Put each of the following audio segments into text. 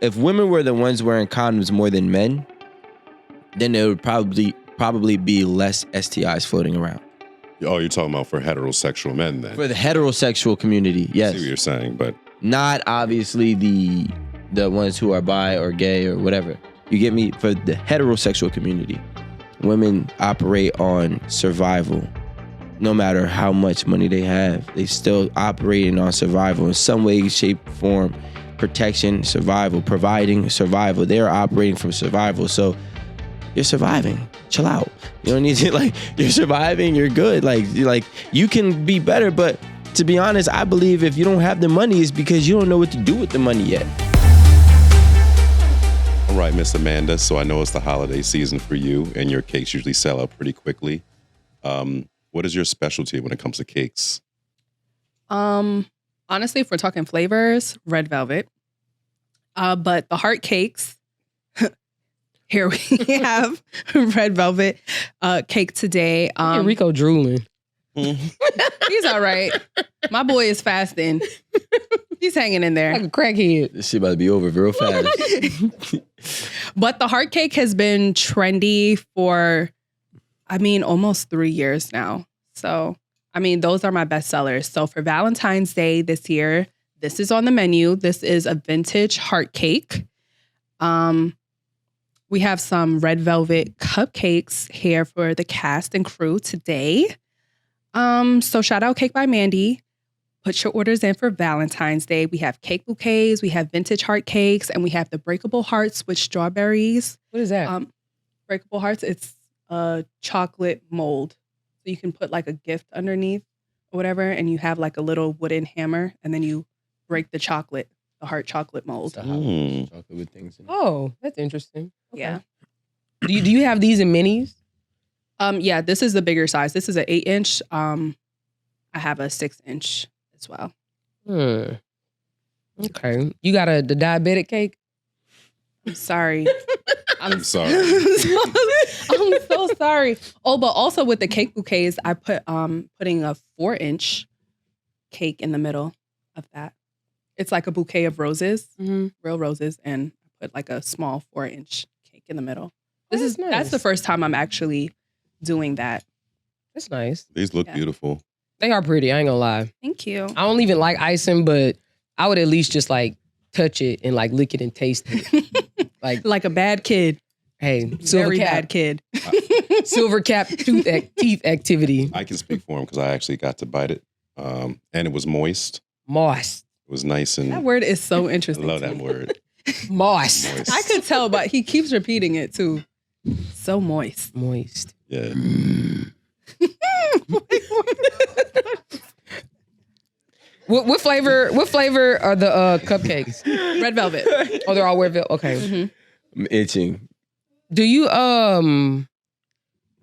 if women were the ones wearing condoms more than men, then there would probably be less STIs floating around. Oh, you're talking about for heterosexual men then? For the heterosexual community, yes. I see what you're saying, but not obviously the ones who are bi or gay or whatever. You get me? For the heterosexual community, women operate on survival. No matter how much money they have, they still operating on survival in some way, shape, form, protection, survival, providing survival. They're operating from survival. So you're surviving. Chill out. You don't need to you're surviving. You're good. You can be better. But to be honest, I believe if you don't have the money, it's because you don't know what to do with the money yet. All right, Miss Amanda. So I know it's the holiday season for you, and your cakes usually sell out pretty quickly. What is your specialty when it comes to cakes? Honestly, if we're talking flavors, red velvet. But the heart cakes, here we have red velvet cake today. Rico drooling. He's all right. My boy is fasting. He's hanging in there. Like a crackhead. This shit about to be over real fast. But the heart cake has been trendy for, almost 3 years now. So, those are my best sellers. So for Valentine's Day this year, this is on the menu. This is a vintage heart cake. We have some red velvet cupcakes here for the cast and crew today. So shout out Cake by Mandy. Put your orders in for Valentine's Day. We have cake bouquets, we have vintage heart cakes, and we have the breakable hearts with strawberries. What is that? Breakable hearts, it's a chocolate mold. So you can put like a gift underneath or whatever, and you have like a little wooden hammer, and then you break the chocolate, the heart chocolate mold. Chocolate with things in it. Oh, that's interesting. Okay. Yeah. Do you have these in minis? Yeah, this is the bigger size. This is an 8-inch. I have a 6-inch as well. Okay. You got the diabetic cake? I'm sorry. I'm sorry. I'm so sorry. Oh, but also with the cake bouquets, I putting a 4-inch cake in the middle of that. It's like a bouquet of roses, real roses, and I put like a small 4-inch cake in the middle. Nice. That's the first time I'm actually doing that. That's nice. These look beautiful. They are pretty. I ain't gonna lie. Thank you. I don't even like icing, but I would at least just touch it and lick it and taste it. like a bad kid. Hey, silver Very cap. bad kid. Silver cap teeth activity. I can speak for him because I actually got to bite it. And it was moist. Moist. It was nice and... That word is so I interesting. love that word. Moist. I could tell, but he keeps repeating it too. So moist. Moist. Yeah. What flavor are the cupcakes? Red velvet. Oh, they're all red velvet. Okay. Mm-hmm. I'm itching. Do you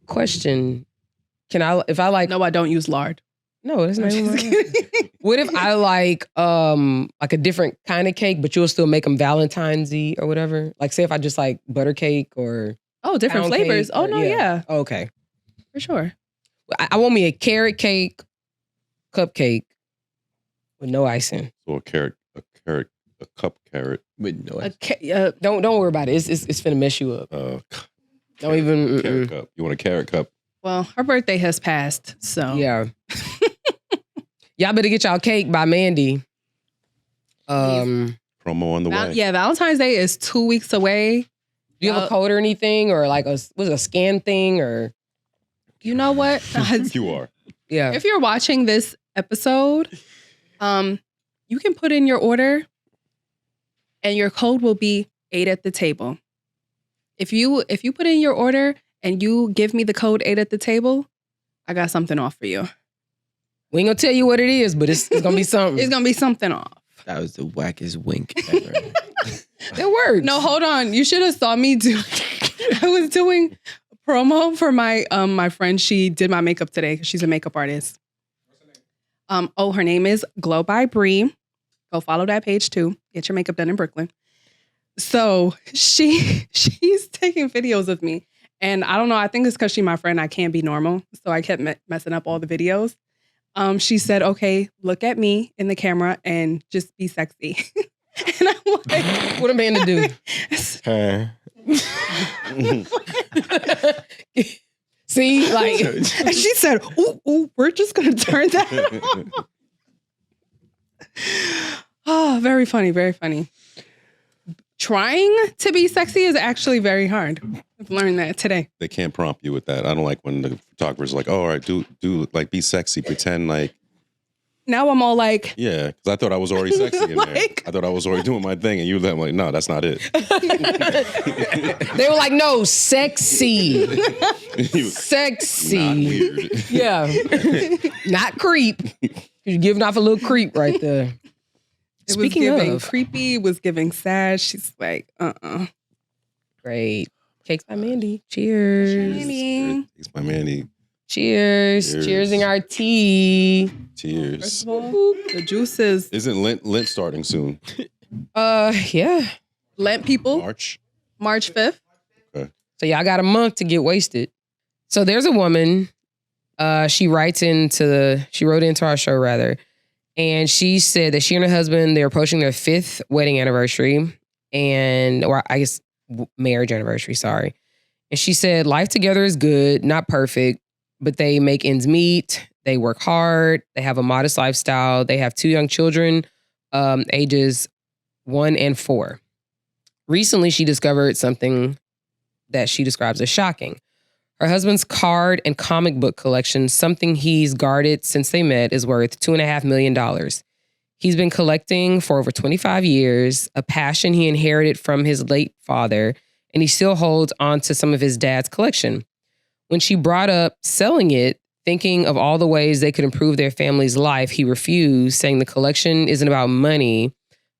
question? If I like? No, I don't use lard. No, that's not even What if I like a different kind of cake, but you'll still make them Valentine's-y or whatever? Like, say if I just like butter cake or different flavors. Oh no, yeah. Oh, okay, for sure. I want me a carrot cake cupcake with no icing. So a cup carrot. With no icing. Don't worry about it. It's finna mess you up. Don't even carrot cup. You want a carrot cup? Well, her birthday has passed, so yeah. Y'all better get y'all cake by Mandy. Promo on the way. Yeah, Valentine's Day is 2 weeks away. Do you have a code or anything, or like was it a scan thing, or you know what? QR. Yeah. If you're watching this episode, you can put in your order, and your code will be 8 at the table. If you put in your order and you give me the code 8 at the table, I got something off for you. We ain't gonna tell you what it is, but it's gonna be something. It's gonna be something off. That was the wackest wink ever. It works. No, hold on. You should have saw me do. I was doing a promo for my my friend. She did my makeup today because she's a makeup artist. Her name is Glow by Bree. Go follow that page too. Get your makeup done in Brooklyn. So she's taking videos of me, and I don't know. I think it's because she's my friend. I can't be normal, so I kept messing up all the videos. She said, "Okay, look at me in the camera and just be sexy." And I'm like, What a man to do. See, like, and she said, ooh, we're just going to turn that off. Oh, very funny, very funny. Trying to be sexy is actually very hard. I've learned that today. They can't prompt you with that. I don't like when the photographer's like, "Oh, all right, do like be sexy, pretend like." Now I'm all like, Yeah, because I thought I was already sexy in there. Like- I thought I was already doing my thing, and you let me like, no, that's not it. they were like, no, sexy. You- Sexy. Not weird. Yeah. Not creep. You're giving off a little creep right there. it Speaking was giving of- creepy, it was giving sad. She's like, Great. Cakes by Mandy. Cheers. Mandy. It's my Mandy. Cheers. Cheers. Cheersing our tea. First Cheers. of all, the juices. Isn't Lent starting soon? Yeah. Lent people, March. March 5th. So y'all got a month to get wasted. So there's a woman. She wrote into our show rather, and she said that she and her husband, they're approaching their 5th wedding anniversary, or I guess marriage anniversary. Sorry. And she said life together is good, not perfect, but they make ends meet. They work hard. They have a modest lifestyle. They have 2 young children, ages 1 and 4. Recently, she discovered something that she describes as shocking. Her husband's card and comic book collection, something he's guarded since they met, is worth $2.5 million. He's been collecting for over 25 years, a passion he inherited from his late father, and he still holds on to some of his dad's collection. When she brought up selling it, thinking of all the ways they could improve their family's life, he refused, saying the collection isn't about money,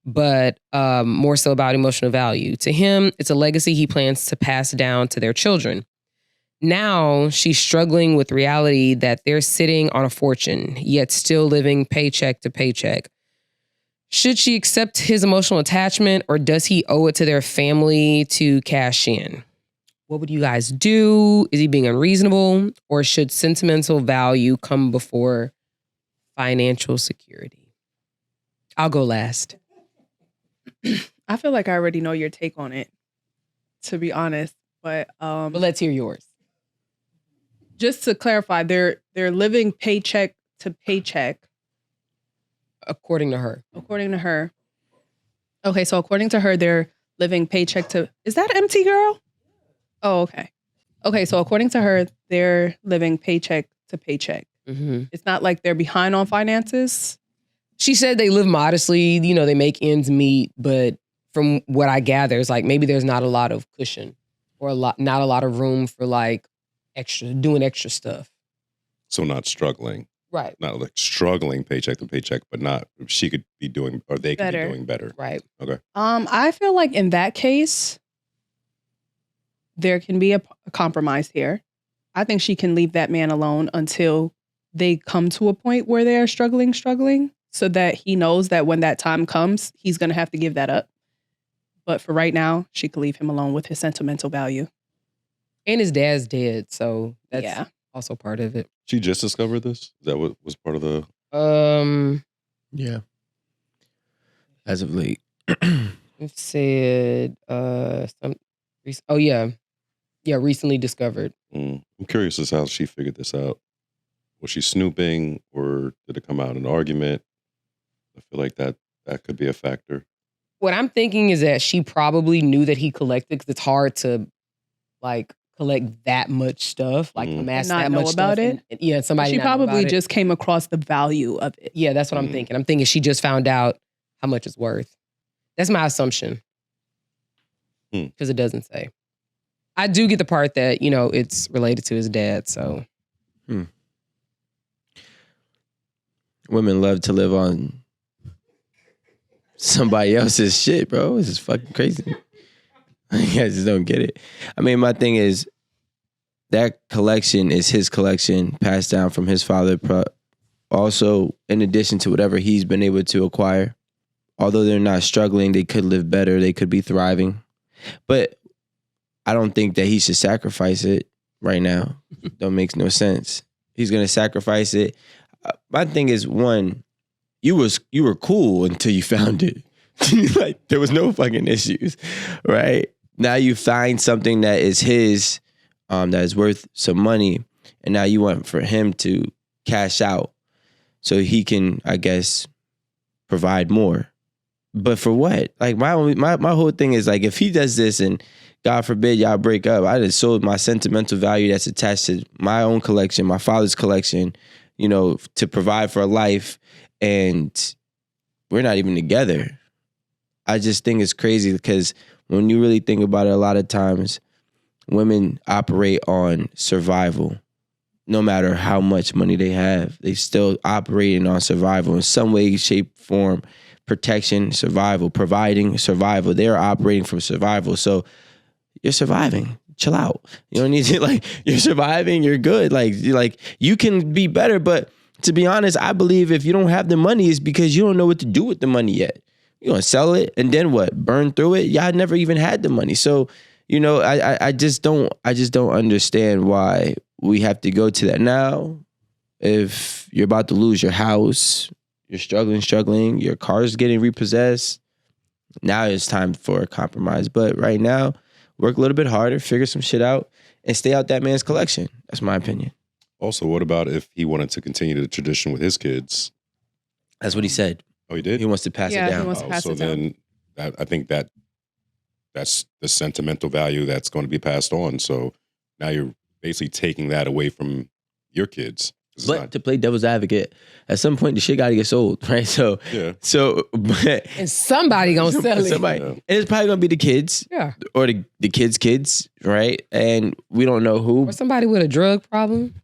but more so about emotional value. To him, it's a legacy he plans to pass down to their children. Now she's struggling with reality that they're sitting on a fortune, yet still living paycheck to paycheck. Should she accept his emotional attachment, or does he owe it to their family to cash in? What would you guys do? Is he being unreasonable, or should sentimental value come before financial security? I'll go last. I feel like I already know your take on it, to be honest. But But let's hear yours. just to clarify, they're living paycheck to paycheck, According to her. according to her. Okay, so according to her, they're living paycheck to. Is that empty, girl? Oh, okay. Okay, so according to her, they're living paycheck to paycheck. Mm-hmm. It's not like they're behind on finances. She said they live modestly, they make ends meet, but from what I gather, it's like maybe there's not a lot of cushion or not a lot of room for like doing extra stuff. So not struggling. Right. Not like struggling paycheck to paycheck, but not she could be doing or they could Better. be doing better. Right. I feel like in that case, there can be a compromise here. I think she can leave that man alone until they come to a point where they're struggling, so that he knows that when that time comes, he's going to have to give that up. But for right now, she could leave him alone with his sentimental value. And his dad's dead, so that's Yeah. also part of it. She just discovered this? Is that what was part of the Yeah. As of late. It said recently discovered. I'm curious as how she figured this out. Was she snooping or did it come out in an argument? I feel like that could be a factor. What I'm thinking is that she probably knew that he collected, because it's hard to like collect that much stuff, like amass not that know much about stuff. it? And somebody She not know probably about it. just came across the value of it. Yeah, that's what I'm thinking. I'm thinking she just found out how much it's worth. That's my assumption. Because it doesn't say. I do get the part that, it's related to his dad, so. Women love to live on somebody else's shit, bro. This is fucking crazy. I just don't get it. I mean, my thing is that collection is his collection passed down from his father. Also, in addition to whatever he's been able to acquire, although they're not struggling, they could live better. They could be thriving. But I don't think that he should sacrifice it right now. Don't make no sense. He's going to sacrifice it. My thing is, one, you were cool until you found it. Like there was no fucking issues, right? Now you find something that is his, that is worth some money, and now you want for him to cash out so he can, I guess, provide more. But for what? Like my whole thing is like, if he does this and God forbid y'all break up, I just sold my sentimental value that's attached to my own collection, my father's collection, you know, to provide for a life, and we're not even together. I just think it's crazy because when you really think about it, a lot of times women operate on survival. No matter how much money they have, they still operating on survival in some way, shape, form, protection, survival, providing survival. They're operating from survival. So you're surviving. Chill out. You don't need to, like, you're surviving, you're good. Like you can be better, but to be honest, I believe if you don't have the money, it's because you don't know what to do with the money yet. You're gonna sell it and then what? Burn through it? Y'all never even had the money. So, you know, I just don't understand why we have to go to that now. If you're about to lose your house, you're struggling, your car's getting repossessed, now it's time for a compromise. But right now, work a little bit harder, figure some shit out, and stay out that man's collection. That's my opinion. Also, what about if he wanted to continue the tradition with his kids? That's what he said. Oh, he did? He wants to pass it Yeah, he down. wants to pass So it down. then I think that's the sentimental value that's going to be passed on. So now you're basically taking that away from your kids. But to play devil's advocate, at some point the shit got to get sold, right? So, Yeah. but And somebody gonna sell it. somebody, Yeah. and it's probably gonna be the kids, Yeah. or the kids, right? And we don't know who. Or somebody with a drug problem.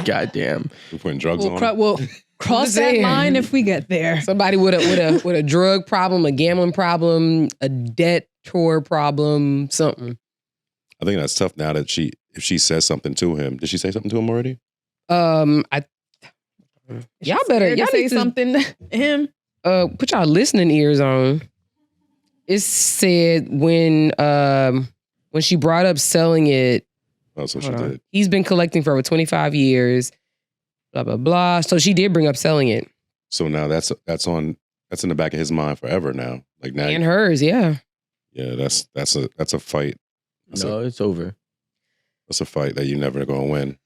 Goddamn. We're putting drugs on. We'll cross that saying. line if we get there. Somebody with a drug problem, a gambling problem, a debt tour problem, something. I think that's tough now that if she says something to him. Did she say something to him already? Y'all better Scared to y'all say need to something to him. put y'all listening ears on. It said when she brought up selling it, Oh, so she hold on. did. He's been collecting for over 25 years. Blah blah blah. So she did bring up selling it. So now that's in the back of his mind forever now. Like now, And hers, yeah. yeah, that's a fight. No, it's over. That's a fight that you're never going to win.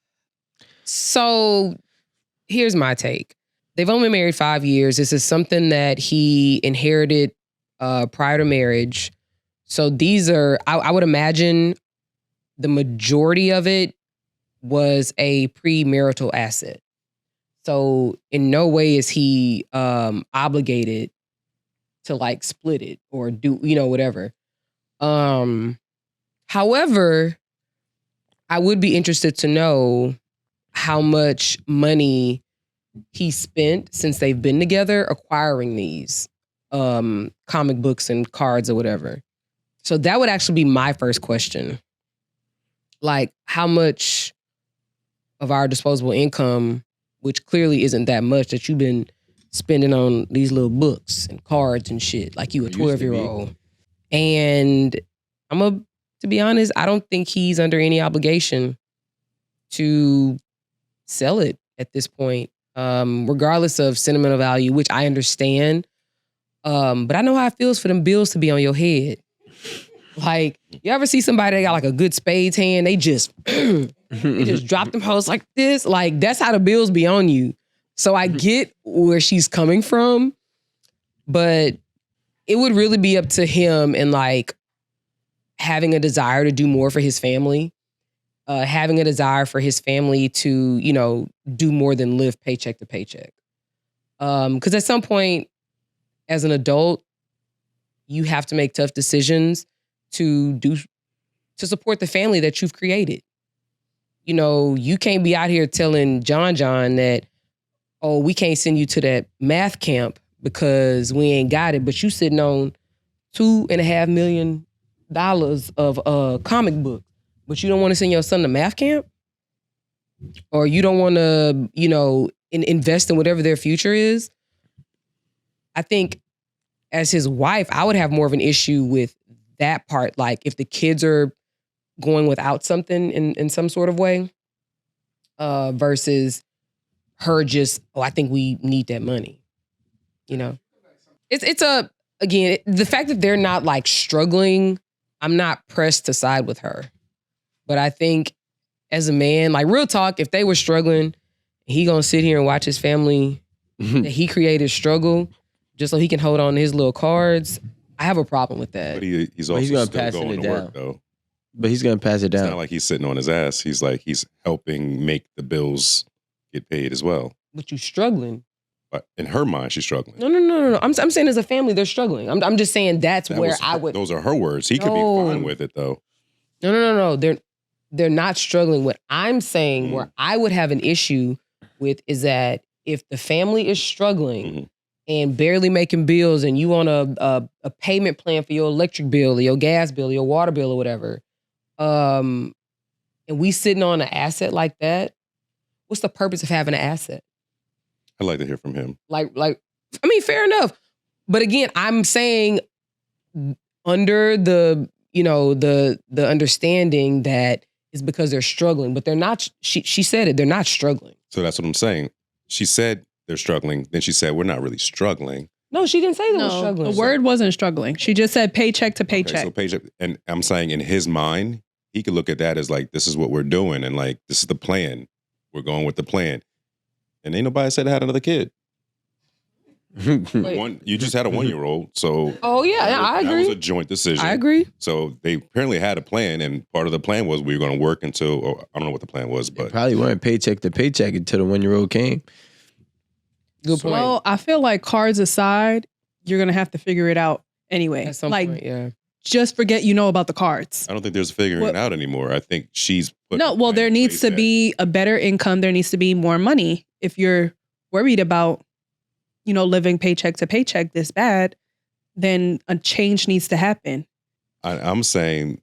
So here's my take. They've only been married 5 years. This is something that he inherited prior to marriage. So these are, I would imagine the majority of it was a premarital asset. So in no way is he obligated to like split it or do, whatever. However, I would be interested to know how much money he spent since they've been together acquiring these comic books and cards or whatever. So that would actually be my first question. Like, how much of our disposable income, which clearly isn't that much, that you've been spending on these little books and cards and shit, like you a It used to be. 12-year-old. And to be honest, I don't think he's under any obligation to sell it at this point, regardless of sentimental value, which I understand. But I know how it feels for them bills to be on your head. Like, you ever see somebody that got like a good spades hand? They just drop them hoes like this. Like, that's how the bills be on you. So I get where she's coming from, but it would really be up to him and like having a desire to do more for his family, having a desire for his family to, do more than live paycheck to paycheck. Because at some point, as an adult, you have to make tough decisions to support the family that you've created. You can't be out here telling John that, oh, we can't send you to that math camp because we ain't got it, but you sitting on $2.5 million of comic book, but you don't want to send your son to math camp? Or you don't want to, invest in whatever their future is? I think as his wife, I would have more of an issue with that part. Like if the kids are going without something in some sort of way, versus her just, I think we need that money. It's again, the fact that they're not like struggling, I'm not pressed to side with her. But I think as a man, like real talk, if they were struggling, he gonna sit here and watch his family that he created struggle just so he can hold on to his little cards. I have a problem with that. But he's also gonna still pass it going to down. work, though. But he's gonna pass it It's down. not like he's sitting on his ass. He's helping make the bills get paid as well. But you struggling. But in her mind, she's struggling. No. I'm saying as a family, they're struggling. I'm just saying that's where I would. Those are her words. He could be No. fine with it, though. No. They're not struggling. What I'm saying, where I would have an issue with, is that if the family is struggling and barely making bills, and you on a payment plan for your electric bill or your gas bill or your water bill or whatever, and we sitting on an asset like that, what's the purpose of having an asset? I'd like to hear from him. Like, I mean, fair enough. But again, I'm saying under the understanding that it's because they're struggling, but they're not. She said it. They're not struggling. So that's what I'm saying. She said they're struggling. Then she said we're not really struggling. No, she didn't say they were No, struggling. the word wasn't struggling. She just said paycheck to Okay, paycheck. so paycheck, and I'm saying in his mind, he could look at that as like, this is what we're doing, and like this is the plan. We're going with the plan. And ain't nobody said I had another kid. Wait. You just had a 1-year-old, so Oh yeah, I that agree. was a joint decision. I agree. So they apparently had a plan, and part of the plan was we were going to work until, or I don't know what the plan was, They but probably weren't paycheck to paycheck until the 1-year-old came. Good point. Well, I feel like cards aside, you're gonna have to figure it out anyway. At some Like, point, yeah. just forget you know about the cards. I don't think there's figuring Well- it out anymore. I think she's put No, a well, plan there in needs place to that- be a better income. There needs to be more money. If you're worried about, living paycheck to paycheck this bad, then a change needs to happen. I'm saying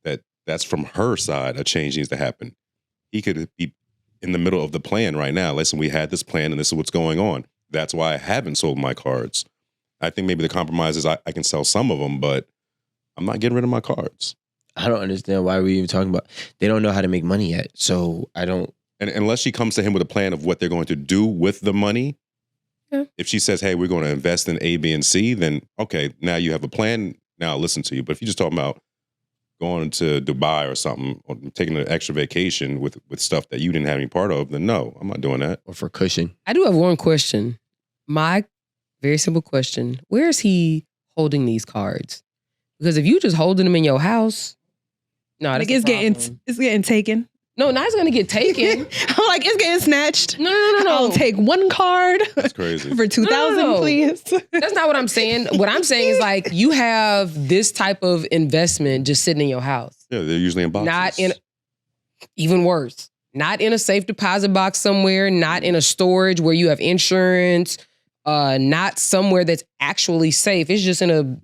that that's from her side. A change needs to happen. He could be in the middle of the plan right now. Listen, we had this plan, and this is what's going on. That's why I haven't sold my cards. I think maybe the compromise is I can sell some of them, but I'm not getting rid of my cards. I don't understand why we're even talking about. They don't know how to make money yet, so I don't. And unless she comes to him with a plan of what they're going to do with the money, Yeah. if she says, hey, we're going to invest in A, B, and C, then okay, now you have a plan. Now I'll listen to you. But if you're just talking about going to Dubai or something, or taking an extra vacation with stuff that you didn't have any part of, then no, I'm not doing that. Or for cushion. I do have one question. My very simple question: where is he holding these cards? Because if you just holding them in your house, no, that's Like a it's getting taken. No, now it's gonna get taken. I'm like, it's getting snatched. No. I'll take one card That's crazy. for 2,000, No. please. That's not what I'm saying. What I'm saying is like you have this type of investment just sitting in your house. Yeah, they're usually in boxes. Not in, even worse, not in a safe deposit box somewhere, not in a storage where you have insurance, not somewhere that's actually safe. It's just in a,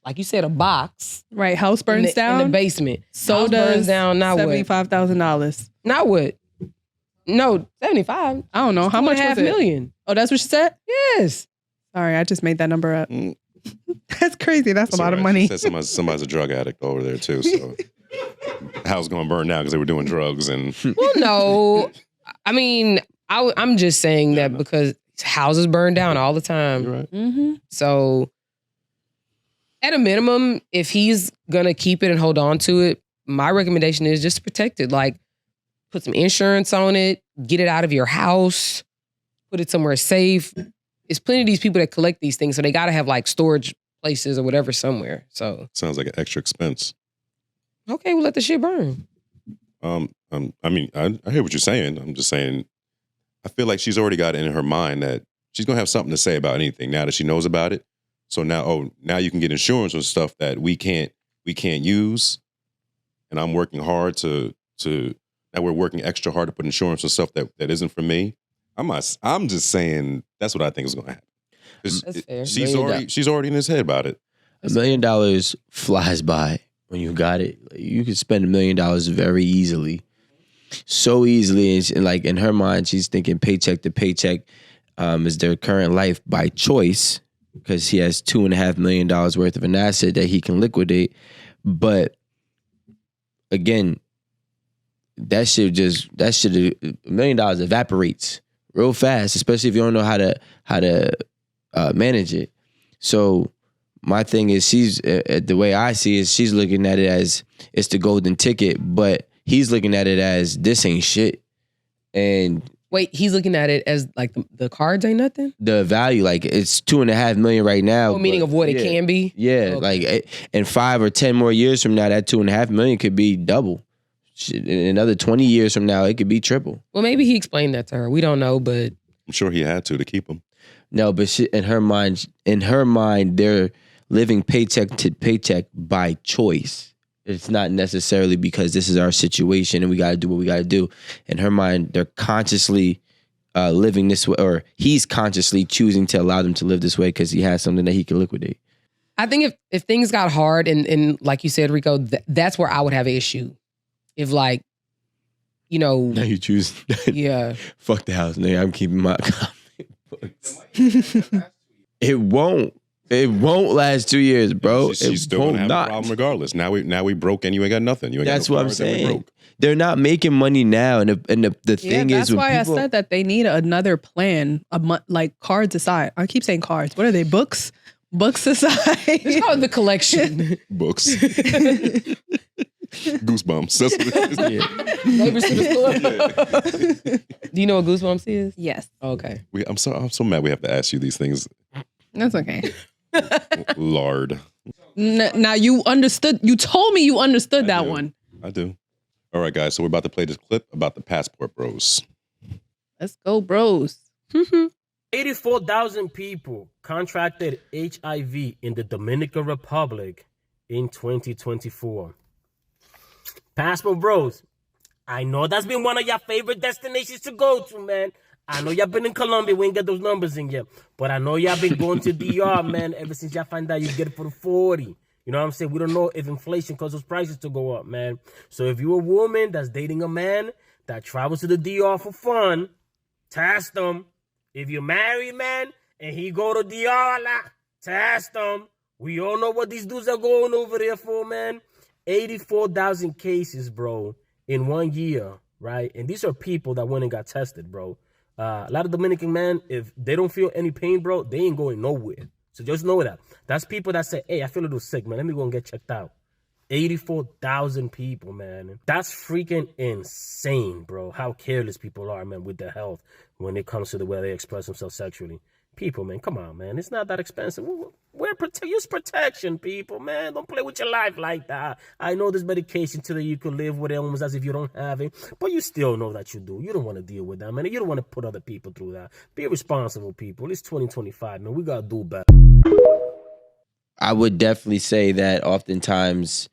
like you said, a box. Right, house burns down. In the basement. So House does burns down, now what? $75,000. Not what? No, 75. I don't know. How much $2.5 was it? million. Oh, that's what she said? Yes. Sorry, I just made that number up. Mm. That's crazy. That's It's a lot of all right. money. She said somebody's a drug addict over there too. So the house is going to burn down because they were doing drugs. And Well, no. I mean, I'm just saying that because houses burn down all the time. you're right. Mm-hmm. So at a minimum, if he's gonna keep it and hold on to it, my recommendation is just to protect it. Like put some insurance on it, get it out of your house, put it somewhere safe. There's plenty of these people that collect these things, so they gotta have like storage places or whatever somewhere. So Sounds like an extra expense. okay, we'll let the shit burn. I mean, I hear what you're saying. I'm just saying, I feel like she's already got it in her mind that she's going to have something to say about anything now that she knows about it. So now you can get insurance on stuff that we can't use. And I'm working hard now we're working extra hard to put insurance on stuff that isn't for me. I'm just saying that's what I think is going to happen. 'Cause That's fair. She's already in his head about it. $1 million flies by when you got it. Like, you could spend $1 million very easily. So easily. And like in her mind, she's thinking paycheck to paycheck is their current life by choice because he has $2.5 million worth of an asset that he can liquidate. But again, $1 million evaporates real fast, especially if you don't know how to manage it. So my thing is she's the way I see it, she's looking at it as it's the golden ticket, but he's looking at it as this ain't shit. And wait, he's looking at it as like the cards ain't nothing? The value, like it's $2.5 million right now. Oh, meaning of what it can be? Yeah, like in 5 or 10 more years from now, that $2.5 million could be double. Shit, in another 20 years from now, it could be triple. Well, maybe he explained that to her. We don't know, but I'm sure he had to keep him. No, but in her mind, they're living paycheck to paycheck by choice. It's not necessarily because this is our situation and we got to do what we got to do. In her mind, they're consciously living this way, or he's consciously choosing to allow them to live this way because he has something that he can liquidate. I think if things got hard and like you said, Rico, that's where I would have an issue. If like, you know. Now you choose. Yeah. Fuck the house, nigga. I'm keeping my comic books. It won't. It won't last 2 years, bro. She's still gonna have a problem regardless. Now we broke and you ain't got nothing. You ain't That's got no what I'm cards and we saying. broke. They're not making money now, and the thing that's is, why people, I said that they need another plan. Like cards aside, I keep saying cards. What are they? Books? Books aside. It's called the collection. Books. Goosebumps. That's what it is. Yeah. Neighbors to the store. Do you know what Goosebumps is? Yes. Okay. I'm so mad we have to ask you these things. That's okay. Lard. Now you understood. You told me you understood that one. I do. All right, guys. So we're about to play this clip about the passport bros. Let's go, bros. 84,000 people contracted HIV in the Dominican Republic in 2024. Passport bros, I know that's been one of your favorite destinations to go to, man. I know y'all been in Colombia, we ain't get those numbers in yet. But I know y'all been going to DR, man, ever since y'all find out you get it for the 40. You know what I'm saying? We don't know if inflation causes prices to go up, man. So if you're a woman that's dating a man that travels to the DR for fun, test them. If you're married, man, and he go to DR a lot, test them. We all know what these dudes are going over there for, man. 84,000 cases, bro, in 1 year, right? And these are people that went and got tested, bro. A lot of Dominican men, if they don't feel any pain, bro, they ain't going nowhere. So just know that. That's people that say, hey, I feel a little sick, man. Let me go and get checked out. 84,000 people, man. That's freaking insane, bro. How careless people are, man, with their health when it comes to the way they express themselves sexually. People, man, come on, man. It's not that expensive. Use protection, people, man. Don't play with your life like that. I know there's medication so that you can live with it almost as if you don't have it, but you still know that you do. You don't want to deal with that, man. You don't want to put other people through that. Be responsible, people. It's 2025, man. We got to do better. I would definitely say that oftentimes,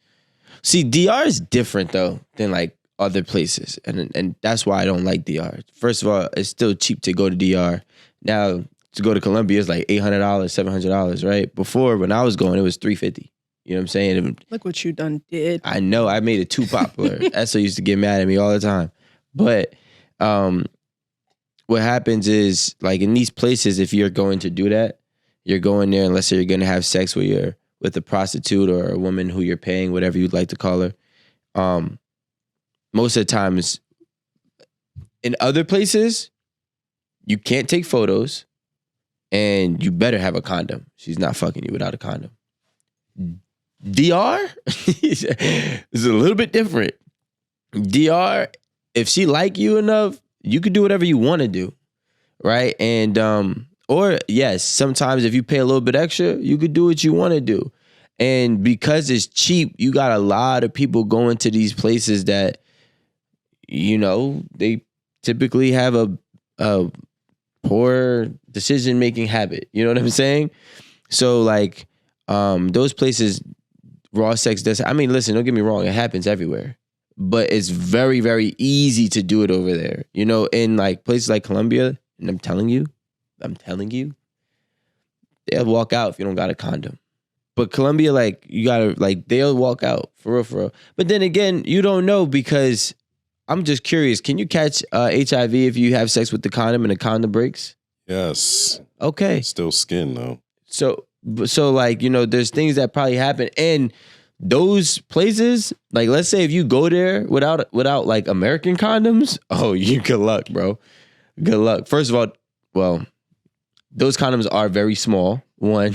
see, DR is different though than like other places, and that's why I don't like DR. First of all, it's still cheap to go to DR. Now, to go to Colombia is like $800, $700, right? Before, when I was going, it was $350. You know what I'm saying? Look what you done did. I know I made it too popular. Esso used to get mad at me all the time. But what happens is, like in these places, if you're going to do that, you're going there, and let's say you're going to have sex with a prostitute or a woman who you're paying, whatever you'd like to call her. Most of the times, in other places, you can't take photos. And you better have a condom. She's not fucking you without a condom. DR is a little bit different. DR, if she like you enough, you could do whatever you want to do, right? And or yes, sometimes if you pay a little bit extra, you could do what you want to do. And because it's cheap, you got a lot of people going to these places that, you know, they typically have a poor decision-making habit. You know what I'm saying? So like those places, raw sex does, I mean, listen, don't get me wrong, it happens everywhere. But it's very, very easy to do it over there. You know, in like places like Colombia, and I'm telling you, they'll walk out if you don't got a condom. But Colombia, like, you gotta, like, they'll walk out, for real. But then again, you don't know, because I'm just curious, can you catch HIV if you have sex with the condom and the condom breaks? Yes. Okay. Still skin, though. So like, you know, there's things that probably happen. And those places, like, let's say if you go there without like American condoms, oh, you good luck, bro. Good luck. First of all, well, those condoms are very small. one.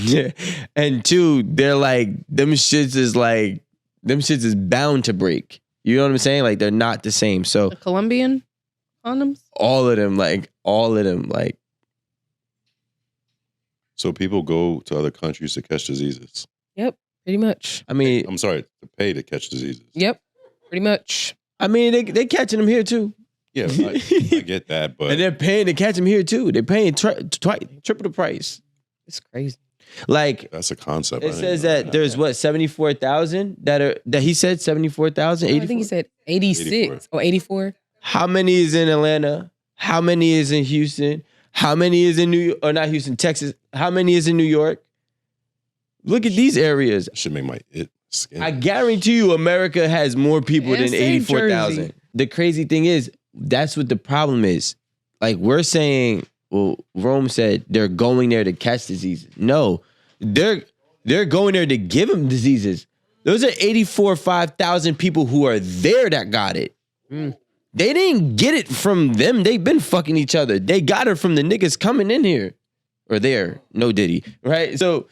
And two, they're like, them shits is bound to break. You know what I'm saying? Like, they're not the same. So The Colombian condoms? all of them. So people go to other countries to catch diseases. Yep, pretty much. I mean, I'm sorry, to pay to catch diseases. Yep, pretty much. they catching them here too. Yeah, I get that, but And they're paying to catch them here too. They're paying triple the price. It's crazy. Like, that's a concept. it says that there's 74,000 that he said 74,000. I think he said 86 or 84. How many is in Atlanta? How many is in Houston? How many is in New York? Or not Houston, Texas? How many is in New York? Look at these areas. Should make my skin. I guarantee you, America has more people Yeah, than same 84,000. Jersey. The crazy thing is, that's what the problem is. Like, we're saying, well, Rome said they're going there to catch diseases. No, they're going there to give them diseases. Those are 5,000 people who are there that got it. They didn't get it from them. They've been fucking each other. They got it from the niggas coming in here. Or there, no Diddy, right? So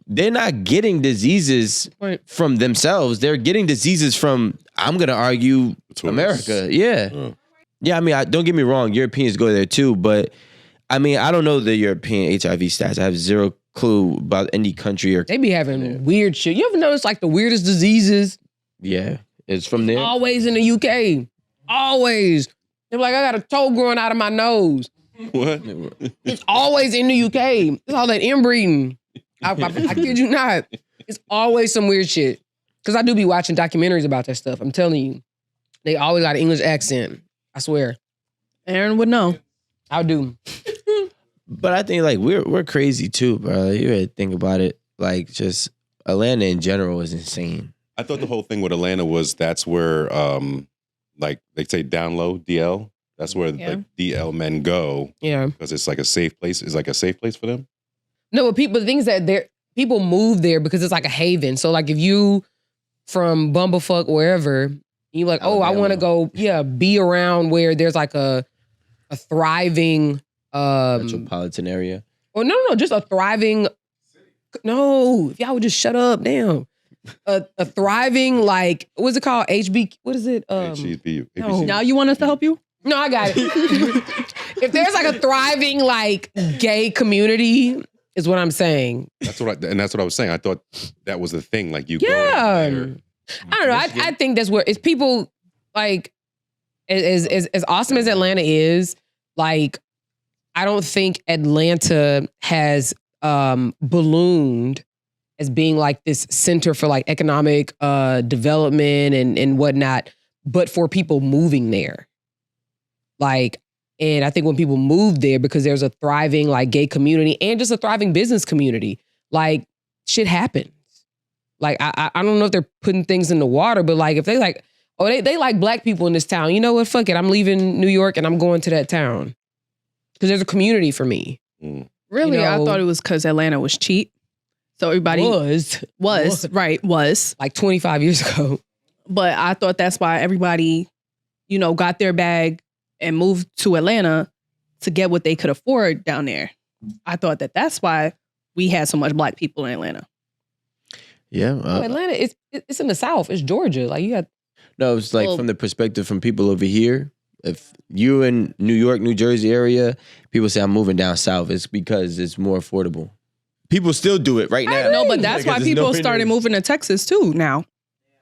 they're not getting diseases from themselves. They're getting diseases from, I'm gonna argue, America. Yeah. Yeah, I mean, don't get me wrong, Europeans go there too, but I mean, I don't know the European HIV stats. I have zero clue about any country or. They be having weird shit. You ever notice like the weirdest diseases? Yeah, it's from there. Always in the UK. Always. They're like, I got a toe growing out of my nose. What? It's always in the UK. It's all that inbreeding. I kid you not. It's always some weird shit. Because I do be watching documentaries about that stuff. I'm telling you. They always got an English accent. I swear. Aaron would know. I do. But I think like we're crazy too, bro. You gotta think about it. Like, just Atlanta in general is insane. I thought the whole thing with Atlanta was that's where, like they say down low, DL. That's where like DL men go. Yeah. Because it's like a safe place. It's like a safe place for them. No, but the things that people move there because it's like a haven. So like if you from Bumblefuck, wherever, you like, oh, I want to go, be around where there's like a thriving Metropolitan area. Oh no, just a thriving. No, if y'all would just shut up, damn. A thriving, like, what's it called? HB, what is it? HBCU. No. Now you want us to help you? No, I got it. If there's like a thriving, like, gay community, is what I'm saying. That's what I was saying. I thought that was the thing. Like you go Yeah. there. I don't know. I think that's where it's people like as awesome as Atlanta is, like, I don't think Atlanta has ballooned as being like this center for like economic development and whatnot, but for people moving there. Like, and I think when people move there because there's a thriving like gay community and just a thriving business community, like shit happens. Like, I don't know if they're putting things in the water, but like if they like, oh, they like black people in this town, you know what, fuck it, I'm leaving New York and I'm going to that town. Because there's a community for me. Really? You know, I thought it was because Atlanta was cheap. So everybody was. Like 25 years ago. But I thought that's why everybody, got their bag and moved to Atlanta to get what they could afford down there. I thought that's why we had so much black people in Atlanta. Yeah. Atlanta, it's in the South. It's Georgia. Like you got. No, it's like from the perspective from people over here. If you in New York, New Jersey area, people say I'm moving down south. It's because it's more affordable. People still do it right now. No, but that's why people started moving to Texas too now.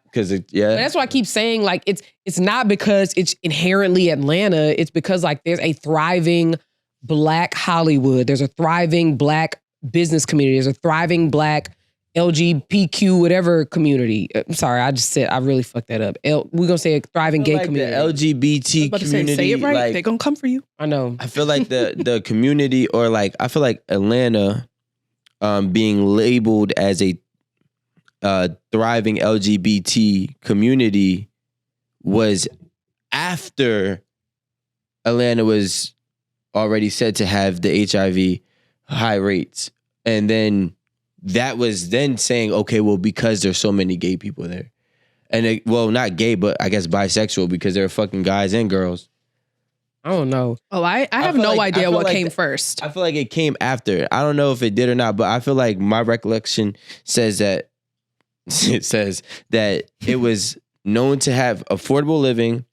Because But that's why I keep saying like it's not because it's inherently Atlanta. It's because like there's a thriving black Hollywood. There's a thriving black business community. There's a thriving black LGBTQ whatever community. I'm sorry, I really fucked that up. We're gonna say a thriving gay community. The LGBT community. Say it right. Like, They're gonna come for you. I know. I feel like the community, or like I feel like Atlanta being labeled as a thriving LGBT community was after Atlanta was already said to have the HIV high rates, and then that was then saying, okay, well, because there's so many gay people there. And not gay, but I guess bisexual, because there are fucking guys and girls. I don't know. Oh, I have feel no like- I idea feel what like came the- first. I feel like it came after. I don't know if it did or not, but I feel like my recollection says that it was known to have affordable living.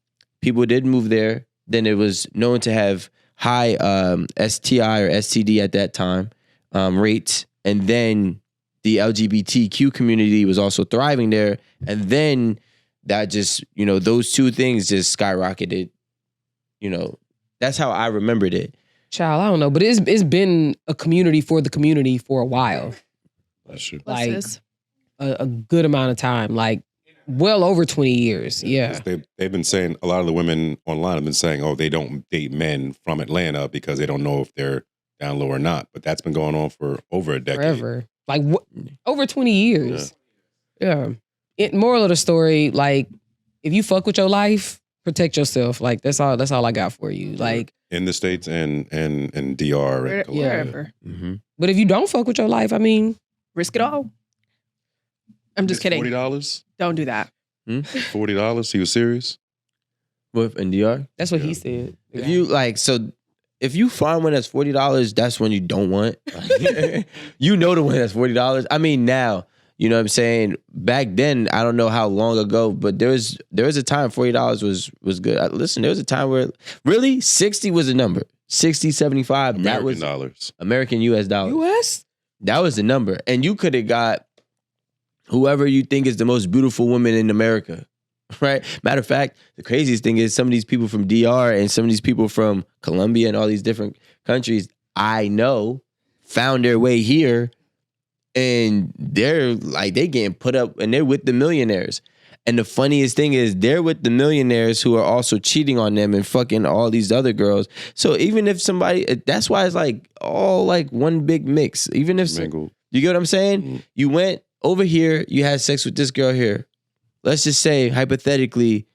People did move there. Then it was known to have high STI or STD at that time rates. And then the LGBTQ community was also thriving there. And then that just, those two things just skyrocketed. That's how I remembered it. Child, I don't know, but it's been a community for the community for a while, That's true. What's like this? a good amount of time, like well over 20 years. Yeah. They've been saying, a lot of the women online have been saying, oh, they don't date men from Atlanta because they don't know if they're down low or not. But that's been going on for over a decade. Forever. Like over 20 years. Yeah. Moral of the story, like, if you fuck with your life, protect yourself. Like, that's all I got for you. Like, In the States and DR. and Colombia. Wherever. Mm-hmm. but if you don't fuck with your life, I mean, Risk it all. I'm just kidding. $40? Don't do that. $40? He was serious? With in DR? that's what he said. If you find one that's $40, that's one you don't want. You know the one that's $40. I mean, now, you know what I'm saying? Back then, I don't know how long ago, but there was a time $40 was good. Listen, there was a time where really 60 was a number. 60, 75, that American was dollars. American US dollars. US? That was the number. And you could have got whoever you think is the most beautiful woman in America. Right? Matter of fact, the craziest thing is some of these people from DR and some of these people from Colombia and all these different countries I know found their way here, and they're like, they getting put up and they're with the millionaires. And the funniest thing is they're with the millionaires who are also cheating on them and fucking all these other girls. So even if somebody, that's why it's like all like one big mix. Even if, Mingled. you get what I'm saying? Mm. You went over here, you had sex with this girl here. Let's just say, hypothetically,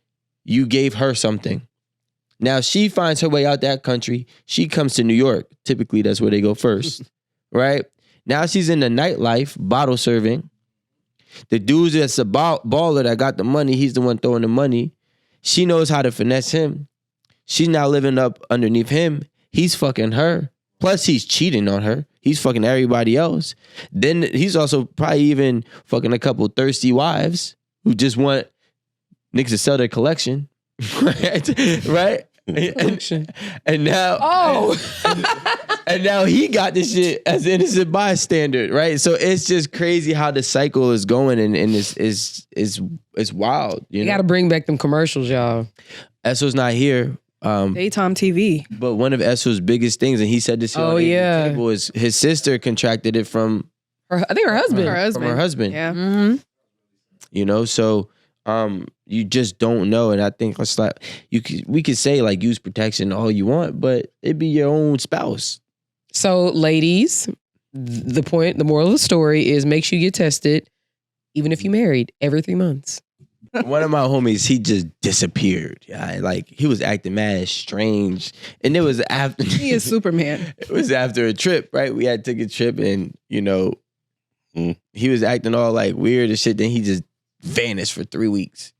you gave her something. Now she finds her way out that country. She comes to New York. Typically, that's where they go first, right? Now she's in the nightlife, bottle serving. The dude that's a baller that got the money, he's the one throwing the money. She knows how to finesse him. She's now living up underneath him. He's fucking her. Plus, he's cheating on her. He's fucking everybody else. Then he's also probably even fucking a couple thirsty wives who just want niggas to sell their collection. Right? And now, and now he got this shit as an innocent bystander, right? So it's just crazy how the cycle is going, and it's wild. You got to bring back them commercials, y'all. Esso's not here. Daytime TV. But one of Esso's biggest things, and he said this on the table, is his sister contracted it from I think her husband. From her husband. Yeah. Mm-hmm. You know, so you just don't know. And I think we could say like use protection all you want, but it'd be your own spouse. So, ladies, the moral of the story is make sure you get tested, even if you're married, every 3 months. One of my homies, he just disappeared. Yeah, like he was acting mad strange, and it was after He is Superman. It was after a trip, right? We had took a trip, and he was acting all like weird and shit. Then he just vanished for 3 weeks.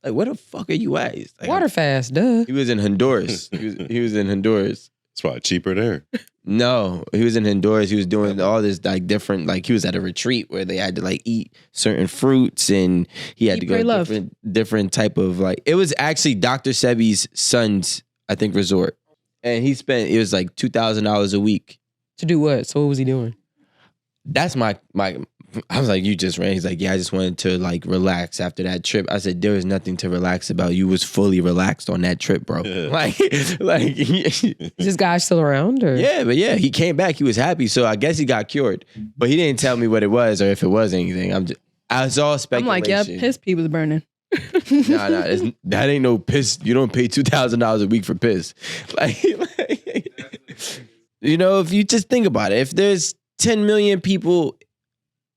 Like, where the fuck are you at? Like, Water fast, duh. He was in Honduras. He was in Honduras. It's probably cheaper there. No, he was in Honduras. He was doing all this like different, like he was at a retreat where they had to like eat certain fruits, and he had to go to different type of like. It was actually Dr. Sebi's son's, I think, resort, and it was like $2,000 a week to do what? So what was he doing? That's my. I was like, you just ran. He's like, yeah, I just wanted to like relax after that trip. I said, there was nothing to relax about. You was fully relaxed on that trip, bro. Like is this guy still around? Or? Yeah, but yeah, he came back. He was happy. So I guess he got cured. But he didn't tell me what it was or if it was anything. I was all speculation. I'm like, yep, his pee was burning. Nah, that ain't no piss. You don't pay $2,000 a week for piss. Like, if you just think about it, if there's 10 million people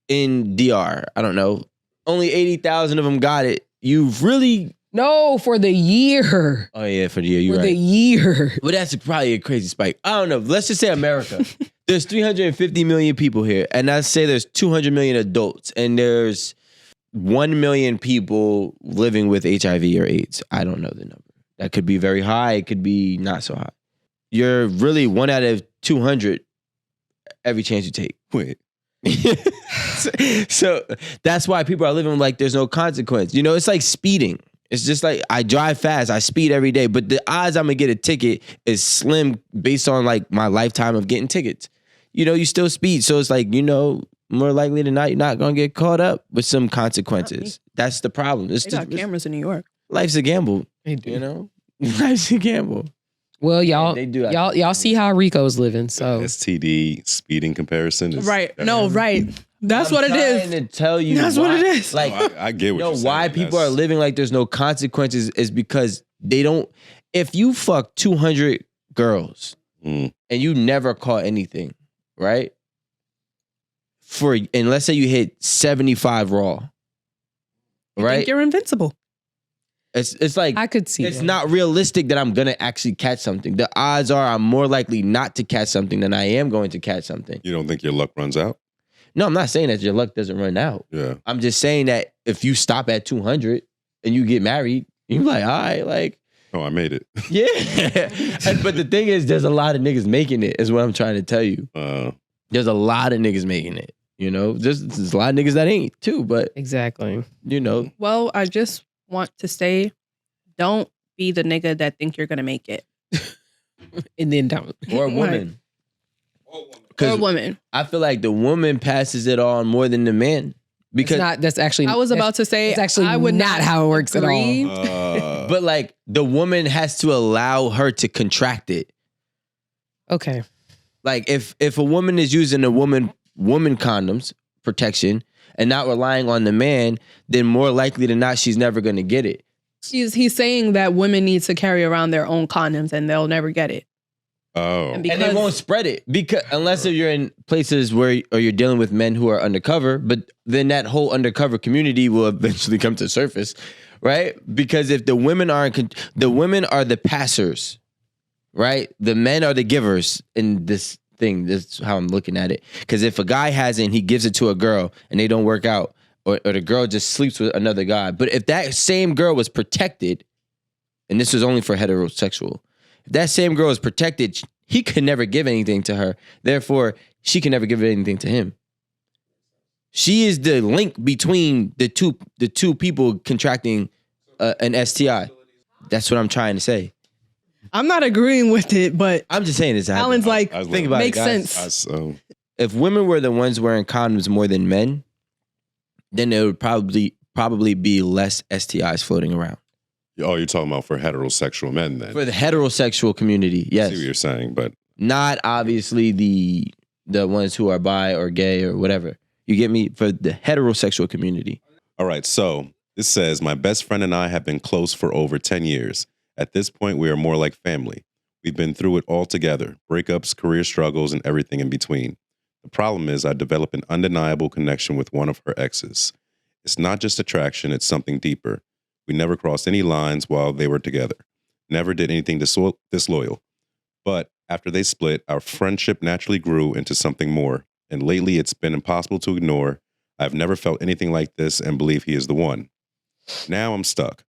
in DR, I don't know, only 80,000 of them got it. You've really... No, for the year. Oh, yeah, for the year. You're right. For the year. But that's probably a crazy spike. I don't know. Let's just say America. There's 350 million people here. And I say there's 200 million adults. And there's 1 million people living with HIV or AIDS. I don't know the number. That could be very high. It could be not so high. You're really 1 out of 200 every chance you take. Wait. So that's why people are living like there's no consequence. You know, it's like speeding. It's just like I drive fast, I speed every day, but the odds I'm gonna get a ticket is slim based on like my lifetime of getting tickets. You know, you still speed, so it's like, you know, more likely than not, you're not gonna get caught up with some consequences. That's the problem. They got cameras in New York. Life's a gamble. You know, life's a gamble. Well, y'all, They do y'all see how Rico's living. So STD speeding comparison is Right. No, right. That's what it is. I'm trying to tell you. That's what it is. Like, I get what you know you're saying. why people are living like there's no consequences is because they don't. If you fuck 200 girls Mm. and you never caught anything, right? And let's say you hit 75 raw, You right? think you're invincible. It's like I could see it's that. not realistic that I'm gonna actually catch something. The odds are I'm more likely not to catch something than I am going to catch something. You don't think your luck runs out? No, I'm not saying that your luck doesn't run out. Yeah. I'm just saying that if you stop at 200 and you get married, you're like, all right, like, Oh, I made it. yeah. But the thing is, there's a lot of niggas making it, is what I'm trying to tell you. There's a lot of niggas making it, you know? There's a lot of niggas that ain't too, but, exactly. you know. Well, I just want to say, don't be the nigga that think you're gonna make it. And then don't. Or a woman. Or a 'Cause woman. I feel like the woman passes it on more than the man. Because, That's actually. I was about to say, It's actually I would not how it works at all. agree. but like, the woman has to allow her to contract it. Okay. Like, if a woman is using a woman condoms protection and not relying on the man, then more likely than not, she's never going to get it. He's saying that women need to carry around their own condoms and they'll never get it. Oh. And And they won't spread it because unless if you're in places where or you're dealing with men who are undercover, but then that whole undercover community will eventually come to surface, right? Because if the women are the women are the passers, right? The men are the givers in this thing. This is how I'm looking at it. Because if a guy has it and he gives it to a girl and they don't work out, or the girl just sleeps with another guy, but if that same girl was protected, and this was only for heterosexual. If that same girl is protected, he could never give anything to her. Therefore, she can never give anything to him. She is the link between the two people contracting an STI. That's what I'm trying to say. I'm not agreeing with it, but I'm just saying this. Alan's like, think about makes it, guys. sense. If women were the ones wearing condoms more than men, then there would probably be less STIs floating around. Oh, you're talking about for heterosexual men then? For the heterosexual community, I yes. see what you're saying, but Not obviously the ones who are bi or gay or whatever. You get me? For the heterosexual community. all right. So this says, my best friend and I have been close for over 10 years. At this point, we are more like family. We've been through it all together, breakups, career struggles, and everything in between. The problem is I developed an undeniable connection with one of her exes. It's not just attraction, it's something deeper. We never crossed any lines while they were together. Never did anything disloyal. But after they split, our friendship naturally grew into something more. And lately, it's been impossible to ignore. I've never felt anything like this and believe he is the one. Now I'm stuck.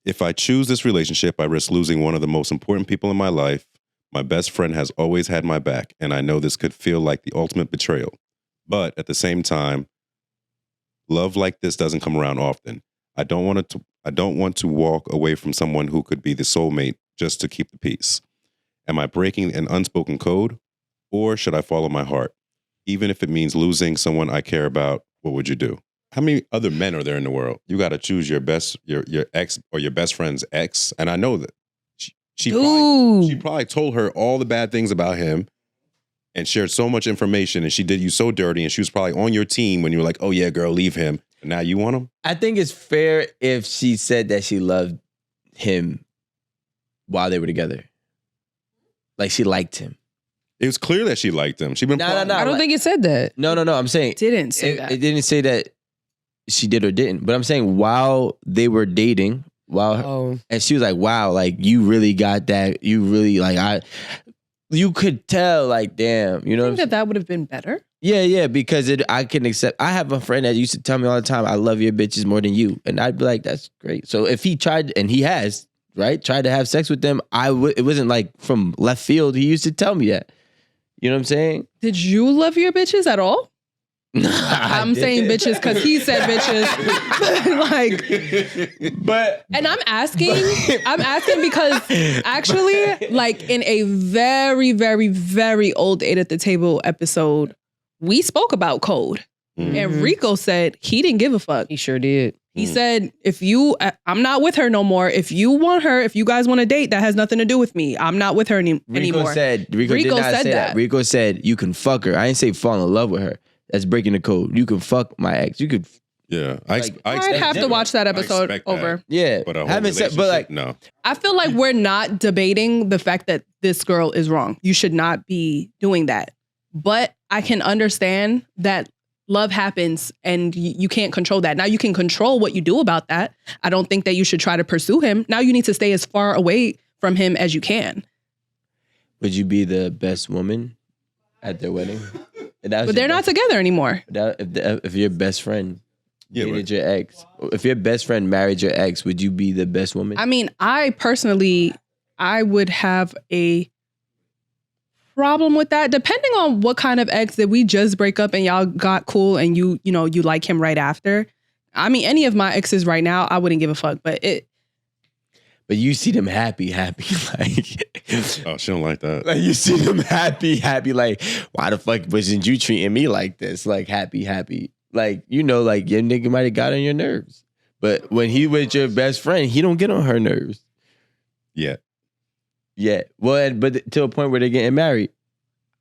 If I choose this relationship, I risk losing one of the most important people in my life. My best friend has always had my back, and I know this could feel like the ultimate betrayal. But at the same time, love like this doesn't come around often. I don't want to walk away from someone who could be the soulmate just to keep the peace. Am I breaking an unspoken code, or should I follow my heart? Even if it means losing someone I care about, what would you do? How many other men are there in the world? You got to choose your ex or your best friend's ex, and I know that she probably told her all the bad things about him and shared so much information, and she did you so dirty, and she was probably on your team when you were like, oh yeah, girl, leave him. And now you want him? I think it's fair if she said that she loved him while they were together. Like she liked him. It was clear that she liked him. She been No. I don't think it said that. No. I'm saying Didn't say that. It didn't say that she did or didn't. But I'm saying while they were dating, and she was like, wow, like you really got that. You really you could tell, like, damn, you know. I think that would have been better. Yeah, because I can accept. I have a friend that used to tell me all the time, I love your bitches more than you. And I'd be like, that's great. So if he tried, and he has, right? Tried to have sex with them. It wasn't like from left field. He used to tell me that. You know what I'm saying? Did you love your bitches at all? I'm saying bitches because he said bitches. And I'm asking because actually, like in a very, very, very old 8 at the Table episode, we spoke about code. And Rico said he didn't give a fuck. He sure did. He said, I'm not with her no more. If you want her, if you guys want to date, that has nothing to do with me. I'm not with her anymore. Rico did not say that. Rico said, you can fuck her. I didn't say fall in love with her. That's breaking the code. You can fuck my ex. You could. Yeah. I'd have to watch that episode over. Yeah. But no. I feel like we're not debating the fact that this girl is wrong. You should not be doing that. But I can understand that love happens and you can't control that. Now you can control what you do about that. I don't think that you should try to pursue him. Now you need to stay as far away from him as you can. Would you be the best woman at their wedding? But they're not together anymore. If your best friend dated your ex, if your best friend married your ex, would you be the best woman? I mean, I would have a problem with that, depending on what kind of ex. Did we just break up and y'all got cool and you like him right after? I mean, any of my exes right now, I wouldn't give a fuck. But you see them happy, like. Oh, she don't like that. Like you see them happy, like, why the fuck wasn't you treating me like this? Like happy. Like, like your nigga might have got on your nerves. But when he with your best friend, he don't get on her nerves. Yeah. Yeah. Well, but to a point where they're getting married.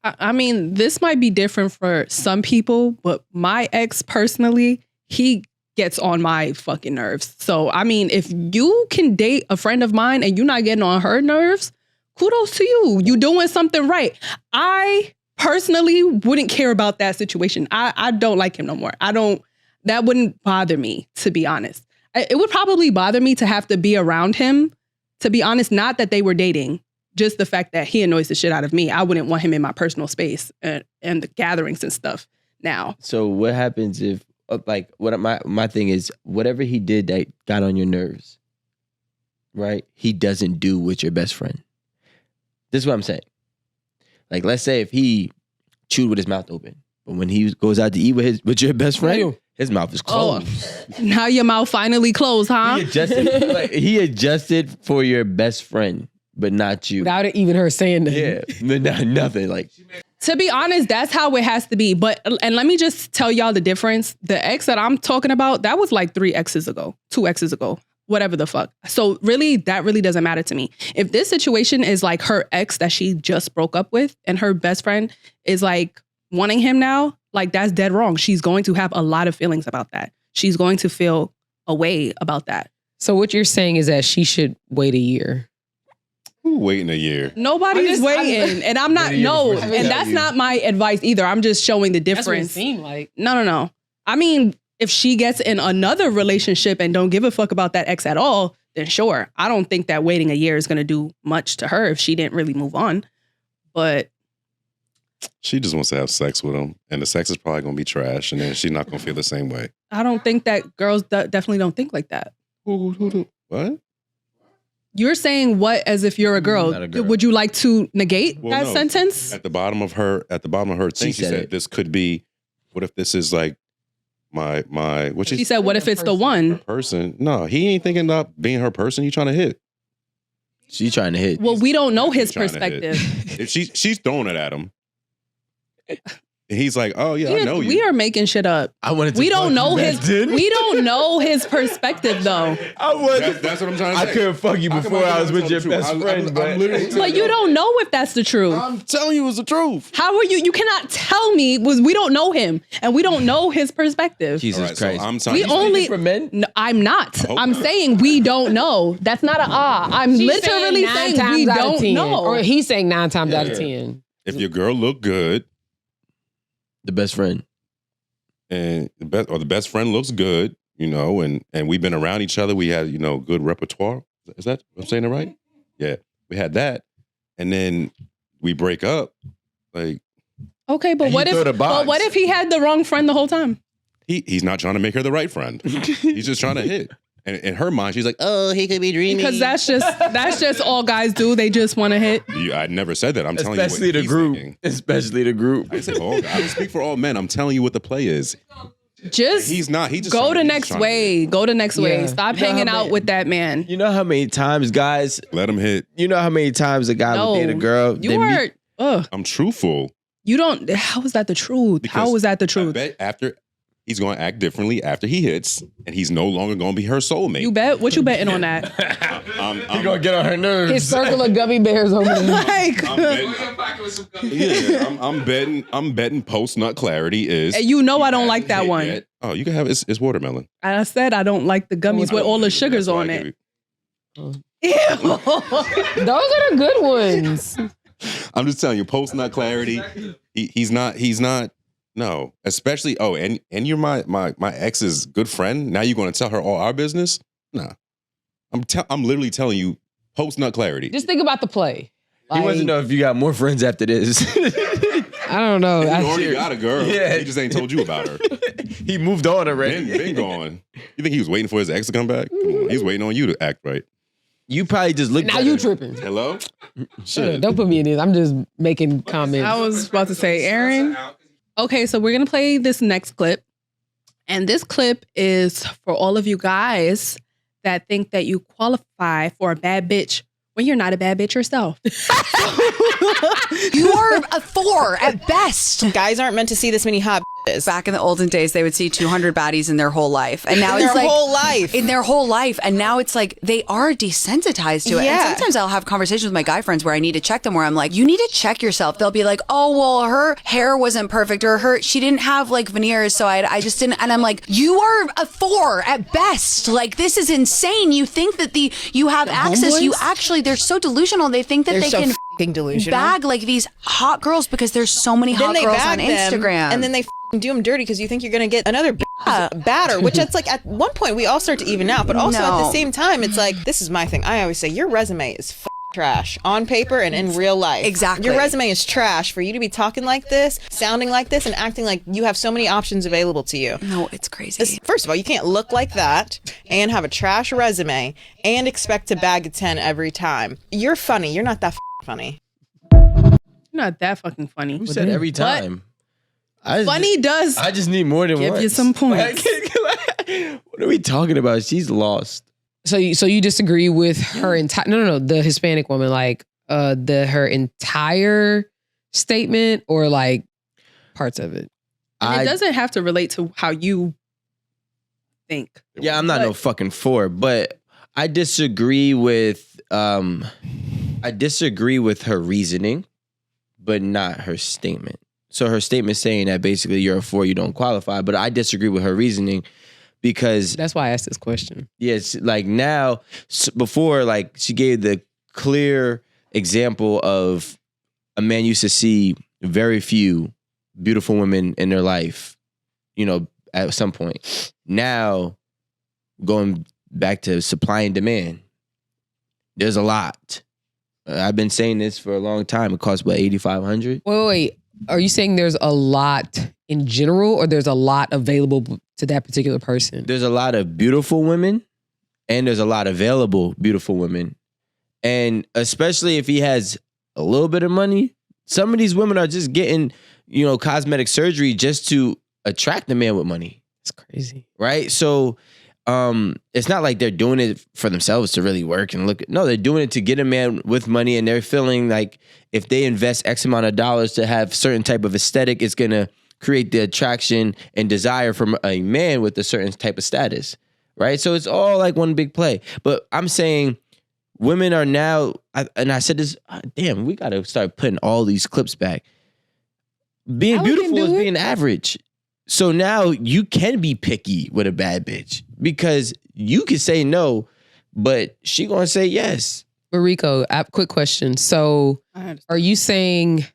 I mean, this might be different for some people, but my ex personally, he gets on my fucking nerves. So, I mean, if you can date a friend of mine and you're not getting on her nerves, kudos to you. You doing something right. I personally wouldn't care about that situation. I don't like him no more. That wouldn't bother me, to be honest. It would probably bother me to have to be around him, to be honest, not that they were dating. Just the fact that he annoys the shit out of me. I wouldn't want him in my personal space and the gatherings and stuff now. So what happens if, like, what my thing is, whatever he did that got on your nerves, right? He doesn't do with your best friend. This is what I'm saying. Like, let's say if he chewed with his mouth open, but when he goes out to eat with your best friend, his mouth is closed. Oh, now your mouth finally closed, huh? He adjusted for your best friend. But not you. Without even her saying that. Yeah, nothing. Like, to be honest, that's how it has to be. And let me just tell y'all the difference. The ex that I'm talking about, that was like 2 exes ago, whatever the fuck. So really, that really doesn't matter to me. If this situation is like her ex that she just broke up with and her best friend is like wanting him now, like that's dead wrong. She's going to have a lot of feelings about that. She's going to feel a way about that. So what you're saying is that she should wait a year. Waiting a year. Nobody's waiting. And I'm not, and that's not my advice either. I'm just showing the difference. That's what it seemed like. No. I mean, if she gets in another relationship and don't give a fuck about that ex at all, then sure. I don't think that waiting a year is going to do much to her if she didn't really move on. But she just wants to have sex with him. And the sex is probably going to be trash. And then she's not going to feel the same way. I don't think that girls definitely don't think like that. What? You're saying what as if you're a girl. Would you like to negate that sentence? At the bottom of her thing, she said this could be, what if this is like my what she said, what if it's the one person? No, he ain't thinking about being her person. He trying to hit. She's trying to hit. Well, we don't know his perspective. If she's throwing it at him. He's like, oh yeah, I know you. We are making shit up. We don't know his perspective though. That's what I'm trying to say. I couldn't fuck you before I was with your best friend. But you don't know if that's the truth. I'm telling you it's the truth. How are you? You cannot tell me we don't know him and we don't know his perspective. Jesus Christ. So for men? No, I'm not. I'm saying we don't know. That's not an I'm literally saying we don't know. Or he's saying 9 times out of 10. If your girl look good. The best friend. And the best friend looks good, and we've been around each other. We had, good repertoire. Is that, I'm saying it right? Yeah. We had that. And then we break up. Like. Okay, but what if he had the wrong friend the whole time? He's not trying to make her the right friend. He's just trying to hit. And in her mind, she's like, "Oh, he could be dreaming." Because that's just all guys do. They just want to hit. I never said that. I'm telling Especially you what the he's group. thinking. Especially the group. I said, I don't speak for all men. I'm telling you what the play is. Just He's not. He just go trying the he's next trying to way. Go the next way. Yeah. Stop You know hanging how out many- with that man. You know how many times guys, let him hit. you know how many times a guy No, would date a girl? you they are. meet- I'm truthful. You don't. How is that the truth? Because How is that the I truth? bet after he's going to act differently after he hits, and he's no longer going to be her soulmate. You bet. What you betting on that? I'm gonna get on her nerves. His circle of gummy bears over there. Like, betting. I'm betting post nut clarity is. you know I don't like that hit one. yet. Oh, you can have it's watermelon. I said I don't like the gummies with all the sugars That's why on I it. give Ew. Those are the good ones. I'm just telling you, post nut clarity. He's not. No, especially. Oh, and you're my ex's good friend. Now you're going to tell her all our business? Nah, I'm literally telling you, post nut clarity. Just think about the play. He wants to know if you got more friends after this. I don't know. He I- already got a girl. Yeah. He just ain't told you about her. He moved on already. Been gone. You think he was waiting for his ex to come back? Come on, he's waiting on you to act right. You probably just looked now at you her. tripping. Hello? Shit. Don't put me in this. I'm just making comments. I was about to say, Aaron. Okay, so we're gonna play this next clip, and this clip is for all of you guys that think that you qualify for a bad bitch when you're not a bad bitch yourself. You are a 4 at best. Guys aren't meant to see this many hot bitches. Back in the olden days, they would see 200 baddies in their whole life. And now Their it's like whole life. in their whole life. And now it's like they are desensitized to it. Yeah. And sometimes I'll have conversations with my guy friends where I need to check them, where I'm like, you need to check yourself. They'll be like, oh, well, her hair wasn't perfect, or she didn't have like veneers. So I just didn't. And I'm like, you are a 4 at best. Like, this is insane. You think that you have access. homeboys? You actually, they're so delusional. They think that They're they so can f***ing delusional. bag like these hot girls because there's so many then hot they girls bag on them, Instagram. and then they f***ing do them dirty because you think you're gonna get another batter. Which it's like at one point we all start to even out, but also at the No. same time it's like, this is my thing. I always say your resume is trash on paper and in real life. Exactly. Your resume is trash for you to be talking like this, sounding like this, and acting like you have so many options available to you. No, it's crazy. First of all, you can't look like that and have a trash resume and expect to bag a 10 every time. You're funny. You're not that funny. Not that fucking funny. Who said every time? Funny does. I just need more than Give once. you some points. What are we talking about? She's lost. So you disagree with her entire? No, the Hispanic woman, like her entire statement, or like parts of it. And it doesn't have to relate to how you think. Yeah, I'm not no fucking 4, but I disagree with her reasoning, but not her statement. So her statement saying that basically you're a 4, you don't qualify, but I disagree with her reasoning because That's why I asked this question. yes, like now, before, like she gave the clear example of a man used to see very few beautiful women in their life, at some point. Now, going back to supply and demand, there's a lot. I've been saying this for a long time. It costs about $8,500. Wait. Are you saying there's a lot in general, or there's a lot available to that particular person? There's a lot of beautiful women, and there's a lot of available beautiful women. And especially if he has a little bit of money, some of these women are just getting, cosmetic surgery just to attract the man with money. It's crazy. Right? So it's not like they're doing it for themselves to really work and look. No, they're doing it to get a man with money, and they're feeling like if they invest X amount of dollars to have certain type of aesthetic, it's going to create the attraction and desire from a man with a certain type of status. Right? So it's all like one big play. But I'm saying women are now, and I said this, damn, we got to start putting all these clips back. Being beautiful is being average. So now you can be picky with a bad bitch because you can say no, but she gonna say yes. But Rico, quick question. So are you saying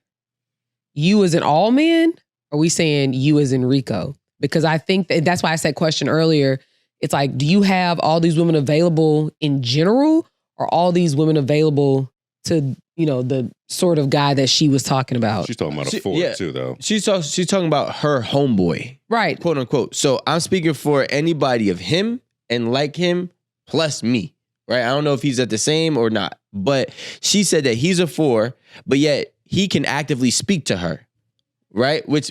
you as in all men? Or are we saying you as in Rico? Because I think that's why I said question earlier. It's like, do you have all these women available in general, or all these women available to, the sort of guy that she was talking about? She's talking about a 4 too, though. She's talking about her homeboy. Right. Quote unquote. So I'm speaking for anybody of him and like him plus me, right? I don't know if he's at the same or not, but she said that he's a 4, but yet he can actively speak to her, right? Which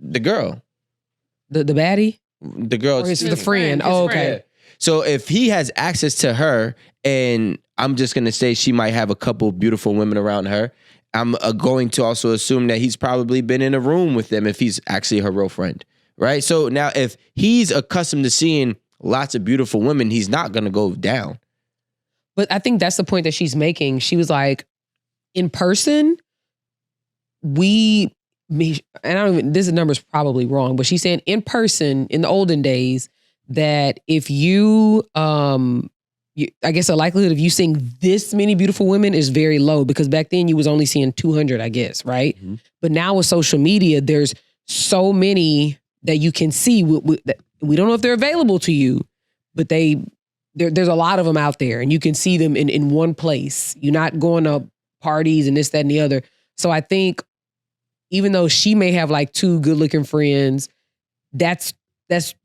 the girl. The baddie? The girl. Or the friend. Oh, okay. Yeah. So if he has access to her, and I'm just going to say she might have a couple beautiful women around her, I'm going to also assume that he's probably been in a room with them if he's actually her real friend, right? So now if he's accustomed to seeing lots of beautiful women, he's not going to go down. But I think that's the point that she's making. She was like, in person, and I don't even, this number's probably wrong, but she's saying in person, in the olden days, that if I guess the likelihood of you seeing this many beautiful women is very low, because back then you was only seeing 200, I guess, right? Mm-hmm. But now with social media, there's so many that you can see. We don't know if they're available to you, but there's a lot of them out there, and you can see them in one place. You're not going to parties and this, that, and the other. So I think even though she may have like 2 good looking friends, that's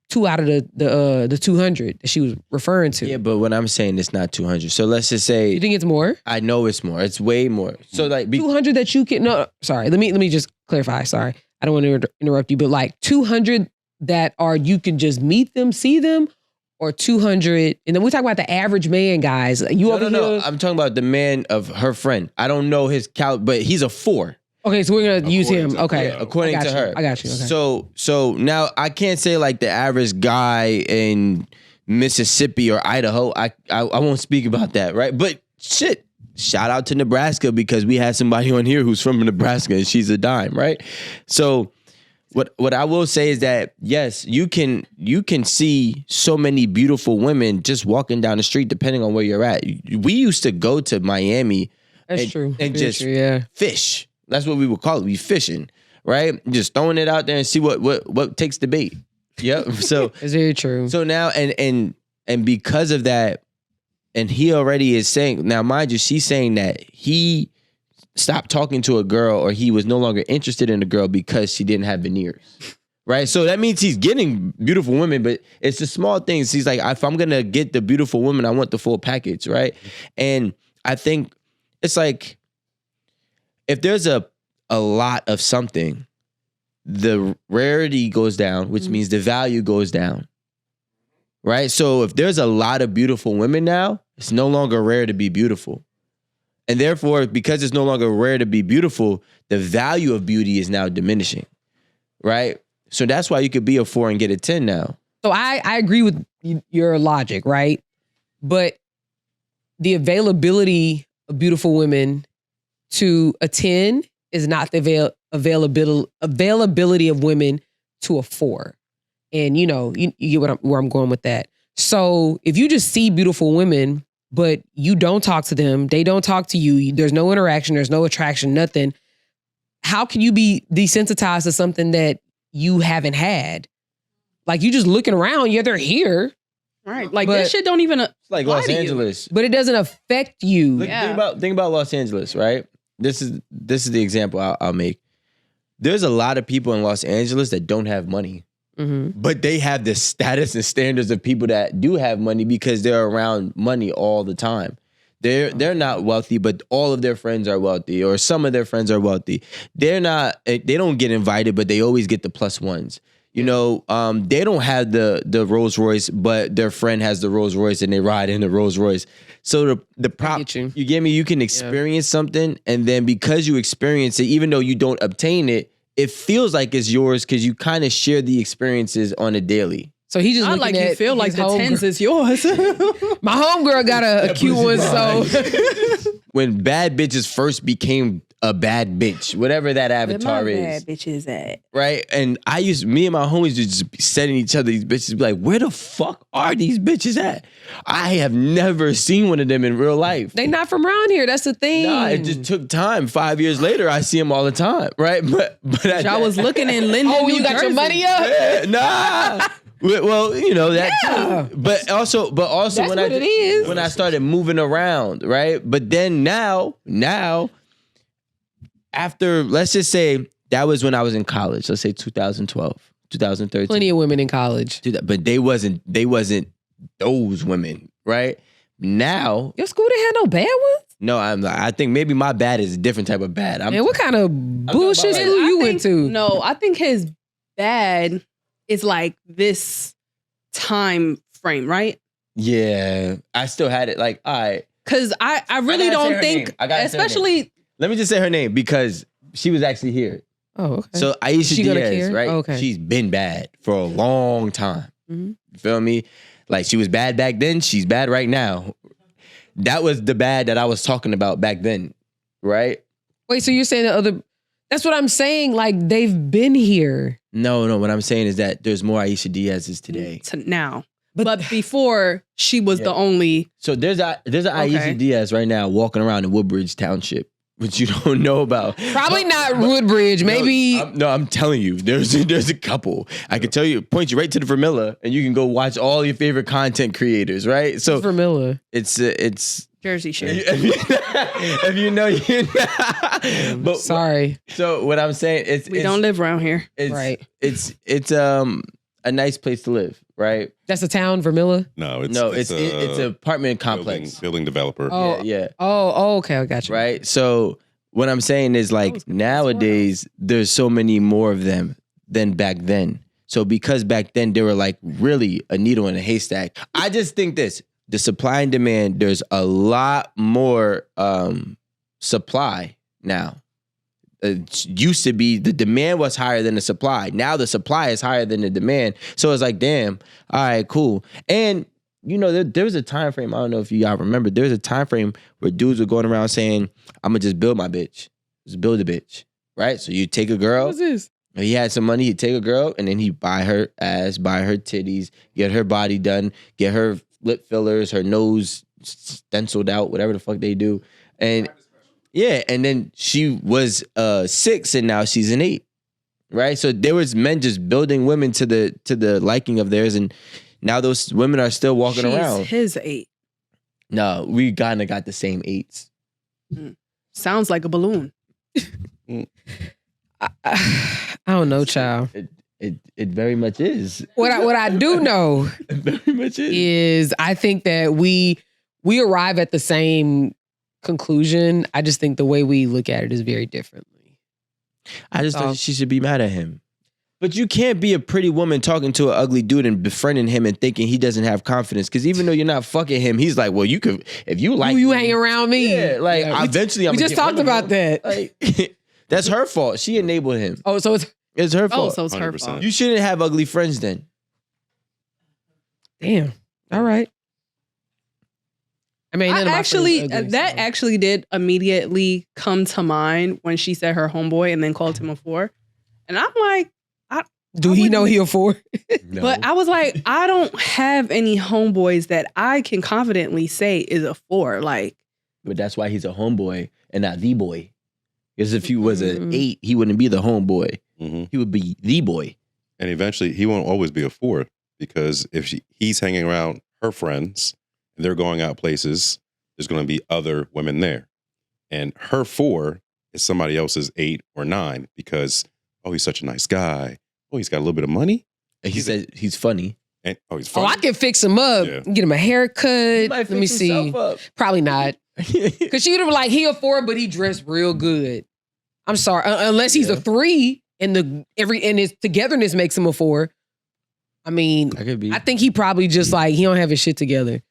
2 out of the 200 that she was referring to. Yeah, but what I'm saying is not 200. So let's just say, you think it's more? I know it's more. It's way more. So like 200 that you can. No, sorry. Let me just clarify. Sorry, I don't want to interrupt you, but like 200 that are you can just meet them, see them, or 200. And then we talk about the average man, guys. No. I'm talking about the man of her friend. I don't know his but he's a 4. Okay, so we're gonna use him. Okay, according to her. I got you. Okay. So now I can't say like the average guy in Mississippi or Idaho. I won't speak about that, right? But shit, shout out to Nebraska, because we had somebody on here who's from Nebraska and she's a dime, right? So what I will say is that yes, you can see so many beautiful women just walking down the street, depending on where you're at. We used to go to Miami. That's true. And just fish. That's what we would call it. We fishing, right? Just throwing it out there and see what takes the bait. Yep. So it's very true. So now and because of that, and he already is saying, now mind you, she's saying that he stopped talking to a girl, or he was no longer interested in a girl because she didn't have veneers. Right? So that means he's getting beautiful women, but it's the small things. He's like, if I'm gonna get the beautiful woman, I want the full package, right? And I think it's like, if there's a lot of something, the rarity goes down, which means the value goes down, right? So if there's a lot of beautiful women now, it's no longer rare to be beautiful. And therefore, because it's no longer rare to be beautiful, the value of beauty is now diminishing, right? So that's why you could be a 4 and get a 10 now. So I agree with your logic, right? But the availability of beautiful women to a 10 is not the availability of women to a 4. And you get where I'm going with that. So if you just see beautiful women, but you don't talk to them, they don't talk to you, there's no interaction, there's no attraction, nothing, how can you be desensitized to something that you haven't had? Like, you just looking around, they're here. Right. Like, this shit don't even it's like Los Angeles. But it doesn't affect you. Think about Los Angeles, right? This is the example I'll make. There's a lot of people in Los Angeles that don't have money, but they have the status and standards of people that do have money because they're around money all the time. They're not wealthy, but all of their friends are wealthy, or some of their friends are wealthy. They don't get invited, but they always get the plus ones. They don't have the Rolls Royce, but their friend has the Rolls Royce and they ride in the Rolls Royce. So the prop, you get me? You can experience something, and then because you experience it, even though you don't obtain it, it feels like it's yours because you kind of share the experiences on a daily. So he just not like you feel like the 10s is yours. My homegirl got a cute one, so when bad bitches first became a bad bitch, whatever that avatar Where my is. bad bitches at? Right? And me and my homies would just be sending each other these bitches, be like, where the fuck are these bitches at? I have never seen one of them in real life. They not from around here. That's the thing. Nah, it just took time. 5 years later, I see them all the time. Right? But I was looking in Linden, New you got Jersey. your money up? Yeah, nah. Well, that too. But also That's when what it is. when I started moving around, right? But then now, after, let's just say that was when I was in college. Let's say 2012, 2013. Plenty of women in college. But they wasn't those women, right? Now, Your school didn't have no bad ones? no, I think maybe my bad is a different type of bad. Man, what kind of bullshit about, school you went to? No, I think his bad is like this time frame, right? Yeah, I still had it. Like, all right. Because I really gotta say don't her think, name. I gotta say her especially Let me just say her name because she was actually here. Oh, okay. So Aisha She gonna Diaz, care? right? Okay. She's been bad for a long time. Mhm. You feel me? Like she was bad back then. She's bad right now. That was the bad that I was talking about back then, right? Wait, so you're saying the other... That's what I'm saying. Like, they've been here. No. What I'm saying is that there's more Aisha Diaz's today. to now. But before, she was the only. So there's a Aisha Diaz right now walking around in Woodbridge Township, which you don't know about. Probably not Woodbridge. Maybe... I'm telling you, there's a couple. I can tell you, point you right to the Vermilla, and you can go watch all your favorite content creators, right? So Vermilla. It's Jersey shit. if you know, you know. But sorry. So what I'm saying, We don't live around here. it's, Right. It's a nice place to live, right? That's a town, Vermilla? No, It's an apartment complex. Building developer. Oh, Yeah. Oh, okay. I got you. Right. So what I'm saying is like nowadays there's so many more of them than back then. So because back then they were like really a needle in a haystack. I just think the supply and demand, there's a lot more supply now. It used to be the demand was higher than the supply. Now the supply is higher than the demand. So it's like, damn, all right, cool. And you know, there was a time frame, I don't know if y'all remember, there was a time frame where dudes were going around saying, I'm gonna just build my bitch. Just build a bitch. Right? So you take a girl. What's this? He had some money, he'd take a girl, and then he'd buy her ass, buy her titties, get her body done, get her lip fillers, her nose stenciled out, whatever the fuck they do. And yeah, and then she was 6 and now she's an 8. Right? So there was men just building women to the liking of theirs, and now those women are still walking around. His 8. No, we kinda got the same 8s. Sounds like a balloon. I don't know, child. It very much is. What I do know It very much is I think that we arrive at the same conclusion. I just think the way we look at it is very differently. I just think she should be mad at him. But you can't be a pretty woman talking to an ugly dude and befriending him and thinking he doesn't have confidence. Because even though you're not fucking him, he's like, well, you could, if you like you me, hang around me. Yeah, like eventually I'm we gonna just get talked rid of about him. that. Like, that's her fault. She enabled him. Oh, so It's her fault. So it's her 100%. fault. You shouldn't have ugly friends then. damn. All right. I mean, none of my friends are ugly, that so. actually did immediately come to mind when she said her homeboy and then called him a 4. And I'm like, Do he know he a 4? No. but I was like, I don't have any homeboys that I can confidently say is a 4. Like, But that's why he's a homeboy and not the boy. Because if he was an 8, he wouldn't be the homeboy. Mm-hmm. He would be the boy. And eventually, he won't always be a 4 because if he's hanging around her friends and they're going out places, there's going to be other women there. And her 4 is somebody else's 8 or 9 because, oh, he's such a nice guy. Oh, he's got a little bit of money. And he said he's funny. And, oh, he's Oh, funny. I can fix him up. Yeah. Get him a haircut. Let me see. Probably not. Because she would have like, he a 4, but he dressed real good. I'm sorry. Unless he's a 3 and his togetherness makes him a 4. I mean, I could be. I think he probably just like, he don't have his shit together.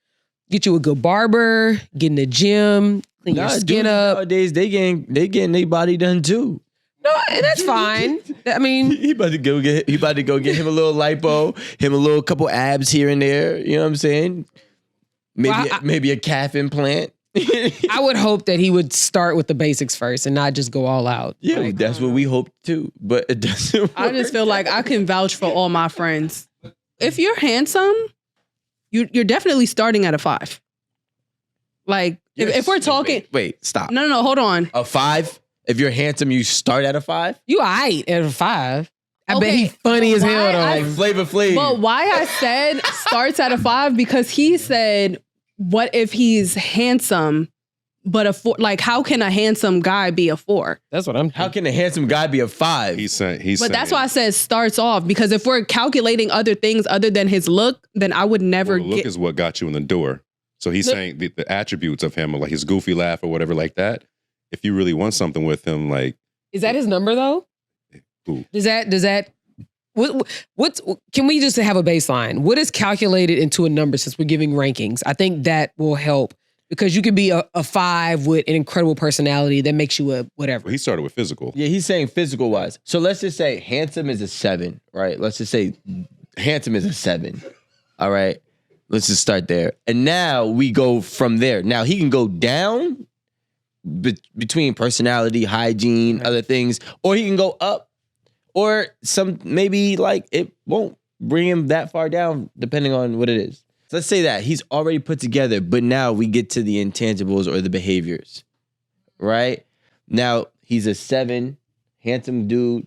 Get you a good barber, get in the gym, clean your skin dudes up. Nowadays, they getting their body done too. No, and that's fine. I mean, He about to go get him a little lipo, him a little couple abs here and there. You know what I'm saying? Maybe maybe a calf implant. I would hope that he would start with the basics first and not just go all out. Yeah, Like, that's what we hope too. But it doesn't work. I just feel like I can vouch for all my friends. If you're handsome, you're definitely starting at a 5. Like, if we're talking... Wait, stop. No, hold on. A 5? If you're handsome, you start at a 5? you aight at a 5. I bet Okay, he's funny as why hell though. I- Like Flavor Flav. But why I said starts at a 5, because he said, what if he's handsome, but a 4, like how can a handsome guy be a 4? That's what I'm. How can a handsome guy be a 5? He's saying. But that's why I said starts off, because if we're calculating other things other than his look, then I would never the look is what got you in the door. So he's saying the attributes of him, like his goofy laugh or whatever like that. If you really want something with him, like. Is that his number though? Who? Does that what's can we just have a baseline? What is calculated into a number since we're giving rankings? I think that will help because you could be a 5 with an incredible personality that makes you a whatever. Well, he started with physical. Yeah, he's saying physical wise. So let's just say handsome is a 7, right? Let's just say handsome is a 7. All right. Let's just start there. And now we go from there. Now he can go down between personality, hygiene, other things, or he can go up, or some maybe like it won't bring him that far down depending on what it is. So let's say that he's already put together, but now we get to the intangibles or the behaviors, right? Now he's a 7, handsome dude.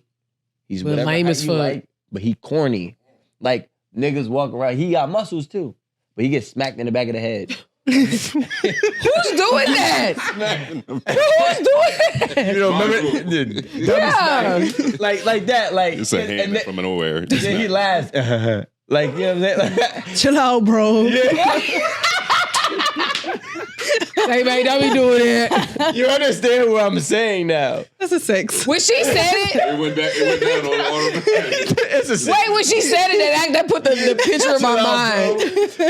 He's whatever lame as fuck. like, but he corny. Like niggas walk around. He got muscles too, but he gets smacked in the back of the head. Who's doing that? Who's doing that? You know, remember? Yeah. Like that. Like It's a hand from nowhere. Then he laughs. Like, you know what I'm saying? chill out, bro. Hey, man, don't be doing that. You understand what I'm saying now? That's a 6. When she said it, It went down on It's a wait, when she said it, that put the picture in my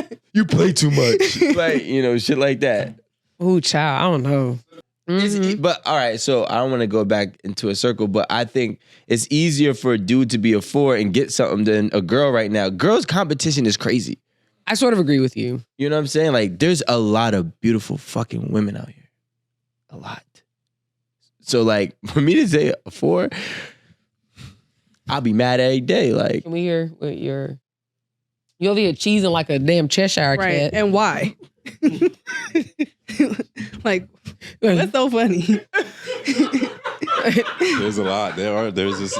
mind. You play too much. Like, you know, shit like that. Ooh, child, I don't know. But all right, so I don't want to go back into a circle, but I think it's easier for a dude to be a 4 and get something than a girl right now. Girls' competition is crazy. I sort of agree with you. You know what I'm saying? Like, there's a lot of beautiful fucking women out here. A lot. So, like, for me to say a 4, I'll be mad every day. Like, Can we hear what you're over here cheesing like a damn Cheshire Right. cat? And why? Like, that's so funny. There's a lot. There's this.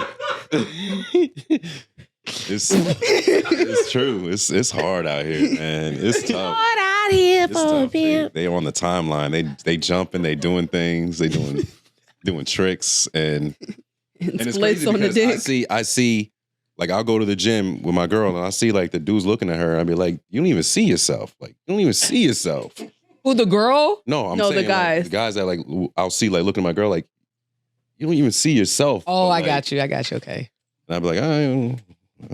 It's true. It's hard out here, man. It's tough. Hard out here It's for a tough. pimp. They on the timeline. They jumping. They doing things. They doing tricks and it's Splits crazy on the because dick. I see. Like I'll go to the gym with my girl and I see like the dudes looking at her. I'll be like, you don't even see yourself. Like you don't even see yourself. Who, the girl? No, I'm No, the saying guys. Like, the guys that like I'll see like looking at my girl like you don't even see yourself. Oh, But, I like, got you. Okay. And I'll be like,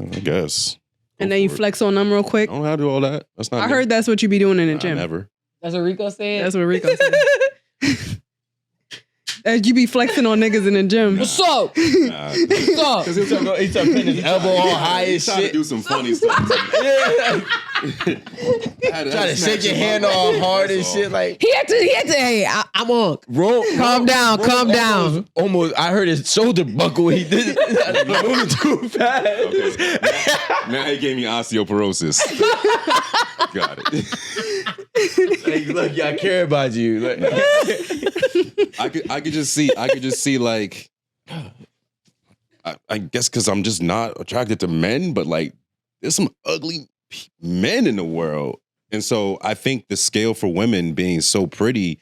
I guess. And Go then you for it. flex on them real quick. I don't have to do all that. That's not. I me. heard that's what you be doing in the Nah, gym. Never. That's what Rico said? That's what Rico said. As you be flexing on niggas in the gym. What's up? Nah. What's up? he's putting his elbow all high and He's trying to shit. do some funny stuff. Yeah. Trying to shake your hand all hard and shit. Like, He had to, hey, I'm on. Calm down. Almost, I heard his shoulder buckle when he did it. Moving too fast. Now he gave me osteoporosis. Got it. Like, look, I care about you. Like, I could just see like I guess because I'm just not attracted to men, but like there's some ugly men in the world. And so I think the scale for women being so pretty,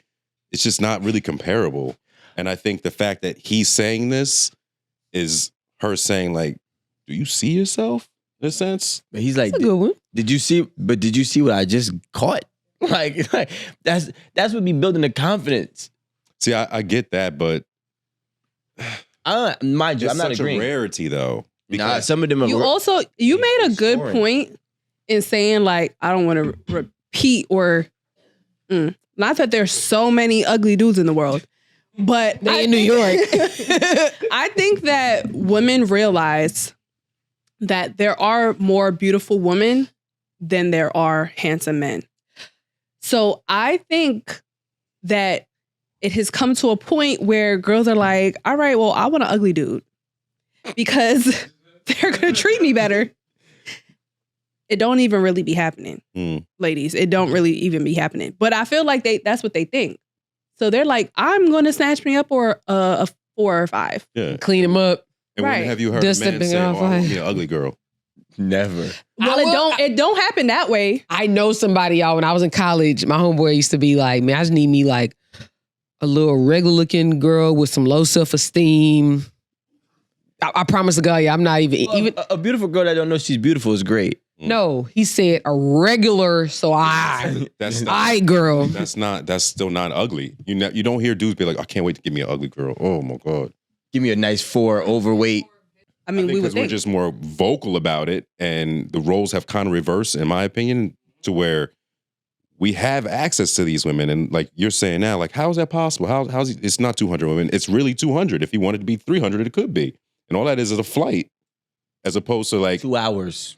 it's just not really comparable. And I think the fact that he's saying this is her saying like, do you see yourself in a sense? but he's like, That's a good one. did you see what I just caught? Like that's what be building the confidence. See, I get that, but Mind you, it's I'm not such agreeing. a rarity though. Nah, some of them are. You made a good Scoring. point in saying like I don't want to repeat or not that there's so many ugly dudes in the world, but They in New York. I think that women realize that there are more beautiful women than there are handsome men. So I think that it has come to a point where girls are like, all right, well, I want an ugly dude because they're going to treat me better. It don't even really be happening, ladies. It don't really even be happening. But I feel like that's what they think. So they're like, I'm going to snatch me up or a 4 or 5. Yeah. Clean him up. And when Right. have you heard Just a man stepping say, off "Oh, I want like- me an ugly girl"? Never. Well, it don't happen that way. I know somebody, y'all, when I was in college, my homeboy used to be like, man, I just need me like a little regular looking girl with some low self-esteem. I promise to God, I'm not even a beautiful girl that don't know she's beautiful is great. No, he said a regular, girl. That's still not ugly. You don't hear dudes be like, I can't wait to give me an ugly girl. Oh my God. Give me a nice 4, overweight. I mean, because we're just more vocal about it, and the roles have kind of reversed, in my opinion, to where we have access to these women. And like you're saying now, like, how is that possible? How's it's not 200 women. It's really 200. If he wanted to be 300, it could be. And all that is a flight, as opposed to like 2 hours.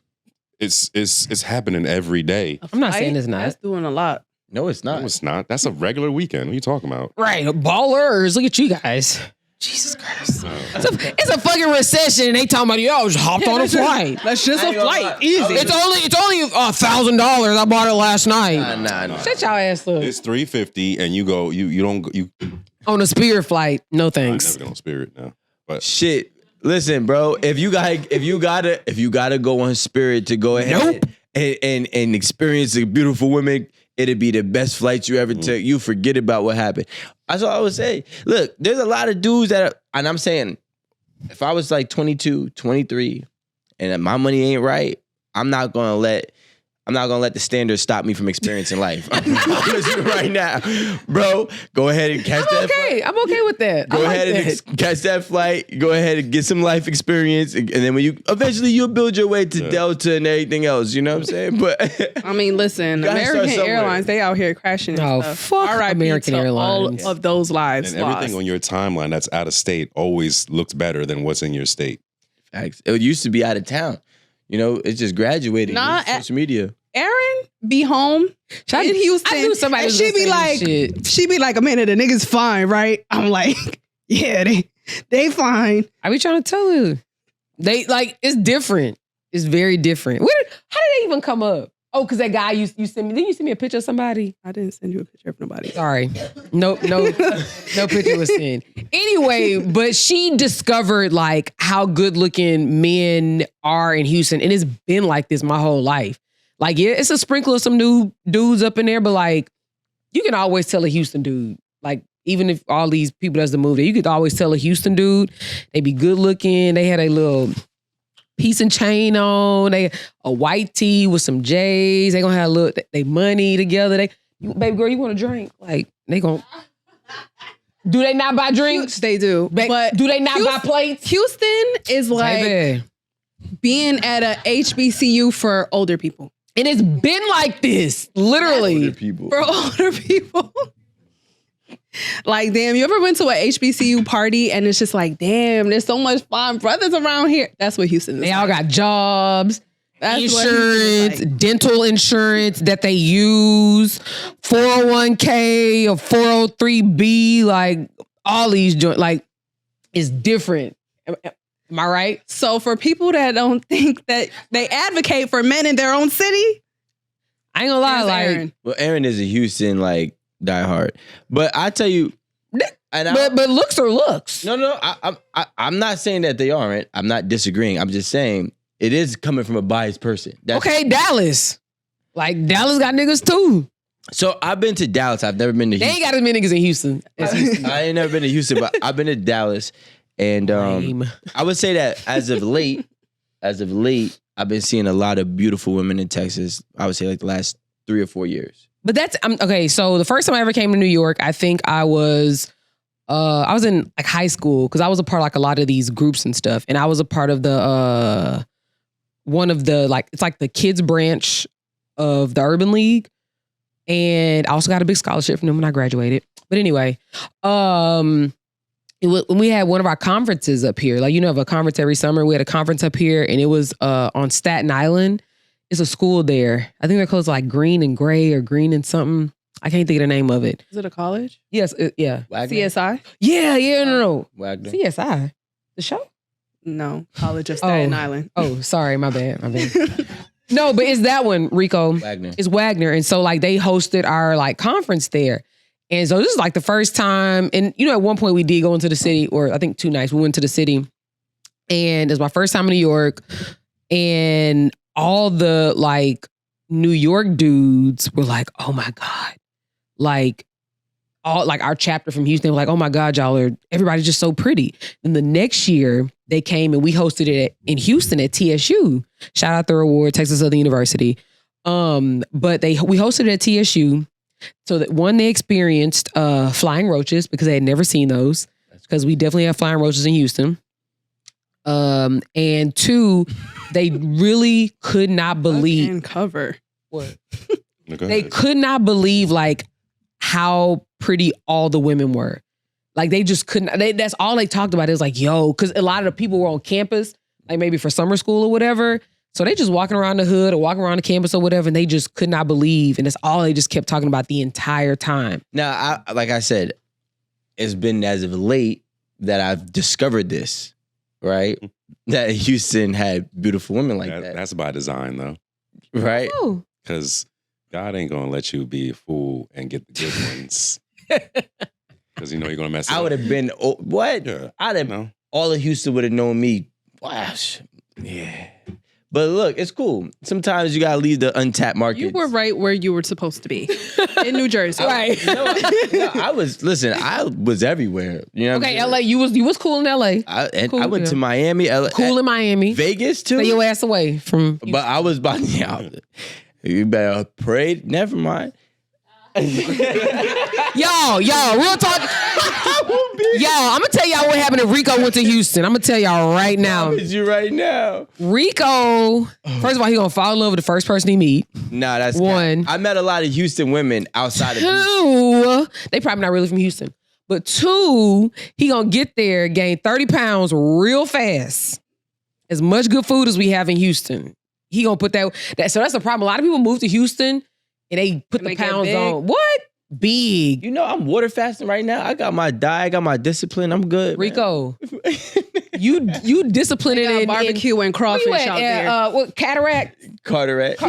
It's happening every day. I'm not saying it's not. That's doing a lot. No, it's not. No, it's not. That's a regular weekend. What are you talking about? Right, ballers. Look at you guys. Jesus Christ. It's a fucking recession and they talking about, yo, just hopped on a flight. That's just a flight. Easy. It's only $1,000. I bought it last night. Nah. Shut your ass up. It's $350 and you go, you don't On a Spirit flight. No I thanks. never get on Spirit now. But Shit. Listen, bro, if you gotta go on Spirit to go ahead and experience the beautiful women, it'd be the best flight you ever took. You forget about what happened. That's all I would say. Look, there's a lot of dudes and I'm saying, if I was like 22, 23, and my money ain't right, I'm not gonna let the standards stop me from experiencing life. I'm telling you right now, bro. Go ahead and catch that. Okay, I'm okay with that. Go ahead and catch that flight. Go ahead and get some life experience, and then when you'll build your way to Delta and everything else. You know what I'm saying? But I mean, listen, gotta start American somewhere. Airlines, they out here crashing. Oh, And stuff. fuck R.I.P. American to Airlines. All of those lives and everything lost. on your timeline that's out of state always looks better than what's in your state. it used to be out of town. You know, it's just graduating. Nah, social media. Erin be home in Houston. I knew somebody and was she gonna be say like, this shit. man, the niggas fine, right? I'm like, yeah, they fine. I be trying to tell you. They like, it's different. It's very different. How did they even come up? Oh, because that guy you sent me. Didn't you send me a picture of somebody? I didn't send you a picture of nobody. Sorry. No picture was sent. Anyway, but she discovered like how good looking men are in Houston. And it's been like this my whole life. Like, yeah, it's a sprinkle of some new dudes up in there, but like, you can always tell a Houston dude. Like, even if all these people does the move there, you could always tell a Houston dude. They be good looking. They had a little piece and chain on. They a white tee with some J's. They gonna have a little, they money together. Baby girl, you want a drink? Like, they gonna, do they not buy drinks? They do. But do they not buy plates? Houston is like Baby. being at a HBCU for older people. And it's been like this, literally. People. For older people. Like, damn, you ever went to a HBCU party and it's just like, damn, there's so much fine brothers around here. That's what Houston is. They all got jobs, That's what Houston is insurance, like. dental insurance that they use, 401k or 403b, like all these joints. Like, it's different. Am I right? So for people that don't think that they advocate for men in their own city, I ain't gonna lie, here's like, Erin. Well, Erin is a Houston like diehard, but I tell you, but looks are looks. No, I'm not saying that they aren't. I'm not disagreeing. I'm just saying it is coming from a biased person. Okay, Dallas. Like, Dallas got niggas too. So I've been to Dallas. I've never been to They Houston. ain't got as many niggas in Houston as Houston. I ain't never been to Houston, but I've been to Dallas. And Lame. I would say that as of late, I've been seeing a lot of beautiful women in Texas. I would say like the last 3 or 4 years. But that's okay. So the first time I ever came to New York, I think I was in like high school because I was a part of like a lot of these groups and stuff, and I was a part of the one of the like it's like the kids branch of the Urban League, and I also got a big scholarship from them when I graduated. But anyway, when we had one of our conferences up here, like, you know, have a conference every summer. We had a conference up here, and it was on Staten Island. It's a school there. I think they're called like Green and Gray or Green and something. I can't think of the name of it. Is it a college? Yes, yeah. Wagner? CSI? Yeah, no. Wagner. CSI. The show? No, College of Staten Island. Oh, sorry, my bad. No, but it's that one, Rico. Wagner. It's Wagner. And so like they hosted our like conference there. And so this is like the first time, and you know, at one point we did go into the city, or I think 2 nights we went to the city, and it was my first time in New York, and all the like New York dudes were like, oh my God. Like, all like our chapter from Houston, were like, oh my God, everybody's just so pretty. Then the next year they came and we hosted it in Houston at TSU. Shout out the reward, Texas Southern University. But we hosted it at TSU so that one, they experienced flying roaches because they had never seen those, because we definitely have flying roaches in Houston. And two, they really could not believe. And cover. What? They could not believe like how pretty all the women were. Like they just couldn't. That's all they talked about. It was like, yo, because a lot of the people were on campus, like maybe for summer school or whatever. So they just walking around the hood or walking around the campus or whatever, and they just could not believe. And that's all they just kept talking about the entire time. Now, like I said, it's been as of late that I've discovered this, right? That Houston had beautiful women like that. That's by design, though. Right? Oh. Because God ain't going to let you be a fool and get the good ones. Because you know you're going to mess it up. I would have been, what? Yeah. I'd have, all of Houston would have known me. Wow. Yeah. But look, it's cool. Sometimes you got to leave the untapped market. You were right where you were supposed to be. In New Jersey. Right. I was everywhere. You know Okay, LA, you was cool in LA. I went to Miami. Cool in Miami. Vegas too. Stay your ass away from. But I was about you better pray. Never mind. Yo, real talk. Yo, I'm gonna tell y'all what happened if Rico went to Houston. I'm gonna tell y'all right now. You right now. Rico, first of all, he gonna fall in love with the first person he meet. Nah, that's one. I met a lot of Houston women outside of Two, they probably not really from Houston. But two, he gonna get there, gain 30 pounds real fast. As much good food as we have in Houston. He gonna put that so that's the problem. A lot of people move to Houston and they put the pounds on. What? Big. You know, I'm water fasting right now. I got my diet, I got my discipline. I'm good. Rico, you disciplined in barbecue and crawfish out there. What, Cataract? Carteret.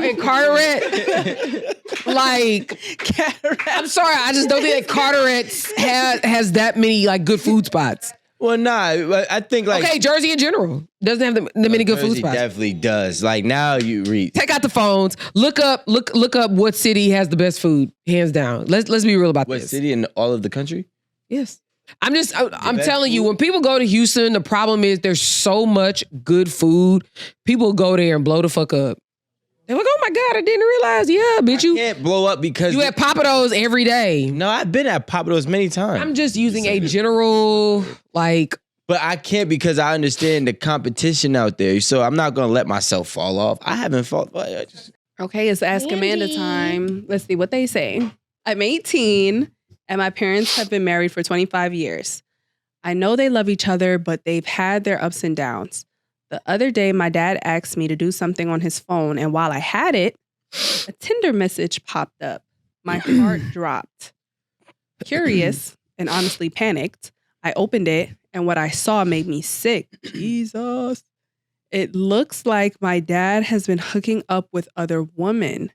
Like, Cataract. I'm sorry, I just don't think that Carteret has that many like good food spots. Well, nah, I think like okay, Jersey in general doesn't have the many good food spots. Definitely does. Like now you read. Take out the phones. Look up what city has the best food, hands down. Let's be real about this. What city in all of the country? Yes. I'm telling you, when people go to Houston, the problem is there's so much good food. People go there and blow the fuck up. They're like, oh my God, I didn't realize. Yeah, bitch, you can't blow up because you at Papados every day. No, I've been at Papados many times. I'm just using a general like. But I can't because I understand the competition out there. So I'm not gonna let myself fall off. I haven't fallen. Okay, it's Ask Amanda time. Let's see what they say. I'm 18 and my parents have been married for 25 years. I know they love each other, but they've had their ups and downs. The other day, my dad asked me to do something on his phone, and while I had it, a Tinder message popped up. My heart dropped. Curious and honestly panicked, I opened it, and what I saw made me sick. Jesus. It looks like my dad has been hooking up with other women.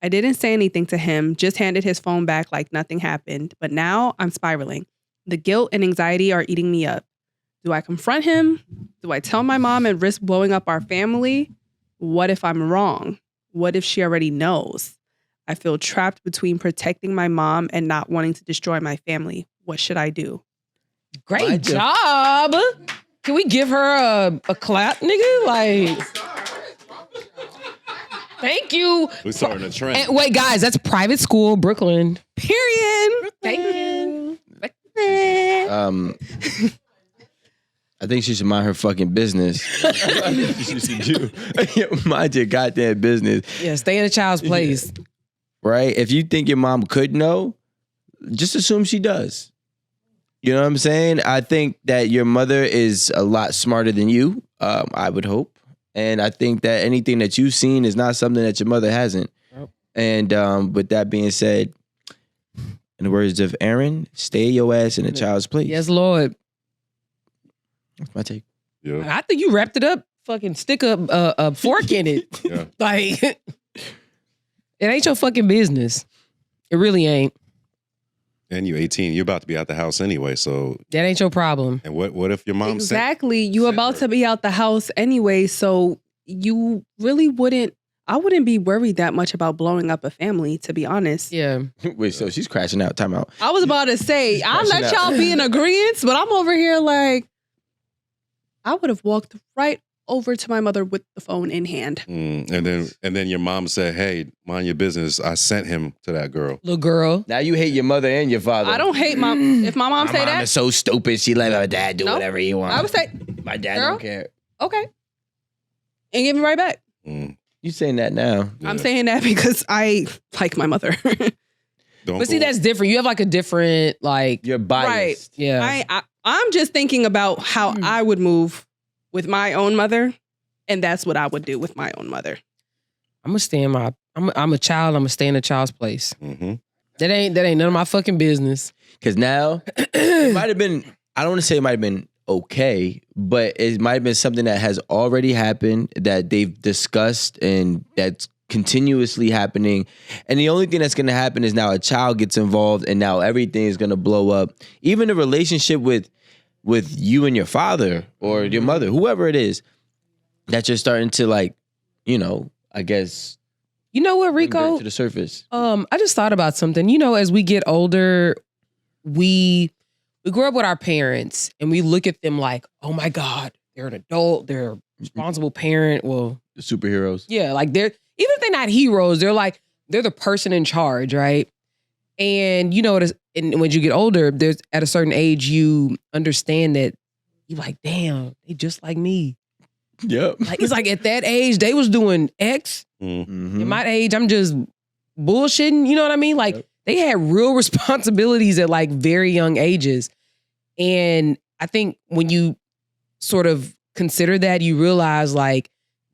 I didn't say anything to him, just handed his phone back like nothing happened. But now I'm spiraling. The guilt and anxiety are eating me up. Do I confront him? Do I tell my mom and risk blowing up our family? What if I'm wrong? What if she already knows? I feel trapped between protecting my mom and not wanting to destroy my family. What should I do? Great job. Can we give her a clap, nigga? Like, thank you. We're starting a trend. And wait, guys, that's private school, Brooklyn. Period. Thank you. I think she should mind her fucking business. She should do. Mind your goddamn business. Yeah, stay in a child's place. Right? If you think your mom could know, just assume she does. You know what I'm saying? I think that your mother is a lot smarter than you, I would hope. And I think that anything that you've seen is not something that your mother hasn't. Yep. And with that being said, in the words of Erin, stay your ass in a child's place. Yes, Lord. That's my take. Yeah. I think you wrapped it up. Fucking stick a fork in it. Yeah. Like, it ain't your fucking business. It really ain't. And you're 18. You're about to be out the house anyway, so that ain't your problem. And what if your mom exactly? You about to be out the house anyway, so you really wouldn't. I wouldn't be worried that much about blowing up a family, to be honest. Yeah. Wait, so she's crashing out. Time out. I was about to say, I'll let crashing out. y'all be in agreement, but I'm over here like, I would have walked right over to my mother with the phone in hand. And then your mom said, "Hey, mind your business. I sent him to that girl." Little girl. Now you hate your mother and your father. I don't hate if my mom My say mom that, is so stupid. She let her dad do Nope. whatever he wants. I would say, My dad Girl? don't care. okay. And give me right back. Mm. You saying that now? I'm saying that because I like my mother. Don't But see, go- that's different. You have like a different, like, You're biased. yeah. I'm just thinking about how I would move with my own mother, and that's what I would do with my own mother. I'm gonna stay in my. I'm a child. I'm gonna stay in a child's place. Mhm. That ain't none of my fucking business. Because now it might have been. I don't want to say it might have been okay, but it might have been something that has already happened that they've discussed and that's continuously happening. And the only thing that's going to happen is now a child gets involved, and now everything is going to blow up. Even the relationship with you and your father or your mother, whoever it is, that you're starting to like, I guess. You know what, bring dirt Rico? to the surface. I just thought about something. As we get older, we grow up with our parents and we look at them like, oh my God, they're an adult, they're a responsible parent. Well, The superheroes. yeah, like even if they're not heroes, they're the person in charge, right? And and when you get older, there's at a certain age you understand that you're like, damn, they just like me. Yep. Like it's like at that age they was doing X. Mhm. At my age, I'm just bullshitting. You know what I mean? Like they had real responsibilities at like very young ages. And I think when you sort of consider that, you realize like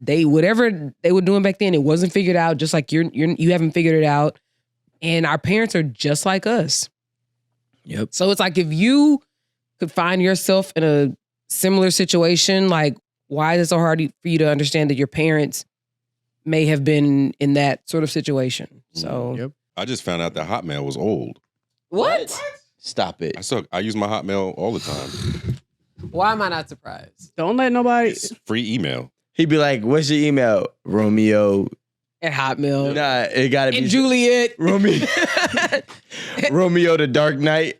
whatever they were doing back then, it wasn't figured out. Just like you haven't figured it out. And our parents are just like us. Yep. So it's like if you could find yourself in a similar situation, like why is it so hard for you to understand that your parents may have been in that sort of situation? So Yep. I just found out that Hotmail was old. what? Stop it. I use my Hotmail all the time. Why am I not surprised? Don't let nobody. It's free email. He'd be like, "What's your email?" Romeo. At Hotmail. Nah, it gotta And be Juliet. Romeo. Romeo the Dark Knight.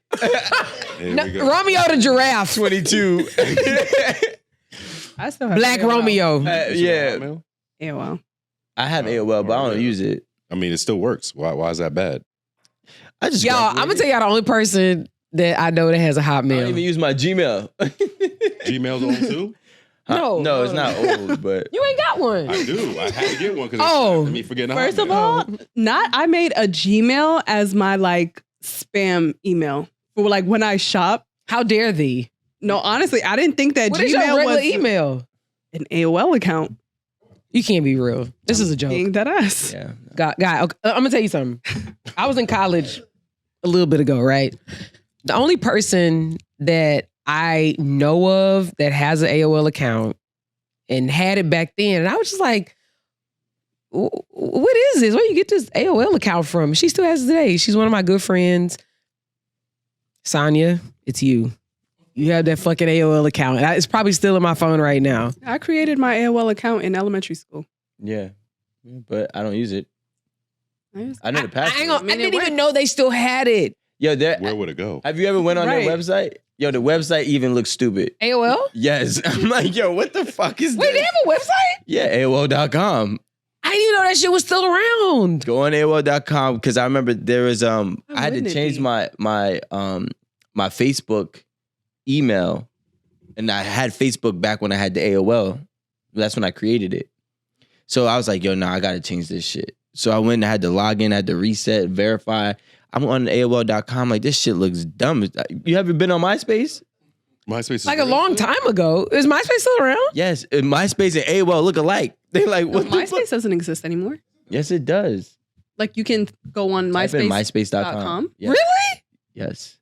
Here No, we go. Romeo the giraffe. 22. I still have Black AOL. Romeo. Yeah. Hotmail? AOL. I have AOL, but I don't use it. I mean, it still works. Why is that bad? I just Y'all, I'm gonna tell y'all the only person that I know that has a I don't even Hotmail. use my Gmail. Gmail's old too? No, it's not old, but You ain't got one. I do. I had to get one because Oh. me forgetting First of Hotmail. all, I made a Gmail as my like spam email for like when I shop. How dare thee? No, honestly, I didn't think that What is your Gmail regular was email? an AOL account. You can't be real. This is a joke. Being that ass. yeah. Guy, okay, I'm gonna tell you something. I was in college a little bit ago, right? The only person that I know of that has an AOL account and had it back then, and I was just like, what is this? Where you get this AOL account from? She still has it today. She's one of my good friends. Sonia, it's you. You have that fucking AOL account. It's probably still in my phone right now. I created my AOL account in elementary school. Yeah. But I don't use it. I know the I, password. I didn't even know they still had it. Yo, Where would it go? have you ever went on Right. their website? Yo, the website even looks stupid. AOL? Yes. I'm like, yo, what the fuck is Wait, they this? have a website? Yeah, AOL.com. I didn't even know that shit was still around. Go on AOL.com because I remember there was I had to wouldn't it change be? my Facebook email, and I had Facebook back when I had the AOL. That's when I created it. So I was like, yo, nah, I gotta change this shit. So I went and I had to log in, I had to reset, verify. I'm on AOL.com, like this shit looks dumb. You ever been on MySpace? MySpace is Like a real. long time ago. Is MySpace still around? Yes, and MySpace and AOL look alike. They're like, No, what the fuck? MySpace doesn't exist anymore. Yes, it does. Like you can go on Type in MySpace. MySpace.com. Yes. Really? Yes.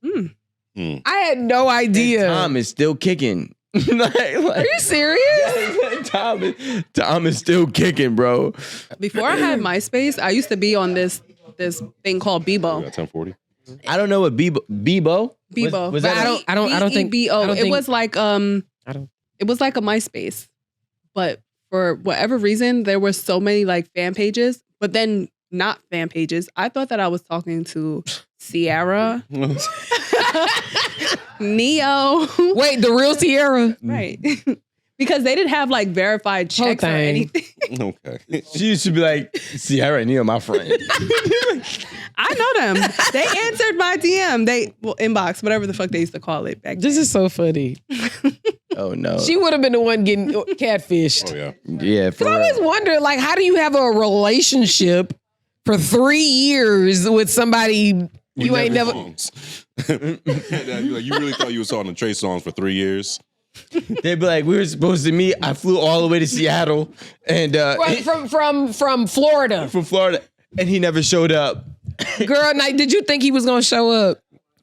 I had no idea. Tom is still kicking. Are you serious? Tom is still kicking, bro. Before I had MySpace, I used to be on this thing called Bebo. 1040. I don't know what Bebo. Bebo. Was that I don't think- B-E-B-O. I don't It think- was like I don't. it was like a MySpace, but for whatever reason, there were so many like fan pages, but then not fan pages. I thought that I was talking to Sierra, Neo. Wait, the real Sierra? Right. Because they didn't have like verified checks or anything. Okay. She used to be like, Sierra and Neil, my friend. I know them. They answered my DM. Inbox, whatever the fuck they used to call it back then. This is so funny. Oh no. She would have been the one getting catfished. Oh yeah. Yeah. I always wonder, like, how do you have a relationship for 3 years with somebody you ain't never? Songs. Like, you really thought you was talking to Trey Songz for 3 years? They'd be like, we were supposed to meet. I flew all the way to Seattle and From Florida. from Florida, and he never showed up. Girl, now, did you think he was gonna show up?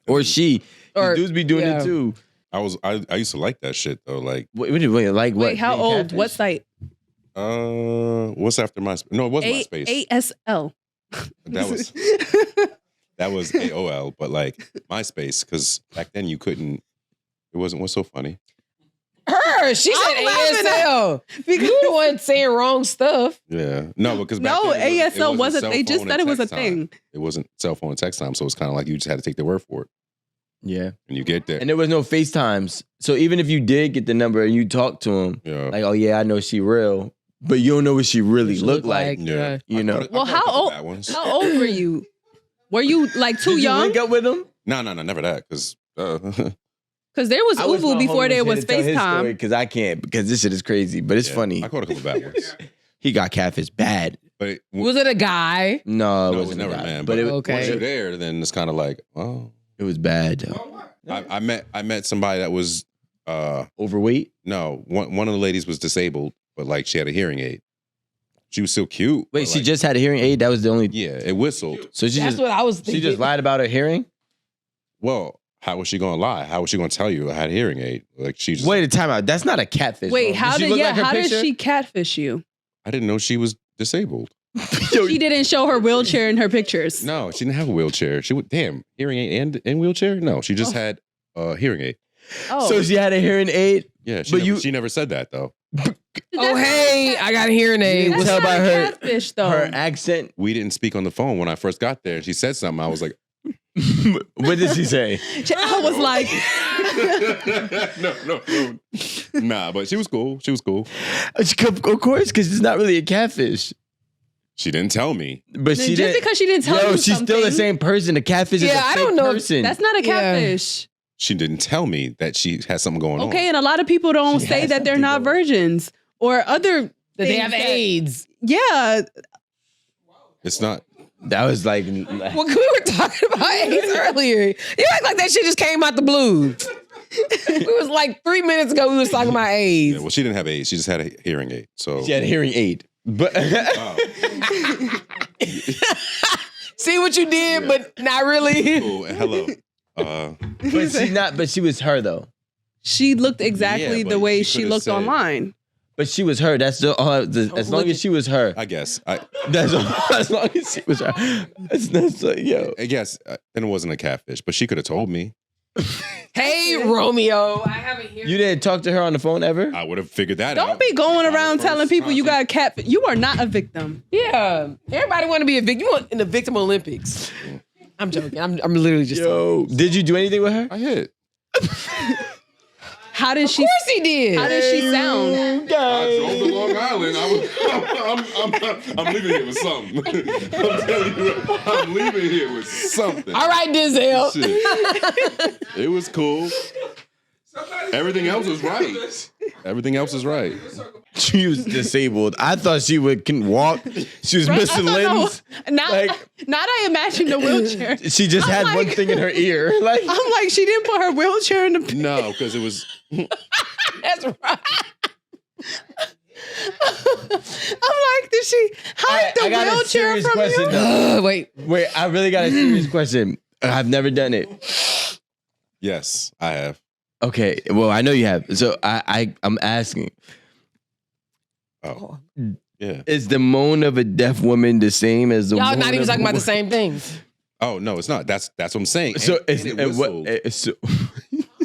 Or she. Or- Dudes be doing yeah. it too. I used to like that shit though. Like, Wait, like what? Wait, how Being old? catfish? What site? what's after MySpace? No, it wasn't MySpace. ASL. That was AOL, but like MySpace, because back then you couldn't. It wasn't. What's so funny? Her, she said ASL. You the one saying wrong stuff. Yeah, no, because back No, then it ASL wasn't. cell They just phone said and it was a text time. thing. It wasn't cell phone and text time, so it's kind of like you just had to take their word for it. Yeah. And you get there. And there was no FaceTimes. So even if you did get the number and you talked to him, Yeah. like, oh yeah, I know she real, but you don't know what she really looked like. Yeah. You know. Well, how old? How old were you? Were you like too Did you young? link up with him? No, never that. Because Because there was Uvu before there was FaceTime. Because I can't, because this shit is crazy, but it's funny. I caught a couple bad ones. He got catfish bad. But Was it a guy? No, no, it it was wasn't never a a guy. man. But it was Okay. Once you're there, then it's kind of like, oh. It was bad though. I met somebody that was Overweight. no, one of the ladies was disabled, but like she had a hearing aid. She was still cute. Wait, but, she like, just had a hearing aid. That was the only. yeah, it whistled. So she That's just what I was thinking. she just lied about her hearing. Well, how was she gonna lie? How was she gonna tell you I had a hearing aid? Like she just Wait a time out. That's not a catfish. Wait, bro. how she did look like her how did picture? she catfish you? I didn't know she was disabled. She didn't show her wheelchair in her pictures. No, she didn't have a wheelchair. She would hearing aid and wheelchair? No, she just had a hearing aid. Oh, So she had a hearing aid. Yeah, But she never said that though. Oh, hey, I got a hearing aid. that's tell not by a her- catfish though. Her accent. We didn't speak on the phone when I first got there. She said something. I was like, What did she say? I was like, no. Nah, but she was cool. She was cool. Of course, because it's not really a catfish. She didn't tell me. But she just didn't. because she didn't tell Yo, you she's something, still the same person. The catfish is Yeah, a I fake don't know. person. that's not a Yeah. catfish. She didn't tell me that she had something going on. Okay, and a lot of people don't She say has that they're something not going on. virgins or other. That they things have that- AIDS. Yeah, It's not. That was like. Well, we were talking about AIDS earlier. You act like that shit just came out the blue. It was like 3 minutes ago we was talking about AIDS. Yeah, well, she didn't have AIDS. She just had a hearing aid. So She had a hearing aid. But See what you did, but not really. Cool. Hello. but she was her though. she looked exactly Yeah, the but way she she could've looked said- online. But she was her. That's as long as she was her. I guess. That's as long as she was her. That's like, yo. I guess. And it wasn't a catfish, but she could have told me. Hey, Romeo. I haven't heard. You didn't talk to her on the phone ever? I would have figured that out. Don't be going around First telling people you time got a cat. You are not a victim. Yeah. Everybody want to be a victim. You want in the victim Olympics. I'm joking. I'm literally just Yo, did you do anything with her? I hit. How did she? Of course he did. How did she sound? I drove to Long Island. I'm leaving here with something. I'm telling you, I'm leaving here with something. All right, Denzel. Shit. It was cool. Everything else is right. Everything else is right. She was disabled. I thought she couldn't walk. She was missing limbs. Not I imagine the wheelchair. She just had one thing in her ear. Like I'm like, she didn't put her wheelchair in the. No, because it was. That's right. I'm like, did she hide I the got a wheelchair serious from question. you? though. Wait. Wait, I really got a serious question. I've never done it. Yes, I have. Okay, well, I know you have. So I'm asking, Oh, yeah. is the moan of a deaf woman the same as the Y'all moan not even of talking a about the woman? same things. Oh no, it's not. That's what I'm saying. So And it whistled. so,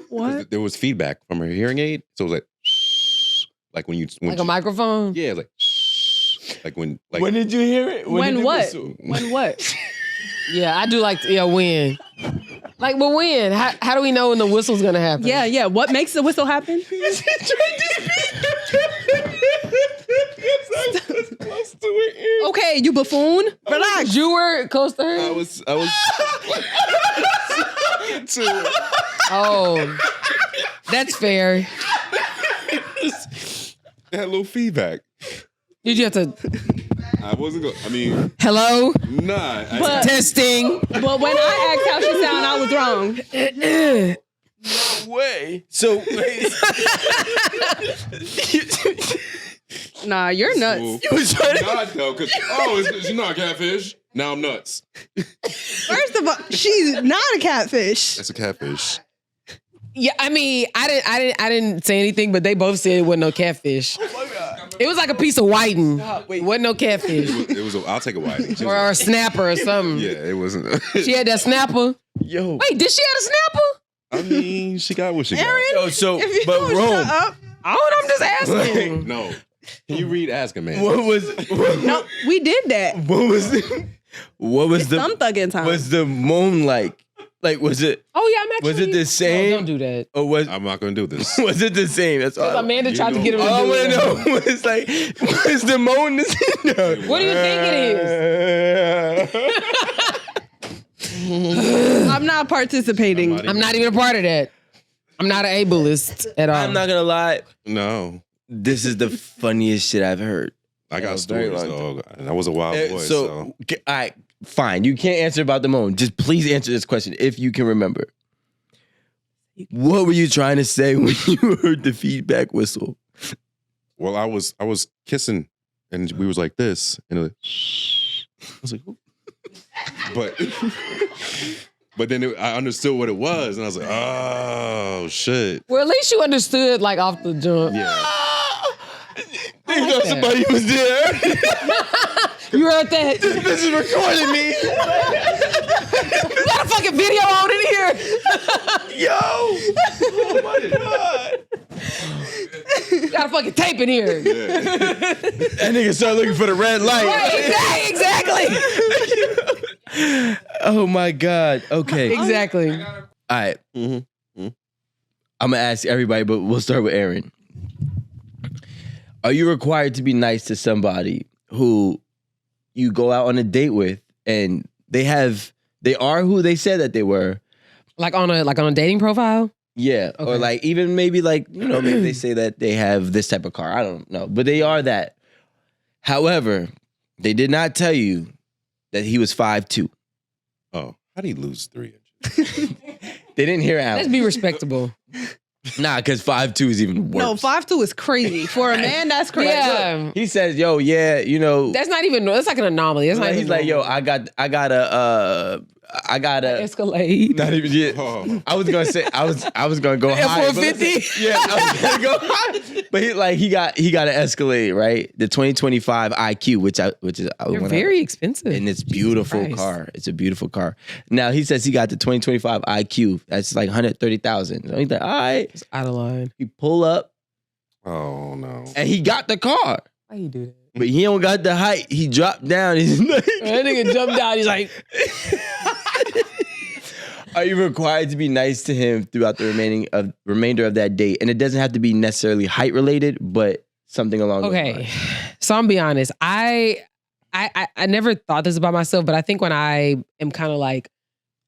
What? There was feedback from her hearing aid, so it was like. Like when Like a microphone? Yeah, like when when did you hear it? When what? Whistle? When what? Yeah, I do like, when. Like, but when? How do we know when the whistle's gonna happen? Yeah. What makes the whistle happen? Okay, you buffoon. Relax. You were close to her? I was to it. Oh, that's fair. It had a little feedback. Did you have to? I wasn't going. I mean, Hello? nah. Testing. But when I asked how she sound, I was wrong. No way. So Nah, you're nuts. You was trying to not though, because it's not catfish. Now I'm nuts. First of all, she's not a catfish. That's a catfish. Yeah, I mean, I didn't say anything, but they both said it wasn't no catfish. Oh my God. It was like a piece of whiting. Wait. Wasn't no catfish. It was. I'll take a whiting. Or a snapper or something. Yeah, it wasn't. She had that snapper. Yo. Wait, did she have a snapper? I mean, she got what she Aaron, Yo, so if you but don't Rome. shut up. Oh, I'm just asking. got. No. Can you read Ask a Man? What was No, we did that. what was the Some thugging time. was the moan like? Like was it Oh, yeah, I'm actually. was it the same? No, don't do that. or was I'm not going to do this. was it the same? That's all. Because Amanda tried to get him to All I do want it. to know was like, was the moan the same? What do you think it is? I'm not participating. I'm I'm not even a part of that. I'm not an ableist at all. I'm not gonna lie. No. This is the funniest shit I've heard. I got was very stories, long dog. And I was a wild boy, So, so. all right, fine. You can't answer about the moan. Just please answer this question if you can remember. What were you trying to say when you heard the feedback whistle? Well, I was kissing, and we was like this, and it was, I was like, but then I understood what it was, and I was like, oh shit. Well, at least you understood, like, off the jump. Yeah. You know somebody was there. You heard that? This bitch is recording me. You got a fucking video on in here. Yo. Oh my God. You got a fucking tape in here. That nigga started looking for the red light. Right, exactly. Oh my God. Okay. All Exactly. right. Mm-hmm. I'm gonna ask everybody, but we'll start with Erin. Are you required to be nice to somebody who you go out on a date with and they are who they said that they were? Like on a dating profile? Yeah. Okay. Or like even maybe like, maybe they say that they have this type of car. I don't know. But they are that. However, they did not tell you that he was 5'2". Oh, how do you lose 3 inches? They didn't hear Let's out. be respectable. Nah, because 5'2" is even worse. No, 5'2" is crazy. For a man, that's crazy. Yeah. He says, yo, yeah, That's not even, that's like an anomaly. That's not he's even like, yo, normal. I got a Escalade. not even yet. Oh. I was gonna say I was gonna go high. F-150? Yeah, I was gonna go high. But he got an Escalade, right? The 2025 IQ, which is They're very expensive. and it's beautiful Christ. car. It's a beautiful car. Now he says he got the 2025 IQ. That's like 130,000. So he's like, all right. It's out of line. He pull up Oh, no. and he got the car, Why you do that? but he don't got the height. He dropped down. He's like, That nigga jumped out. He's like, are you required to be nice to him throughout the remainder of that date? And it doesn't have to be necessarily height related, but something along those okay. lines. So I'm gonna be honest. I never thought this about myself, but I think when I am kind of like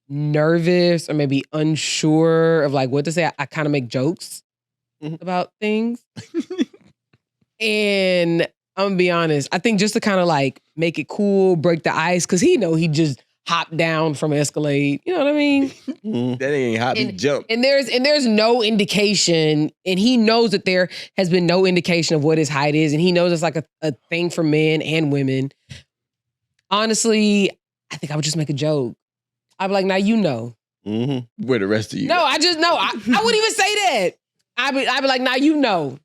nervous or maybe unsure of like what to say, I kind of make jokes about things. And I'm gonna be honest. I think just to kind of like make it cool, break the ice, because he just hopped down from Escalade. You know what I mean? That ain't hot. He jumped. And there's no indication, and he knows that there has been no indication of what his height is, and he knows it's like a thing for men and women. Honestly, I think I would just make a joke. I'd be like, now you know. Mm-hmm. Where the rest of you? No, I just know. I wouldn't even say that. I'd be like, now you know.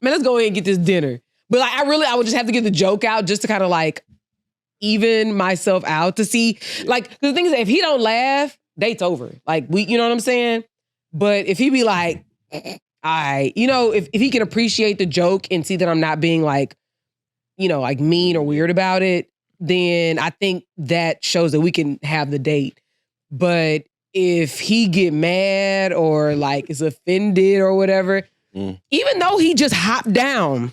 Man, let's go ahead and get this dinner. But like, I would just have to get the joke out just to kind of like even myself out to see. Like, 'cause the thing is, if he don't laugh, date's over. Like, you know what I'm saying? But if he be like, I'd if he can appreciate the joke and see that I'm not being like, like mean or weird about it, then I think that shows that we can have the date. But if he get mad or like is offended or whatever, even though he just hopped down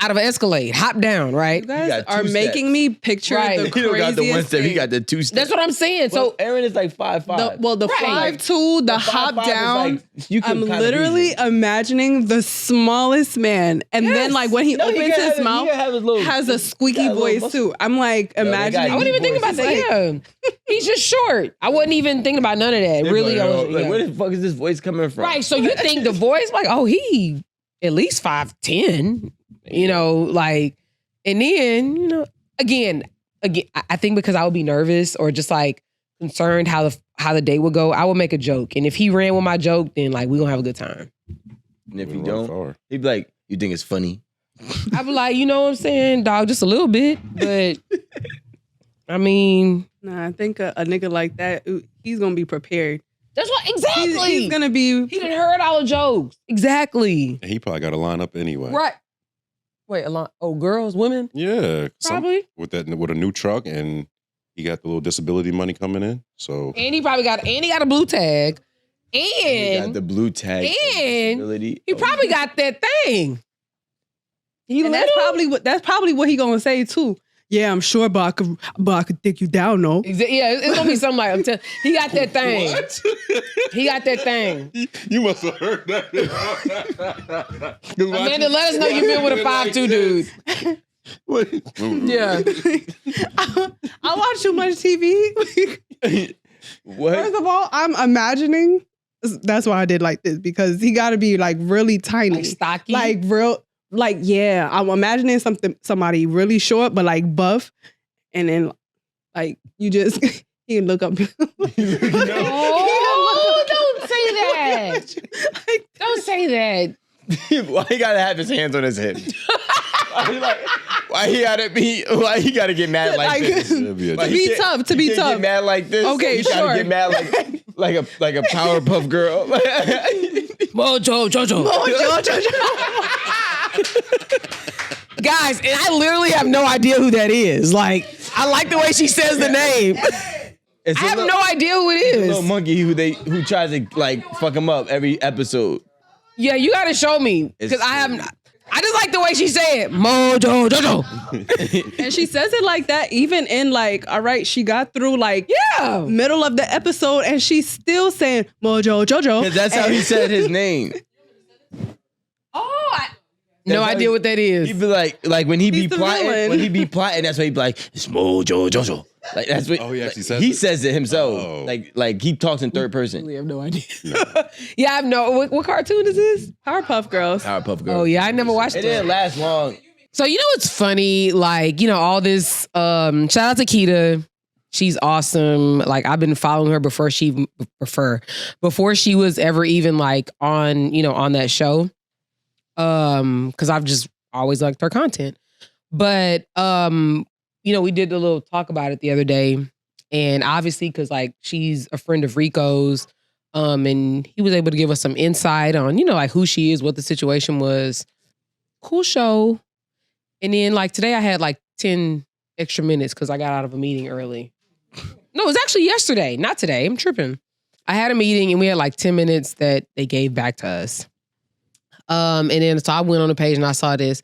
out of an Escalade, hopped down, right? You guys are making me picture the He don't got the one craziest step. He thing. got the 2 steps. That's what I'm saying. Well, So Erin is like 5'5". The Right. 5'2", the 5'5" hop is down. like, you can I'm kinda literally reason. imagining the smallest man, and then like when he No, opens can his have mouth, he can have his little, has a squeaky got a little voice muscle. too. I'm like they got imagining. I wasn't even thinking about that. Yeah. He's just short. I wasn't even thinking about none of that. They're Really, like, I oh, was like, where the fuck is this voice coming from? right. So you think the voice, like, oh, he at least 5'10", like, and then, again, I think because I would be nervous or just like concerned how the date would go, I would make a joke. And if he ran with my joke, then like, we gonna have a good time. And if you don't, he'd be like, you think it's funny? I'd be like, you know what I'm saying, dog, just a little bit. But I mean, Nah, I think a nigga like that, he's gonna be prepared. that's what exactly. He's gonna be. He done heard all the jokes. Exactly. And he probably got a line up anyway. Right. Wait, a lot. Oh, girls, women? Yeah. Probably. With a new truck, and he got the little disability money coming in. So And he probably got a blue tag. He got And the blue tag. and ability. he probably got that thing. He And that's probably what he gonna say too. Yeah, I'm sure, but I could dig you down, no. Yeah, it's gonna be something like he got that thing. What? He got that thing. You must have heard that. Amanda, let us know you been with a 5'2" dude. Yeah. I watch too much TV. What? First of all, I'm imagining. That's why I did like this, because he got to be like really tiny, Like stocky? like real. Like, yeah, I'm imagining somebody really short, but like buff. And then like you just, you can look up. Oh, don't say that. Don't say that. Why he gotta have his hands on his hip? Why he gotta get mad like this? To be tough, to be Get tough. mad like this. Okay, you gotta sure. get mad like a Powerpuff Girl. Mojo Jojo. Guys, and I literally have no idea who that is. Like, I like the way she says the name. I have no idea who it A is. little monkey who tries to like fuck him up every episode. Yeah, you gotta show me. Because I just like the way she said it. Mojo Jojo. And she says it like that, even in like, all right, she got through like Yeah. middle of the episode, and she's still saying Mojo Jojo. Because that's how he said his name. Oh, no idea what that is. He'd be like when he be He's the plotting, villain. that's why he'd be like, it's Mojo Jojo. Like that's what Oh, he actually says he it? says it himself. Oh. Like he talks in third person. I have no idea. Yeah, I have no. What cartoon is this? Powerpuff Girls. Powerpuff Girl. Oh yeah, I never watched It it. didn't last long. So you know what's funny? Like, all this shout out to Keita. She's awesome. Like I've been following her before she was ever even like on that show. Cuz I've just always liked her content. But we did a little talk about it the other day, and obviously cuz like she's a friend of Rico's, and he was able to give us some insight on, like who she is, what the situation was. Cool show. And then like today I had like 10 extra minutes because I got out of a meeting early. No, it was actually yesterday, not today. I'm tripping. I had a meeting and we had like 10 minutes that they gave back to us. And then so I went on the page and I saw this.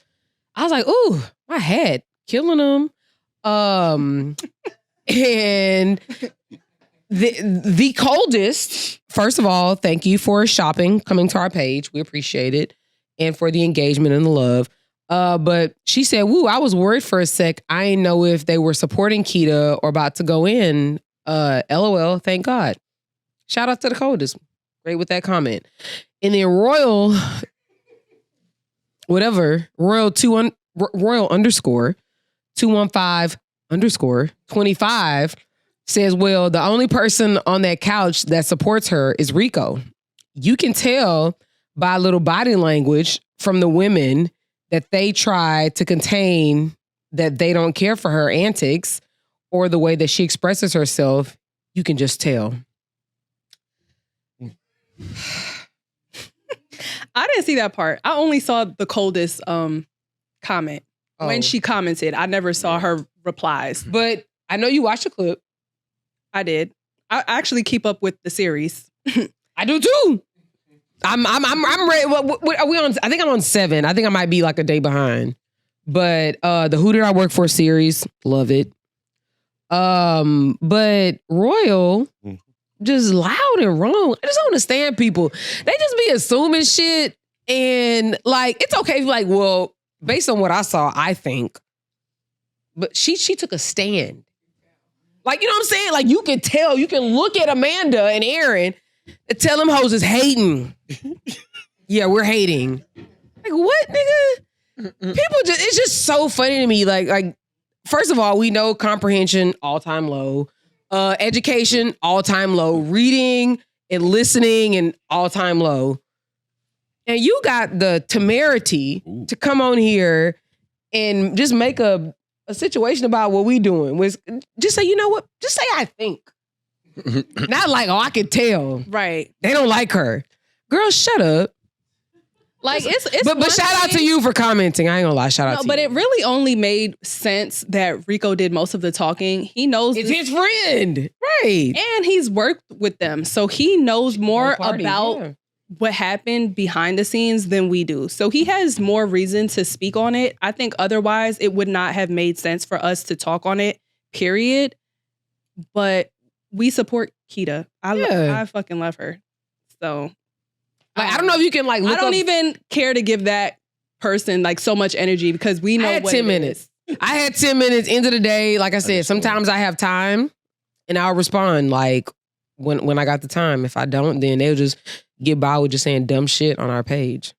I was like, ooh, my head, killing them. And the coldest, first of all, thank you for shopping, coming to our page. We appreciate it. And for the engagement and the love. But she said, woo, I was worried for a sec. I didn't know if they were supporting Keita or about to go in. LOL, thank God. Shout out to the coldest. Great with that comment. And then Royal underscore 215 underscore 25 says, well, the only person on that couch that supports her is Rico. You can tell by a little body language from the women that they try to contain that they don't care for her antics or the way that she expresses herself. You can just tell. I didn't see that part. I only saw the coldest comment. When she commented, I never saw her replies. But I know you watched the clip. I did. I actually keep up with the series. I do too. I'm ready. What are we on? I think I'm on 7. I think I might be like a day behind. But the Who Did I Work For series, love it. But Royal, just loud and wrong. I just don't understand people. They just be assuming shit, and like it's okay if you're like, well, based on what I saw, I think. But she took a stand. Like, you know what I'm saying? Like, you can tell, you can look at Amanda and Erin and tell them hoes is hating. Yeah, we're hating. Like, what, nigga? People just, it's just so funny to me. Like, first of all, we know comprehension, all-time low. Education, all-time low. Reading and listening, and all-time low. And you got the temerity to come on here and just make a situation about what we doing. Was just say, you know what? Just say I think. Not like, oh, I can tell. Right. They don't like her. Girl, shut up. Like it's but shout out to you for commenting. I ain't gonna lie. Shout out to you. But it really only made sense that Rico did most of the talking. He knows it's his friend. Right. And he's worked with them. So he knows more about what happened behind the scenes than we do. So he has more reason to speak on it. I think otherwise it would not have made sense for us to talk on it, period. But we support Keita. I fucking love her. So like, I don't know if you can like look I don't even care to give that person like so much energy because we know I had what 10 minutes. I had 10 minutes. End of the day, like I said, sometimes I have time and I'll respond like when I got the time. If I don't, then they'll just get by with just saying dumb shit on our page.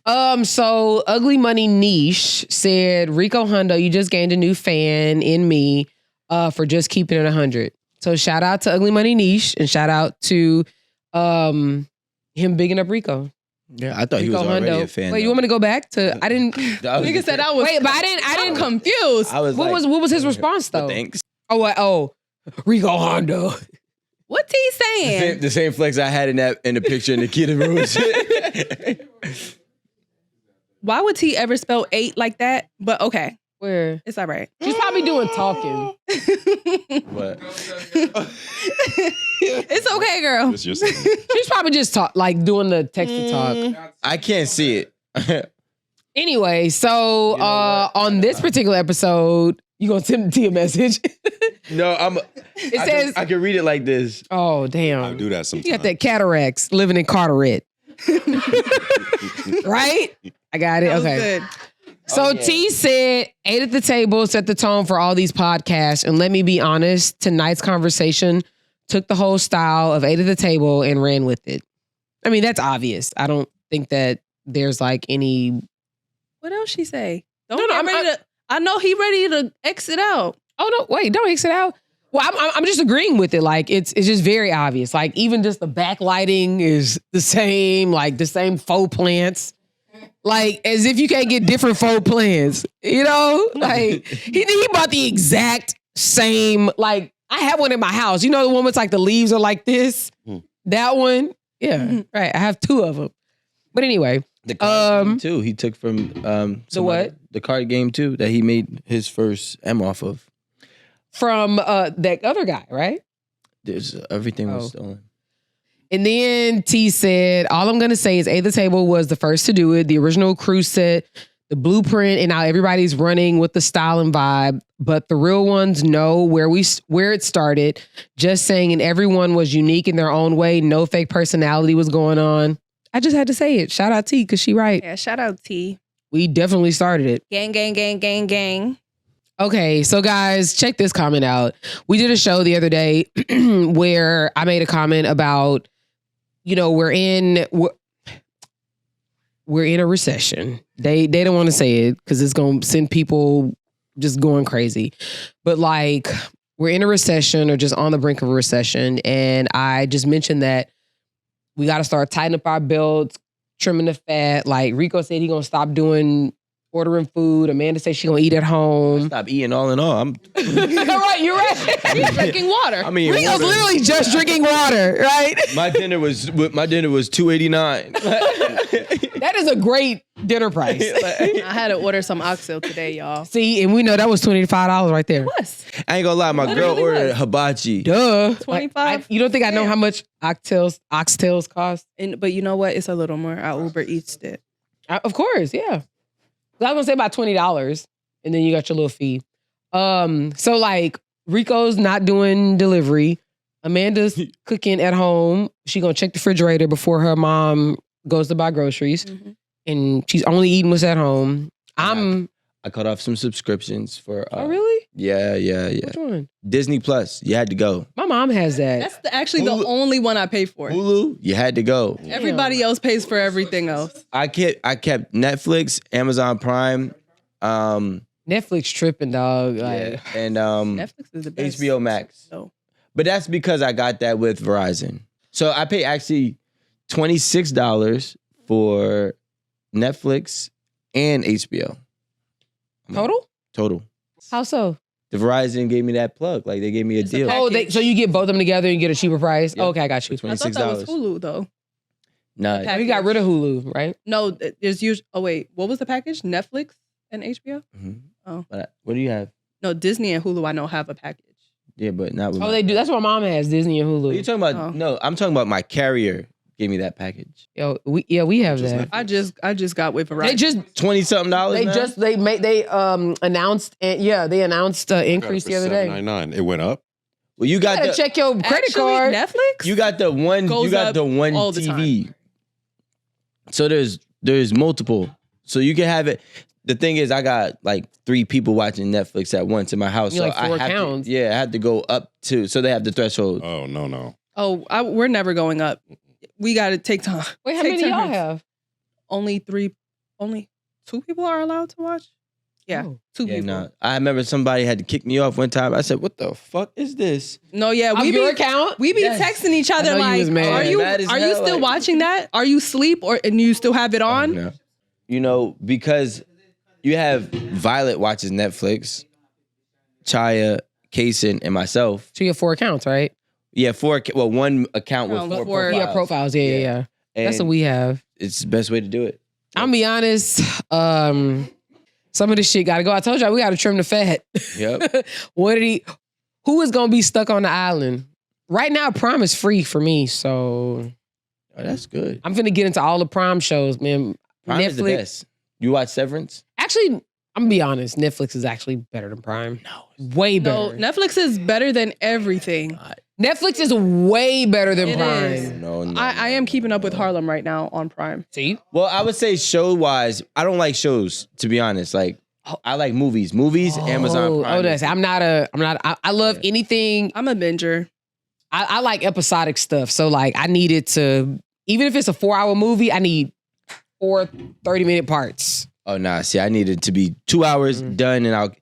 So Ugly Money Niche said, Rico Hundo, you just gained a new fan in me for just keeping it 100. So shout out to Ugly Money Niche and shout out to him bigging up Rico. Yeah, I thought Rico he was already Hundo. a fan. Wait, you want me to go back to? I didn't. Nigga said I was. Wait, but I didn't. I'm confused. I was what was his response though? Thanks. Oh, Rico Hundo. What's he saying? The same flex I had in the picture in the kid room. Why would he ever spell 8 like that? But okay. Where? It's all right. She's probably doing talking. What? It's okay, girl. She's probably just doing the text to talk. I can't see it. Anyway, so on this particular episode, you gonna send it to your message? No, It says I can read it like this. Oh damn! I do that sometimes. You got that cataracts living in Carteret, right? I got it. That was Okay. good. So T said, 8 at the table set the tone for all these podcasts. And let me be honest, tonight's conversation took the whole style of 8 at the table and ran with it. I mean, that's obvious. I don't think that there's like any. What else she say? No, I know he ready to exit out. Oh no, wait, don't exit out. Well, I'm just agreeing with it. Like it's just very obvious. Like even just the backlighting is the same, like the same faux plants. Like as if you can't get different faux plants, you know? Like he bought the exact same. Like I have one in my house. You know the one with like the leaves are like this. That one, yeah, right. I have 2 of them. But anyway, the card game too. He took from the what? The card game too that he made his first M off of. From that other guy, right? Everything was stolen. And then T said, all I'm going to say is 8 at the table was the first to do it. The original crew set the blueprint and now everybody's running with the style and vibe. But the real ones know where it started. Just saying, and everyone was unique in their own way. No fake personality was going on. I just had to say it. Shout out T because she right. Yeah, shout out T. We definitely started it. Gang, gang, gang, gang, gang. Okay, so guys, check this comment out. We did a show the other day where I made a comment about, you know, we're in a recession. They don't want to say it because it's going to send people just going crazy. But like, we're in a recession or just on the brink of a recession. And I just mentioned that we got to start tightening up our belts, trimming the fat. Like Rico said, he's going to stop doing ordering food. Amanda says she gonna eat at home. Stop eating all in all. I'm You're right. He's drinking water. I mean, Rio's water. literally just drinking water, right? My dinner was $289. That is a great dinner price. I had to order some oxtail today, y'all. See, and we know that was $25 right there. Plus, I ain't gonna lie, my girl Literally ordered was. hibachi. Duh. 25? You don't think I know how much oxtails cost? but you know what? It's a little more. I Uber Eats it. Of course, yeah. I was gonna say about $20, and then you got your little fee. So like Rico's not doing delivery. Amanda's cooking at home. She gonna check the refrigerator before her mom goes to buy groceries, and she's only eating what's at home. I cut off some subscriptions for. Oh really? Yeah. Which one? Disney Plus, you had to go. My mom has that. That's actually the only one I pay for. Hulu, you had to go. Everybody else pays for everything else. I kept Netflix, Amazon Prime, Netflix tripping, dog. Like, and Netflix is the best. HBO Max. So. But that's because I got that with Verizon. So I pay actually $26 for Netflix and HBO. Total. How so? The Verizon gave me that plug. Like they gave me a It's a deal. package. So you get both of them together and you get a cheaper price? Yep. Okay, I got you. For I thought that was $26. Hulu though. Nah, package. We got rid of Hulu, right? No, there's usually. Oh wait, what was the package? Netflix and HBO. but what do you have? No, Disney and Hulu. I know have a package. Yeah, but not with Oh, my- they do. That's what mom has, Disney and What are Hulu. you talking about? Oh. No, I'm talking about my carrier gave me that package. We have Just that. I just got with Verizon. They just $20-something. they announced they announced increase the other day. $7.99. It went up. Well, you You got gotta the check your credit Actually, card. Netflix. you got the one Goes you got up the one all the TV. So there's multiple. So you can have it. The thing is, I got like 3 people watching Netflix at once in my house. You so like 4 I have accounts. I had to go up to. So they have the threshold. Oh no. We're never going up. We got to take time. Wait, how Take many y'all turns. have? Only 2 people are allowed to watch. Yeah, Oh. 2 Yeah, people. nah. I remember somebody had to kick me off one time. I said, "What the fuck is this?" No, yeah, Of we your be account? we be Yes. texting each other I know you like, was mad. are you Mad as hell, still like- watching that? Are you asleep and you still have it on? No. You know, because you have Violet watches Netflix, Chaya, Kaysen, and myself. So you have 4 accounts, right? Yeah, 4. Well, one account with Oh, 4 4 profiles. Yeah, profiles. Yeah. That's what And we have. It's the best way to do it. I'm gonna be honest. Some of this shit gotta go. I told y'all we gotta trim the fat. Yep. Who is gonna be stuck on the island? Right now, Prime is free for me, so Oh, that's good. I'm finna get into all the Prime shows, man. Prime is the best. You watch Severance? Actually, I'm gonna be honest. Netflix is actually better than Prime. No, way No, better. Netflix is better than everything. Netflix is way better than It Prime. is. No. I am keeping up with Harlem right now on Prime. See, Well, I would say show-wise, I don't like shows, to be honest. Like, I like movies. Amazon Prime. I love anything. I'm a binger. I like episodic stuff. So like I need it to, even if it's a 4-hour movie, I need 4 30-minute parts. Oh, nah. See, I need it to be 2 hours done, and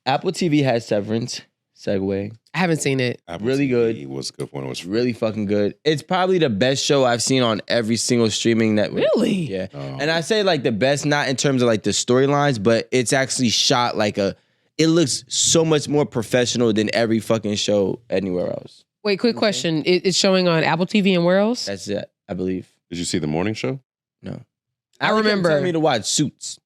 Apple TV has Severance. Segue. I haven't seen it. Apple Really good. TV was good when it was Really fucking good. It's probably the best show I've seen on every single streaming network. Really? Yeah. Oh. And I say like the best, not in terms of like the storylines, but it's actually shot like it looks so much more professional than every fucking show anywhere else. Wait, quick question. It's showing on Apple TV and where else? That's it, I believe. Did you see the morning show? No. I Alex kept remember. telling me to watch Suits.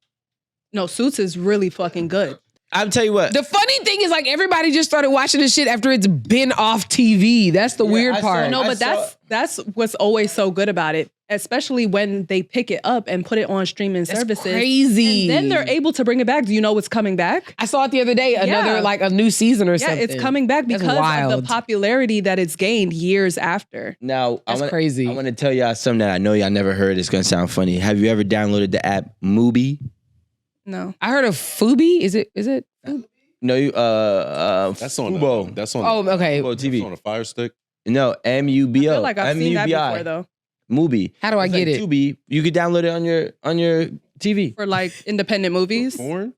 No, Suits is really fucking good. I'll tell you what. The funny thing is like everybody just started watching this shit after it's been off TV. That's the weird I saw- part. No, I but saw- that's what's always so good about it, especially when they pick it up and put it on streaming That's services. crazy. And then they're able to bring it back. Do you know what's coming back? I saw it the other day, another Yeah. like a new season or Yeah, something. it's coming back That's because of wild. the popularity that it's gained years after. Now, That's crazy. I want to tell y'all something that I know y'all never heard. It's going to sound funny. Have you ever downloaded the app Mubi? No. I heard of Fubi. Is it? No, you, That's on Fubo. that's on Oh, okay. Fubo that's TV. on a Fire Stick. No, MUBO. I feel like I've seen that MUBI. before though. Mubi. How do I It's get like it? Tubi. You could download it on your TV. For like independent movies. Porn?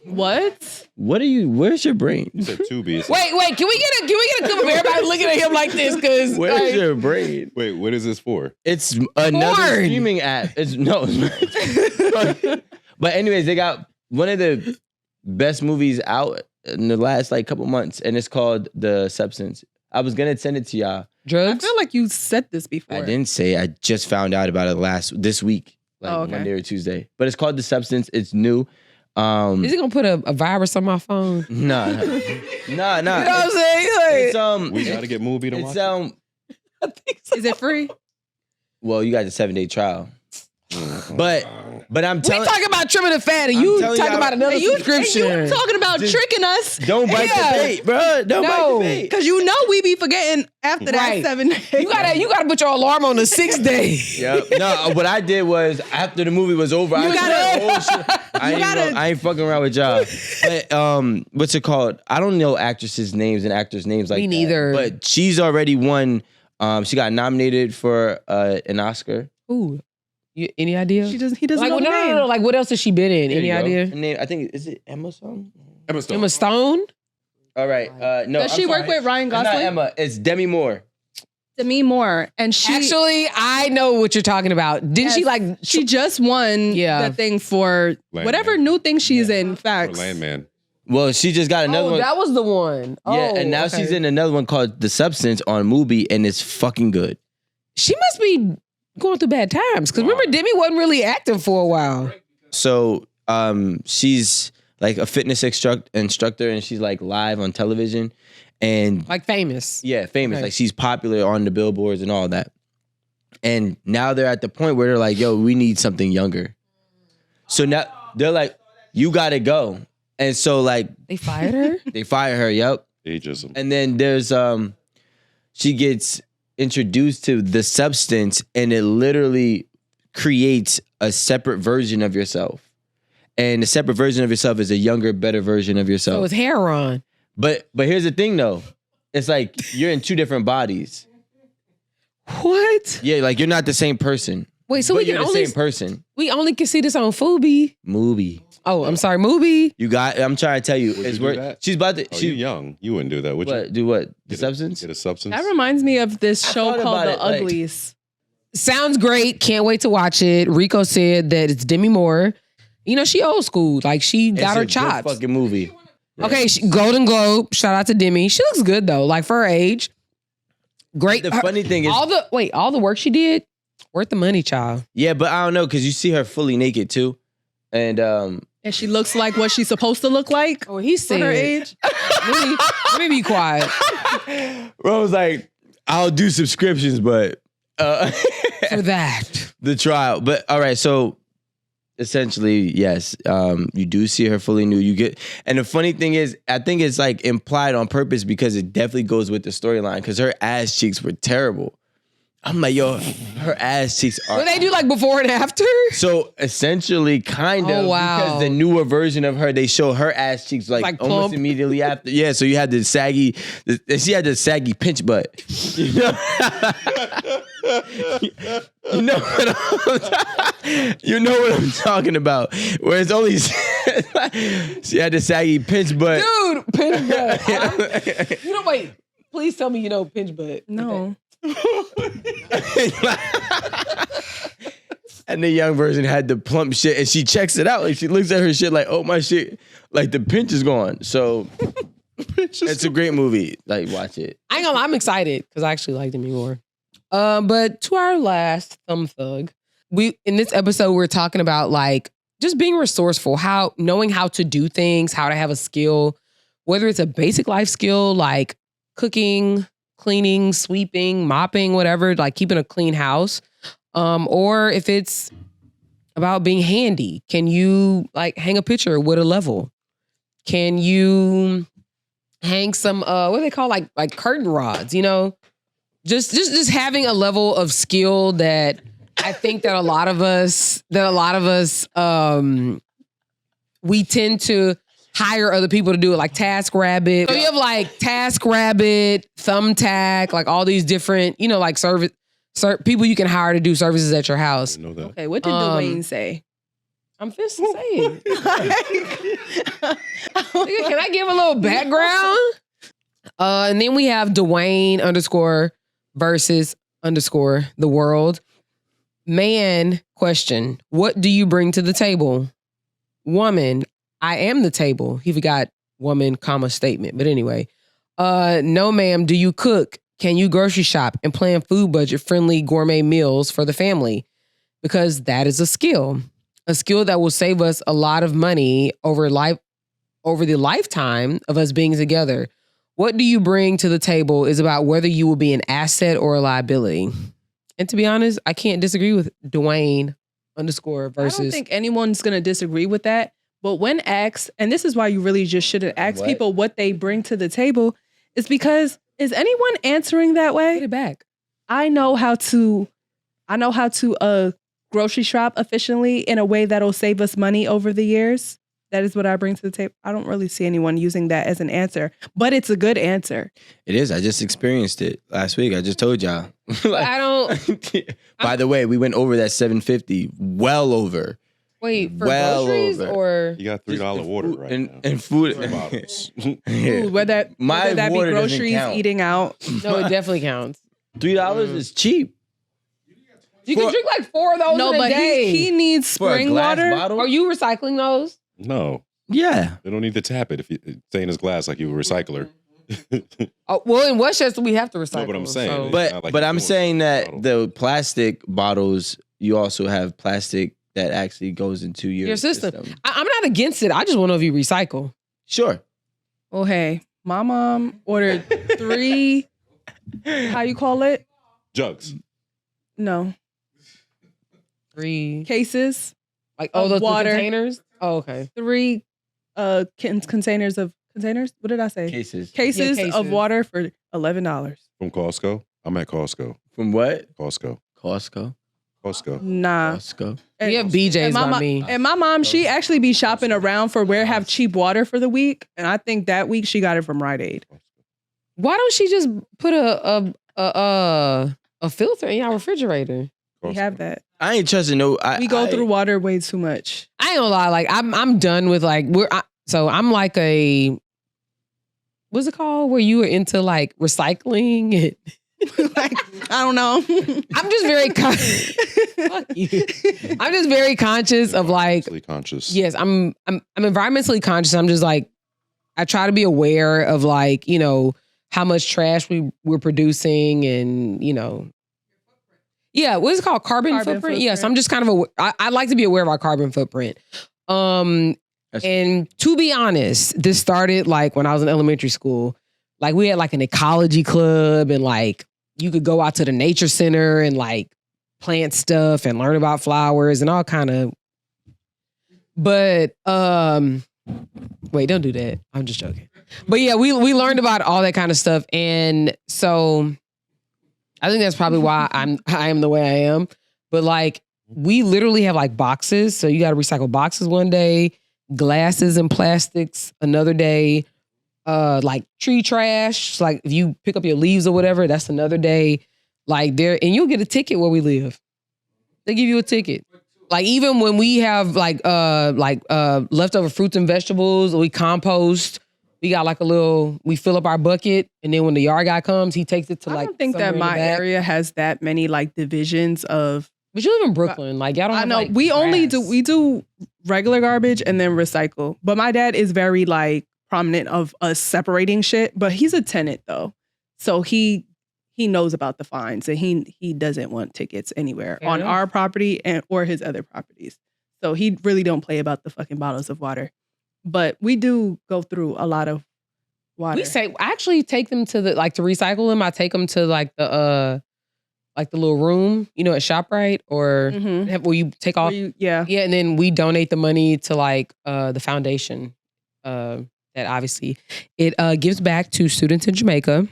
What? Where's your brain? You said Tubi. It's Wait, can we get a clip of everybody looking at him like this? Because Where's your brain? Wait, what is this for? It's another Porn. streaming app. It's no. But anyways, they got one of the best movies out in the last like couple months, and it's called The Substance. I was gonna send it to y'all. I Drugs? feel like you said this before. I didn't say. I just found out about it this week, like Monday or Tuesday. But it's called The Substance. It's new. Is it gonna put a virus on my phone? Nah. You know what I'm saying? Like, We got to get movie to watch. It's Is it free? well, you got the 7-day trial. But I'm we telling talking about trimming the fat, and you telling talking y'all- about another subscription. You talking about Just- tricking us? don't bite Yeah. the bait, bro. Don't bite No. the bait. Because you know we be forgetting after that Right. 7 days. you gotta put your alarm on the 6th day. Yep. No, what I did was after the movie was over, I ain't fucking around with y'all. But what's it called? I don't know actresses' names and actors' names like Me that. neither. But she's already won. She got nominated for an Oscar. Ooh, any idea? He doesn't Like, know the name. no. Like, what else has she been in? There Any you go. idea? Her name, I think, is it Emma something? Emma Stone. Emma Stone? All right. No. Does she work with Ryan It's not Gosling? Emma. It's Demi Moore. Demi Moore, and she Actually, I know what you're talking about. Didn't she like? she just won Yeah. the thing for Landman. whatever new thing she's in. For Facts. Landman. Well, she just got another one. That was the one. Yeah, and now she's in another one called The Substance on Mubi, and it's fucking good. She must be going through bad times because remember, Demi wasn't really active for a while. So she's like a fitness instructor, and she's like live on television, and Like famous. yeah, famous. Okay. Like she's popular on the billboards and all that. And now they're at the point where they're like, "Yo, we need something younger." So now they're like, "You gotta go." And so like They fired her. they fire her. Yep. Ageism. And then there's she gets introduced to The Substance, and it literally creates a separate version of yourself. And the separate version of yourself is a younger, better version of yourself. So it's Heron. But here's the thing though. It's like you're in two different bodies. What? Yeah, like you're not the same person. Wait, so but we can you're the only same person. we only can see this on Fubi. Movie. Oh, I'm sorry, Mubi. I'm trying to tell you. Would It's you do where that? she's about to Oh, you're young. You wouldn't do that, would you? what? Do what? The Get a- Substance? Get a substance. That reminds me of this show thought called about The it, like- Uglies. Sounds great. Can't wait to watch it. Rico said that it's Demi Moore. You know, she old school. Like she It's got a her good chops. fucking movie. Okay, Golden Globe. Shout out to Demi. She looks good though. Like for her age. Great. The funny thing is, all the work she did, worth the money, child. yeah, but I don't know because you see her fully naked too, and And she looks like what she's supposed to look like Oh, he for said. her age. Let me be quiet. Ron was like, "I'll do subscriptions, but For that. the trial." But all right, so essentially, yes, you do see her fully nude. And the funny thing is, I think it's like implied on purpose because it definitely goes with the storyline. Because her ass cheeks were terrible. I'm like, yo, her ass cheeks are. What they do like before and after? So essentially, kind of, Oh, wow. because the newer version of her, they show her ass cheeks like Like almost plump. immediately after. Yeah, so you had the saggy, she had the saggy pinch butt. You know, you know what I'm talking about. Where it's only she had the saggy pinch butt. Dude, pinch butt. You know, wait. Please tell me you know pinch butt. No. And the young version had the plump shit, and she checks it out. Like she looks at her shit like, oh my shit, like the pinch is gone. So it's a great movie. Like watch it. I ain't gonna lie, I'm excited because I actually like Demi Moore. But to our last thumb thug, in this episode we're talking about like just being resourceful, knowing how to do things, how to have a skill, whether it's a basic life skill like cooking, cleaning, sweeping, mopping, whatever, like keeping a clean house, or if it's about being handy. Can you like hang a picture with a level? Can you hang some what do they call like curtain rods, you know? Just having a level of skill that I think that a lot of us we tend to hire other people to do it, like TaskRabbit. So you have like TaskRabbit, Thumbtack, like all these different, you know, like people you can hire to do services at your house. I know that. Okay, what did Dwayne say? I'm just saying. Nigga, can I give a little background? And then we have Dwayne _ versus _ the world. Man, question. What do you bring to the table? woman, I am the table. He forgot woman, comma, statement. But anyway, no ma'am, do you cook? Can you grocery shop and plan food budget friendly gourmet meals for the family? Because that is a skill that will save us a lot of money over the lifetime of us being together. What do you bring to the table is about whether you will be an asset or a liability. And to be honest, I can't disagree with Dwayne _versus. I don't think anyone's going to disagree with that. But when asked, and this is why you really just shouldn't ask people what they bring to the table, is because is anyone answering that way? Put it back. I know how to grocery shop efficiently in a way that'll save us money over the years. That is what I bring to the table. I don't really see anyone using that as an answer, but it's a good answer. It is. I just experienced it last week. I just told y'all. I don't. By the way, we went over that $750. Well over. Wait, for groceries over. Or You got $3 water right now. And food. Bottles. Ooh, whether that be water doesn't groceries, count. eating out. no, it definitely counts. $3 is cheap. You can drink like 4 of those No, in a but day. he needs For a spring glass water. bottle? Are you recycling those? No, Yeah. they don't need to tap it if you stay in his glass like you a recycler. Oh, well, in Westchester, we have to recycle. No, but I'm saying so- it. But not like but you're I'm doing saying that bottle. the plastic bottles, you also have plastic that actually goes into your system. I'm not against it. I just want to know if you recycle. Sure. Oh, hey, my mom ordered 3, how you call it? Jugs. No, 3 cases. like of those water. containers. Oh, okay. 3 containers of containers. What did I say? Cases. Cases cases. of water for $11. From Costco. I'm at Costco. From what? Costco. Costco. Nah. Costco. And- We have BJ's and by me. And my mom, she actually be shopping around for where have cheap water for the week. And I think that week she got it from Rite Aid. Why don't she just put a filter in your refrigerator? We have that. I ain't trusting no. We go through water way too much. I ain't gonna lie. Like I'm done with like so I'm like a what's it called where you were into like recycling and Like, I don't know. I'm just very fuck you. I'm just very conscious of like Environmentally conscious. yes, I'm environmentally conscious. I'm just like I try to be aware of like, you know, how much trash we're producing and, you know. Yeah, what is it called? Carbon footprint? Yes, I'm just kind of I like to be aware of our carbon footprint. And to be honest, this started like when I was in elementary school. Like we had like an ecology club and like you could go out to the nature center and like plant stuff and learn about flowers and all kind of. But wait, don't do that. I'm just joking. But yeah, we learned about all that kind of stuff. And so I think that's probably why I am the way I am. But like we literally have like boxes. So you got to recycle boxes one day, glasses and plastics another day. Like tree trash, like if you pick up your leaves or whatever, that's another day. Like there, and you'll get a ticket where we live. They give you a ticket. Like even when we have like leftover fruits and vegetables, we compost. We got like we fill up our bucket, and then when the yard guy comes, he takes it to like. I don't think somewhere that in the my back. area has that many like divisions of. But you live in Brooklyn, like y'all don't. I have, know like, we only grass. do regular garbage and then recycle. But my dad is very like prominent of us separating shit. But he's a tenant though, so he knows about the fines and he doesn't want tickets anywhere on our property or his other properties. So he really don't play about the fucking bottles of water. But we do go through a lot of water. We say I actually take them to the to recycle them. I take them to like the little room, you know, at ShopRite or where you take off. Yeah, and then we donate the money to like the foundation. That obviously it gives back to students in Jamaica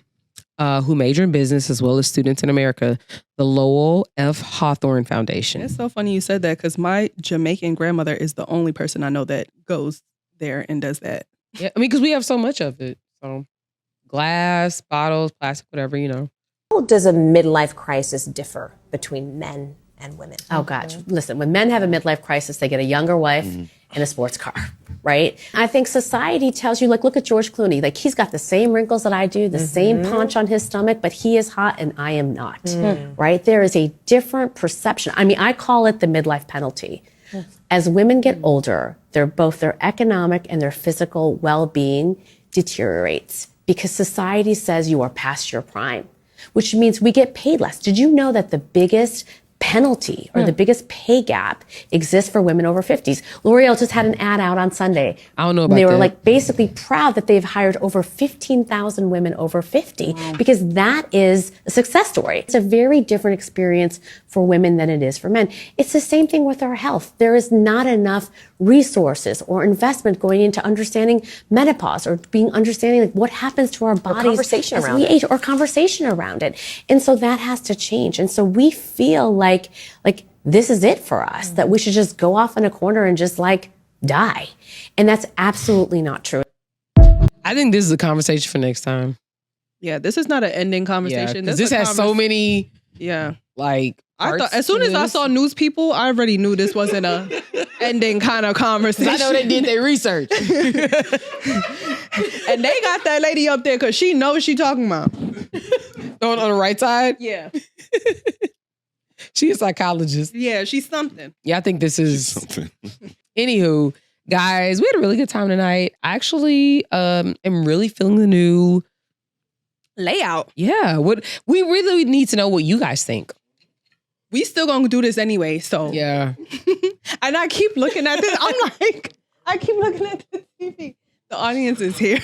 who major in business as well as students in America. The Lowell F. Hawthorne Foundation. It's so funny you said that because my Jamaican grandmother is the only person I know that goes there and does that. Yeah, I mean, because we have so much of it. So glass, bottles, plastic, whatever, you know. How does a midlife crisis differ between men and women? Oh, gosh. Listen, when men have a midlife crisis, they get a younger wife and a sports car, right? I think society tells you, like, look at George Clooney. Like, he's got the same wrinkles that I do, the same paunch on his stomach, but he is hot and I am not, right? There is a different perception. I mean, I call it the midlife penalty. As women get older, both their economic and their physical well-being deteriorates because society says you are past your prime, which means we get paid less. Did you know that the biggest penalty or the biggest pay gap exists for women over 50s? L'Oreal just had an ad out on Sunday. I don't know about They were that. like basically proud that they've hired over 15,000 women over 50 because that is a success story. It's a very different experience for women than it is for men. It's the same thing with our health. There is not enough resources or investment going into understanding menopause or understanding like what happens to our bodies conversation as around we it. age, or conversation around it. And so that has to change. And so we feel like this is it for us, that we should just go off in a corner and just like die. And that's absolutely not true. I think this is a conversation for next time. Yeah, this is not an ending Yeah, conversation. 'cause this has so many like I thought parts as soon to as I this. saw news people, I already knew this wasn't a ending kind of conversation. I know they did their research. And they got that lady up there because she knows what she talking about. On the right side? Yeah. She a psychologist. Yeah, she's something. Yeah, I think this is Something. Anywho, guys, we had a really good time tonight. I actually am really feeling the new Layout. Yeah. What we really need to know what you guys think. We still gonna do this anyway, so Yeah. And I keep looking at this. I'm like, I keep looking at the TV. The audience is here.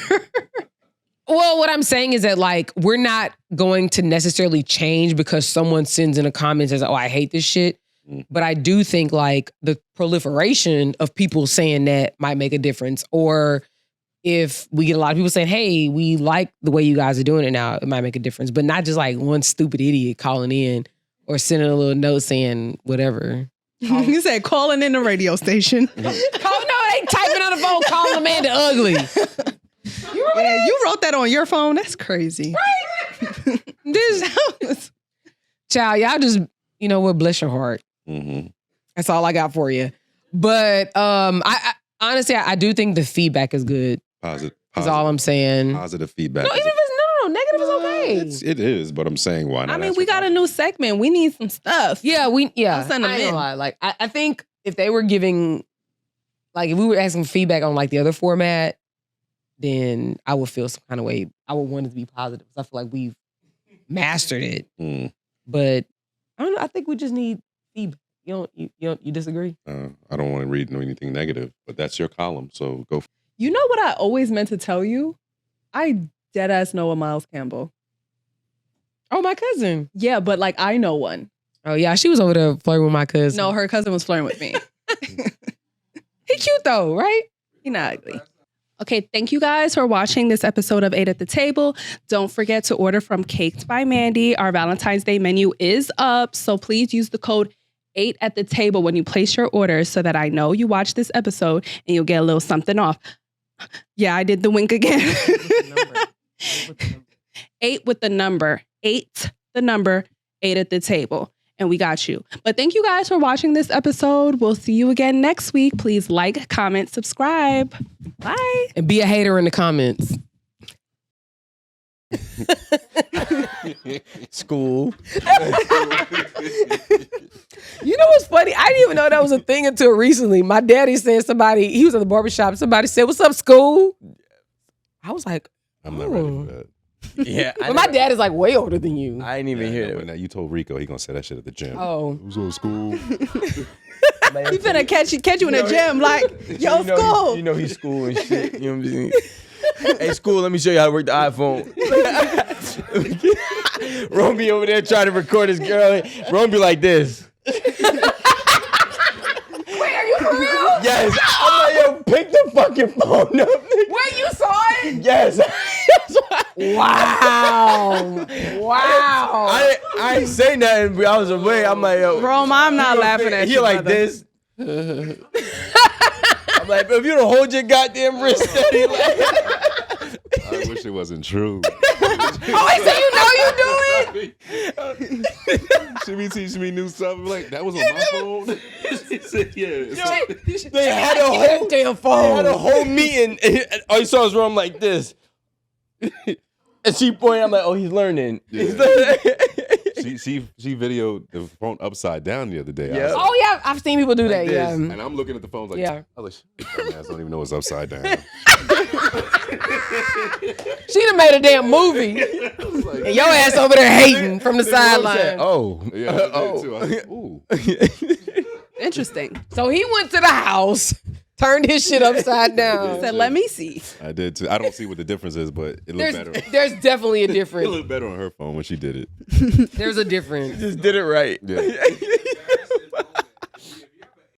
Well, what I'm saying is that like we're not going to necessarily change because someone sends in a comment and says, "Oh, I hate this shit." But I do think like the proliferation of people saying that might make a difference. Or if we get a lot of people saying, "Hey, we like the way you guys are doing it now," it might make a difference. But not just like one stupid idiot calling in or sending a little note saying whatever. You said calling in the radio station. Oh no, they typing on the phone calling Amanda ugly. You wrote that on your phone. That's crazy. Right? This child, y'all just, you know what, bless your heart. Mm-hmm. That's all I got for you. But I honestly, I do think the feedback is good. Positive. Is all I'm saying. Positive feedback. No, even if it's no, negative is okay. It is, but I'm saying why not? I mean, we got a new segment. We need some stuff. Yeah, I'll send them I ain't in. gonna lie. Like I think if they were giving, like if we were asking feedback on like the other format, then I would feel some kind of way. I would want it to be positive. I feel like we've mastered it. But I don't know. I think we just need feedback. You disagree? I don't want to read anything negative, but that's your column, so go. You know what I always meant to tell you? I dead ass know a Miles Campbell. Oh, my cousin. Yeah, but like I know one. Oh yeah, she was over there flirting with my cousin. No, her cousin was flirting with me. He cute though, right? He not ugly. Okay, thank you guys for watching this episode of 8 at the Table. Don't forget to order from Caked by Mandy. Our Valentine's Day menu is up, so please use the code 8 at the Table when you place your orders so that I know you watched this episode and you'll get a little something off. Yeah, I did the wink again. 8 with the number. 8 the number, 8 at the Table. And we got you. But thank you guys for watching this episode. We'll see you again next week. Please like, comment, subscribe. Bye. And be a hater in the comments. School. You know what's funny? I didn't even know that was a thing until recently. My daddy said he was at the barbershop. Somebody said, "What's up, school?" I was like, I'm not ready for that. Yeah. But my dad is like way older than you. I didn't even hear But that. now you told Rico he gonna say that shit at the gym. Oh. Who's on school? He finna catch you in the gym like, yo, school. You know he's school and shit. You know what I'm saying? Hey, school, let me show you how to work the iPhone. Romeo over there trying to record his girl. Romeo be like this. Wait, are you for real? Yes. I'm like, yo, pick the fucking phone up. Wait, you saw it? Yes. Wow. Wow. I ain't say nothing, but I was away. I'm like, yo. Rome, I'm not laughing at He you, like brother. this. I'm like, bro, if you don't hold your goddamn wrist steady, like. I wish it wasn't true. Oh, wait, so you know you do it? Should be teaching me new stuff. I'm like, that was on my phone. He said, yeah. They had a whole damn phone. They had a whole meeting. And all you saw was Rome like this. And she pointed, I'm like, oh, he's learning. Yeah. He's learning. She videoed the phone upside down the other day. Yeah. Oh yeah, I've seen people do that. this, Yeah. and I'm looking at the phone like, Yeah. I was like, dumbass don't even know it's upside down. She done made a damn movie. And your ass over there hating from the sideline. Oh. Yeah, I did too. I was like, ooh. Interesting. So he went to the house, turned his shit upside down. Said, let me see. I did too. I don't see what the difference is, but it looked better. There's definitely a It difference. looked better on her phone when she did it. There's a difference. Just did it right. Yeah.